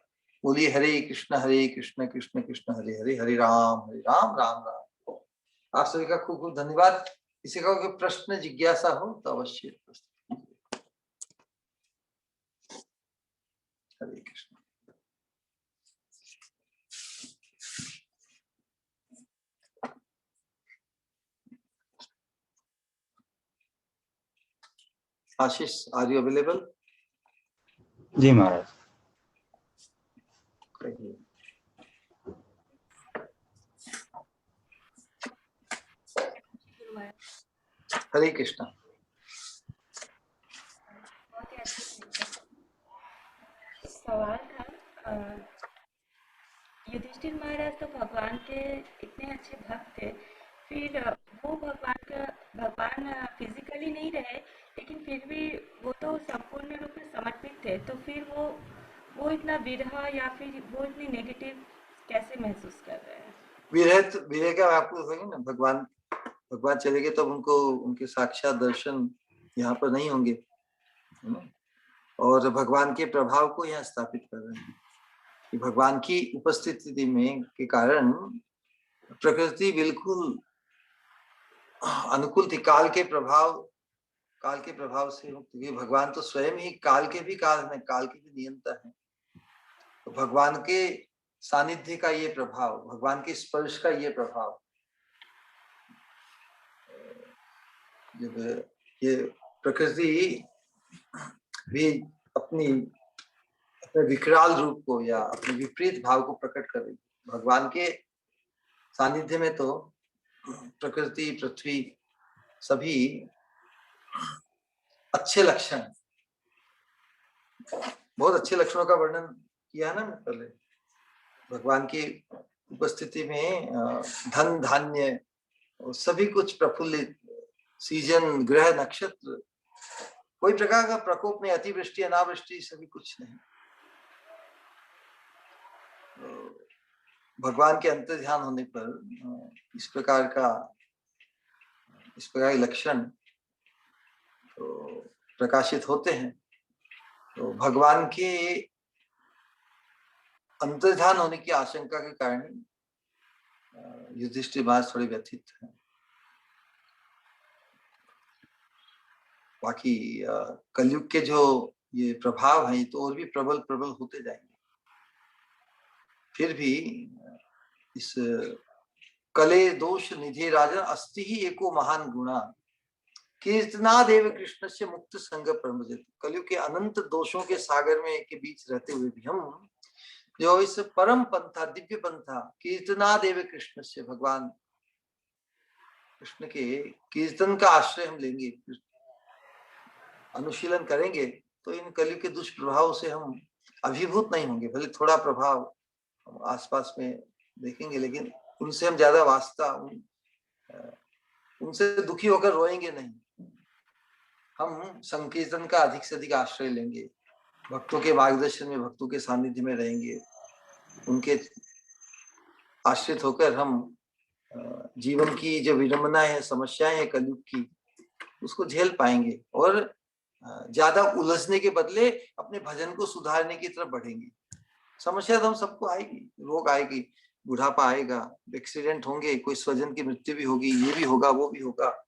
[SPEAKER 1] बोलिए हरे कृष्ण कृष्ण कृष्ण हरे हरे, हरे राम राम राम। आप सभी का खूब खूब धन्यवाद। किसी का कोई प्रश्न जिज्ञासा हो तो अवश्य प्रश्न। हरे कृष्ण। आशीष, आर यू अवेलेबल?
[SPEAKER 2] जी महाराज।
[SPEAKER 1] हरे कृष्ण।
[SPEAKER 3] सवाल था, युधिष्ठिर महाराज तो भगवान के इतने अच्छे भक्त थे, फिर वो भगवान फिजिकली नहीं रहे, लेकिन फिर भी वो तो संपूर्ण रूप में समर्पित थे, तो फिर वो इतना विरह या फिर वो इतनी नेगेटिव कैसे महसूस कर रहे हैं?
[SPEAKER 1] विरह का आपको होंगे ना, भगवान चले गए तब उनको उनके साक्षात दर्शन यहाँ पर नहीं होंगे, है ना। और भगवान के प्रभाव को यहाँ स्थापित कर रहे हैं कि भगवान की उपस्थिति में के कारण प्रकृति बिल्कुल अनुकूल थी। काल के प्रभाव से मुक्त, भगवान तो स्वयं ही काल के भी काल है, काल के भी नियंता है। तो भगवान के सानिध्य का ये प्रभाव, भगवान के स्पर्श का ये प्रभाव, जब ये प्रकृति भी अपने विकराल रूप को या अपने विपरीत भाव को प्रकट कर रही, भगवान के सानिध्य में तो प्रकृति, पृथ्वी, सभी अच्छे लक्षण, बहुत अच्छे लक्षणों का वर्णन किया है ना पहले। भगवान की उपस्थिति में धन धान्य सभी कुछ प्रफुल्लित, सीजन, ग्रह, नक्षत्र, कोई प्रकार का प्रकोप नहीं, अतिवृष्टि अनावृष्टि सभी कुछ नहीं। भगवान के अंतर ध्यान होने पर इस प्रकार के लक्षण तो प्रकाशित होते हैं। तो भगवान के अंतर्ध्यान होने की आशंका के कारण युधिष्ठिर महाराज थोड़े व्यथित हैं। बाकी कलयुग के जो ये प्रभाव हैं तो और भी प्रबल प्रबल होते जाएंगे। फिर भी इस कले दोष निधि राजन अस्ति ही एको महान गुणा कीर्तनादेव कृष्ण से मुक्त संग परमजित। कलयुग के अनंत दोषों के सागर में के बीच रहते हुए भी हम जो इस परम पंथा दिव्य पंथा कीर्तनादेव कृष्ण से भगवान कृष्ण के कीर्तन का आश्रय हम लेंगे, अनुशीलन करेंगे तो इन कलयुग के दुष्प्रभाव से हम अभिभूत नहीं होंगे। भले थोड़ा प्रभाव हम आसपास में देखेंगे लेकिन उनसे हम ज्यादा वास्ता उनसे दुखी होकर रोएंगे नहीं। हम संकीर्तन का अधिक से अधिक आश्रय लेंगे, भक्तों के मार्गदर्शन में भक्तों के सानिध्य में रहेंगे, उनके आश्रित होकर हम जीवन की जो विडंबना है समस्याएं हैं कलयुग की उसको झेल पाएंगे और ज्यादा उलझने के बदले अपने भजन को सुधारने की तरफ बढ़ेंगे। समस्या तो हम सबको आएगी, रोग आएगी, बुढ़ापा आएगा, एक्सीडेंट होंगे, कोई स्वजन की मृत्यु भी होगी, ये भी होगा वो भी होगा,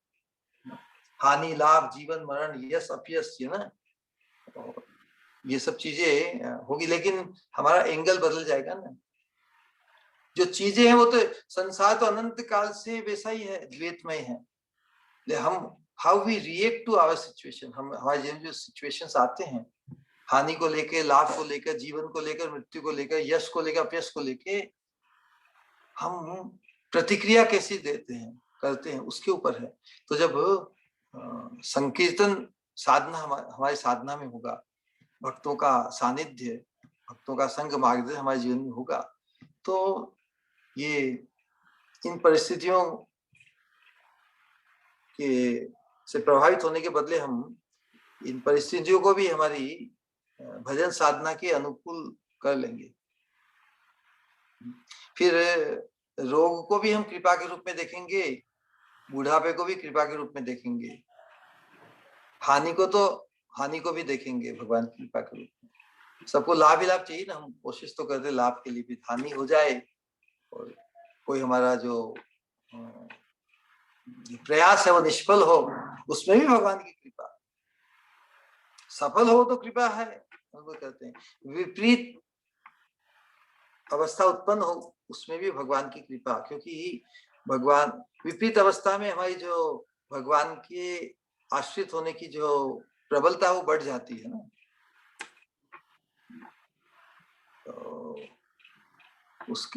[SPEAKER 1] हानि लाभ जीवन मरण यश अपयश है ना, ये सब चीजें होगी। लेकिन हमारा एंगल बदल जाएगा ना। जो चीजें हैं वो तो संसार तो अनंत काल से वैसा ही है, द्वैतमय है। हम how we react to our situation, हम हमारे जीवन जो सिचुएशंस आते हैं हानि को लेकर, लाभ को लेकर, जीवन को लेकर, मृत्यु को लेकर, यश को लेकर, अपयश को लेकर हम प्रतिक्रिया कैसी देते हैं करते हैं उसके ऊपर है। तो जब संकीर्तन साधना हमारी साधना में होगा, भक्तों का सानिध्य, भक्तों का संग मार्गदर्शन हमारे जीवन में होगा तो ये इन परिस्थितियों के से प्रभावित होने के बदले हम इन परिस्थितियों को भी हमारी भजन साधना के अनुकूल कर लेंगे। फिर रोग को भी हम कृपा के रूप में देखेंगे, बुढ़ापे को भी कृपा के रूप में देखेंगे, हानि को भी देखेंगे भगवान की कृपा के रूप में। सबको लाभ ही लाभ चाहिए ना, हम कोशिश तो करते लाभ के लिए भी, हानि हो जाए और कोई हमारा जो प्रयास है वो निष्फल हो उसमें भी भगवान की कृपा, सफल हो तो कृपा है वो कहते हैं, विपरीत अवस्था उत्पन्न हो उसमें भी भगवान की कृपा, क्योंकि भगवान विपरीत अवस्था में हमारी जो भगवान के आश्रित होने की जो प्रबलता वो बढ़ जाती है ना।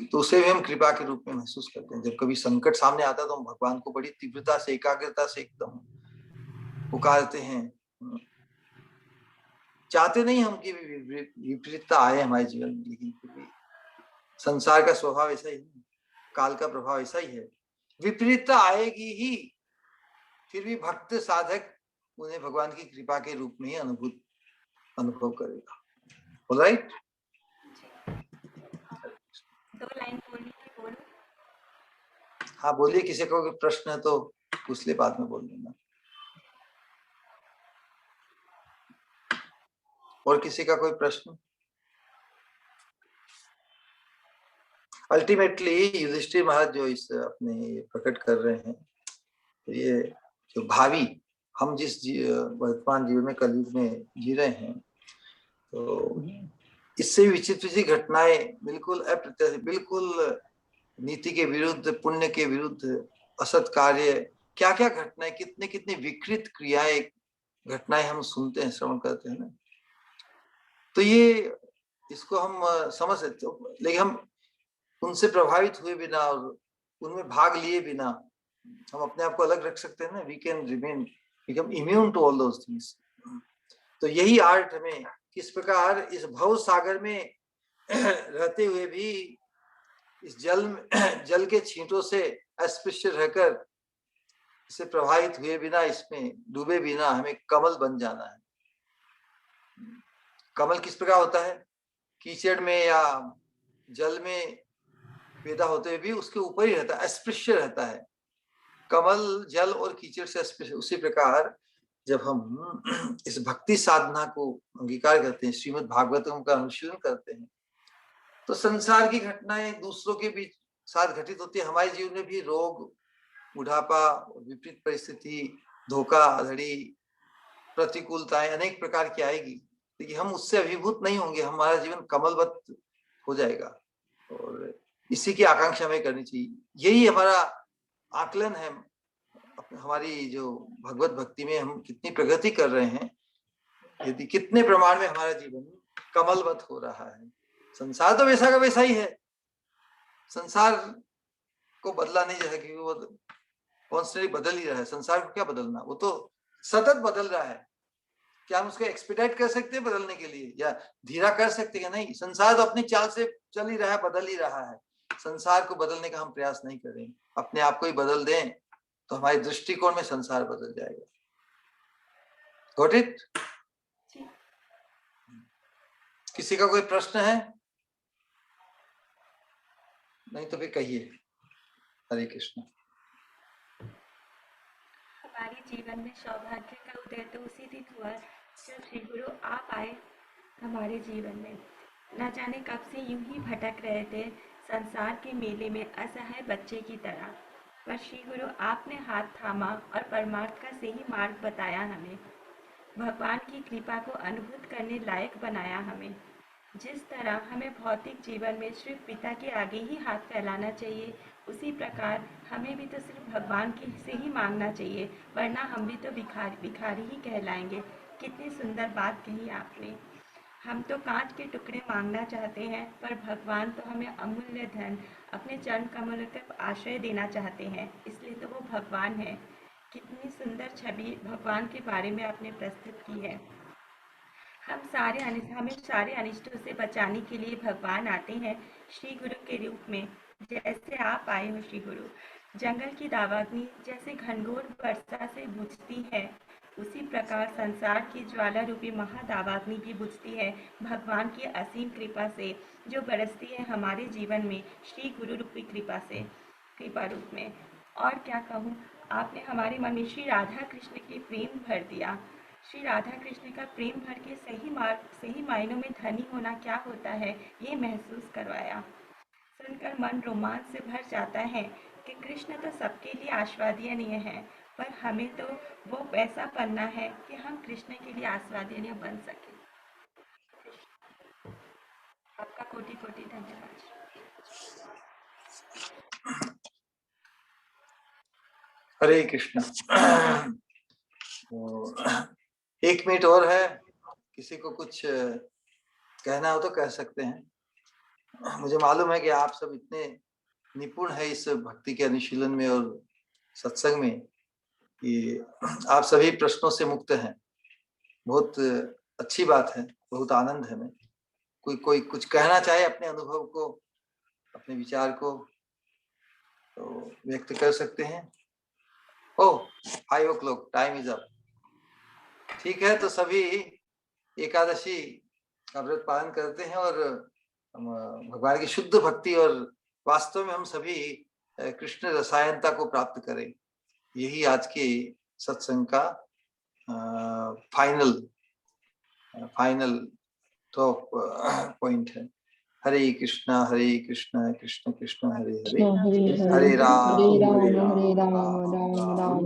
[SPEAKER 1] तो उसे भी हम कृपा के रूप में महसूस करते हैं। जब कभी संकट सामने आता है तो हम भगवान को बड़ी तीव्रता से एकाग्रता से एकदम पुकारते हैं, चाहते नहीं हम कि विपरीतता आए हमारे जीवन में, लेकिन फिर भी संसार का स्वभाव ऐसा ही है, काल का प्रभाव ऐसा ही है, विपरीतता आएगी ही, फिर भी भक्त साधक उन्हें भगवान की कृपा के रूप में ही अनुभव करेगा। ऑलराइट,
[SPEAKER 3] दो लाइन बोलनी है, बोलो।
[SPEAKER 1] हाँ बोलिए, किसी को कोई प्रश्न है तो पूछ ले, बाद में बोल लेना। और किसी का कोई प्रश्न? अल्टीमेटली युधिष्ठिर महाराज जो इस अपने प्रकट कर रहे हैं, तो ये जो भावी हम जिस वर्तमान जीवन में कलयुग में जी रहे हैं, तो इससे विचित्र सी घटनाएं, बिल्कुल अप्रत्याशित, बिल्कुल नीति के विरुद्ध, पुण्य के विरुद्ध, असत कार्य, क्या क्या घटनाएं, कितने कितने विकृत क्रियाएं, घटनाएं हम सुनते हैं, श्रवण करते हैं ना। तो ये इसको हम समझ सकते हो, लेकिन हम उनसे प्रभावित हुए बिना और उनमें भाग लिए बिना हम अपने आप को अलग रख सकते हैं ना। We can remain become immune to all those things. तो यही आर्ट हमें किस प्रकार इस भव सागर में रहते हुए भी इस जल के छींटों से अस्पृश्य रहकर इससे प्रभावित हुए बिना, इसमें डूबे बिना हमें कमल बन जाना है। कमल किस प्रकार होता है? कीचड़ में या जल में पैदा होते हुए भी उसके ऊपर ही रहता है, अस्पृश्य रहता है। कमल जल और कीचड़ से अस्पृश्य, उसी प्रकार जब हम इस भक्ति साधना को अंगीकार करते हैं, श्रीमद् भागवतम का अनुशीलन करते हैं, तो संसार की घटनाएं दूसरों के बीच साथ घटित होती है। हमारे जीवन में भी रोग, बुढ़ापा, विपरीत परिस्थिति, धोखाधड़ी, प्रतिकूलताएं अनेक प्रकार की आएगी, लेकिन हम उससे अभिभूत नहीं होंगे, हमारा जीवन कमलवत हो जाएगा। और इसी की आकांक्षा हमें करनी चाहिए। यही हमारा आकलन है, हमारी जो भगवत भक्ति में हम कितनी प्रगति कर रहे हैं, यदि कितने प्रमाण में हमारा जीवन कमलवत हो रहा है। संसार तो वैसा का वैसा ही है, संसार को बदला नहीं जा सके, वो कॉन्स्टेंटली बदल ही रहा है। संसार को क्या बदलना, वो तो सतत बदल रहा है। क्या हम उसको एक्सपीडाइट कर सकते हैं बदलने के लिए, या धीरा कर सकते हैं? नहीं, संसार तो अपनी चाल से चल ही रहा है, बदल ही रहा है। संसार को बदलने का हम प्रयास नहीं करें, अपने आप को ही बदल दें, तो हमारे दृष्टिकोण में संसार बदल जाएगा। Got it? किसी का कोई प्रश्न है? नहीं तो फिर कहिए। हरे कृष्ण।
[SPEAKER 3] हमारे जीवन में सौभाग्य का उदय तो उसी दिन हुआ जब श्री गुरु आप आए हमारे जीवन में। न जाने कब से यूं ही भटक रहे थे संसार के मेले में असहाय बच्चे की तरह, पर श्री गुरु आपने हाथ थामा और परमार्थ का सही मार्ग बताया हमें, भगवान की कृपा को अनुभूत करने लायक बनाया हमें। जिस तरह हमें भौतिक जीवन में सिर्फ पिता के आगे ही हाथ फैलाना चाहिए, उसी प्रकार हमें भी तो सिर्फ भगवान की से ही मांगना चाहिए, वरना हम भी तो भिखारी ही कहलाएंगे। कितनी सुंदर बात कही आपने। हम तो कांच के टुकड़े मांगना चाहते हैं, पर भगवान तो हमें अमूल्य धन अपने चरण कमल का आश्रय देना चाहते हैं, इसलिए तो वो भगवान है। कितनी सुंदर छवि भगवान के बारे में आपने प्रस्तुत की है। हमें सारे अनिष्टों से बचाने के लिए भगवान आते हैं श्री गुरु के रूप में, जैसे आप आए हो श्री गुरु। जंगल की दावाग्नि जैसे घनघोर वर्षा से बुझती है, उसी प्रकार संसार की ज्वाला रूपी महादावाग्नि भी बुझती है भगवान की असीम कृपा से, जो बरसती है हमारे जीवन में श्री गुरु रूपी कृपा रूप में। और क्या कहूँ, आपने हमारे मन में श्री राधा कृष्ण की प्रेम भर दिया। श्री राधा कृष्ण का प्रेम भर के सही मायनों में धनी होना क्या होता है, ये महसूस करवाया। सुनकर मन रोमांच से भर जाता है कि कृष्ण तो सबके लिए आस्वादनीय है, पर हमें तो वो वैसा बनना है कि हम कृष्ण के लिए आस्वादनीय बन सके। आपका कोटि कोटि धन्यवाद।
[SPEAKER 1] हरे कृष्ण। 1 मिनट और है, किसी को कुछ कहना हो तो कह सकते हैं। मुझे मालूम है कि आप सब इतने निपुण है इस भक्ति के अनुशीलन में और सत्संग में कि आप सभी प्रश्नों से मुक्त हैं। बहुत अच्छी बात है, बहुत आनंद है। मैं कोई कुछ कहना चाहे, अपने अनुभव को, अपने विचार को तो व्यक्त कर सकते हैं। 5 o'clock, टाइम इज अप। ठीक है, तो सभी एकादशी का व्रत पालन करते हैं और भगवान की शुद्ध भक्ति और वास्तव में हम सभी कृष्ण रसायनता को प्राप्त करें, यही आज के सत्संग का फाइनल टॉप पॉइंट है। हरे कृष्णा कृष्ण कृष्ण हरे हरे, हरे राम
[SPEAKER 4] हरे राम राम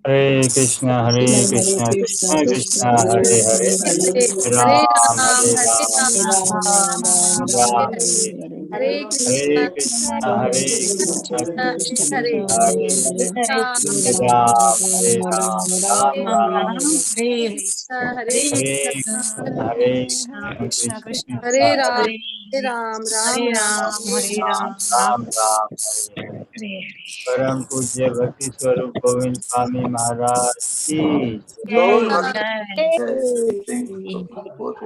[SPEAKER 2] हरे कृष्णा कृष्ण कृष्ण हरे हरे, राम हरे राम राम राम हरे हरे, हरे कृष्णा कृष्ण हरे हरे, राम हरे राम राम राम हरे कृष्ण कृष्ण
[SPEAKER 4] हरे
[SPEAKER 2] हरे
[SPEAKER 4] राम
[SPEAKER 2] राम राम हरे हरे। परम पूज्य भक्ति स्वरूप गोविंद स्वामी महाराज की
[SPEAKER 1] बहुत बहुत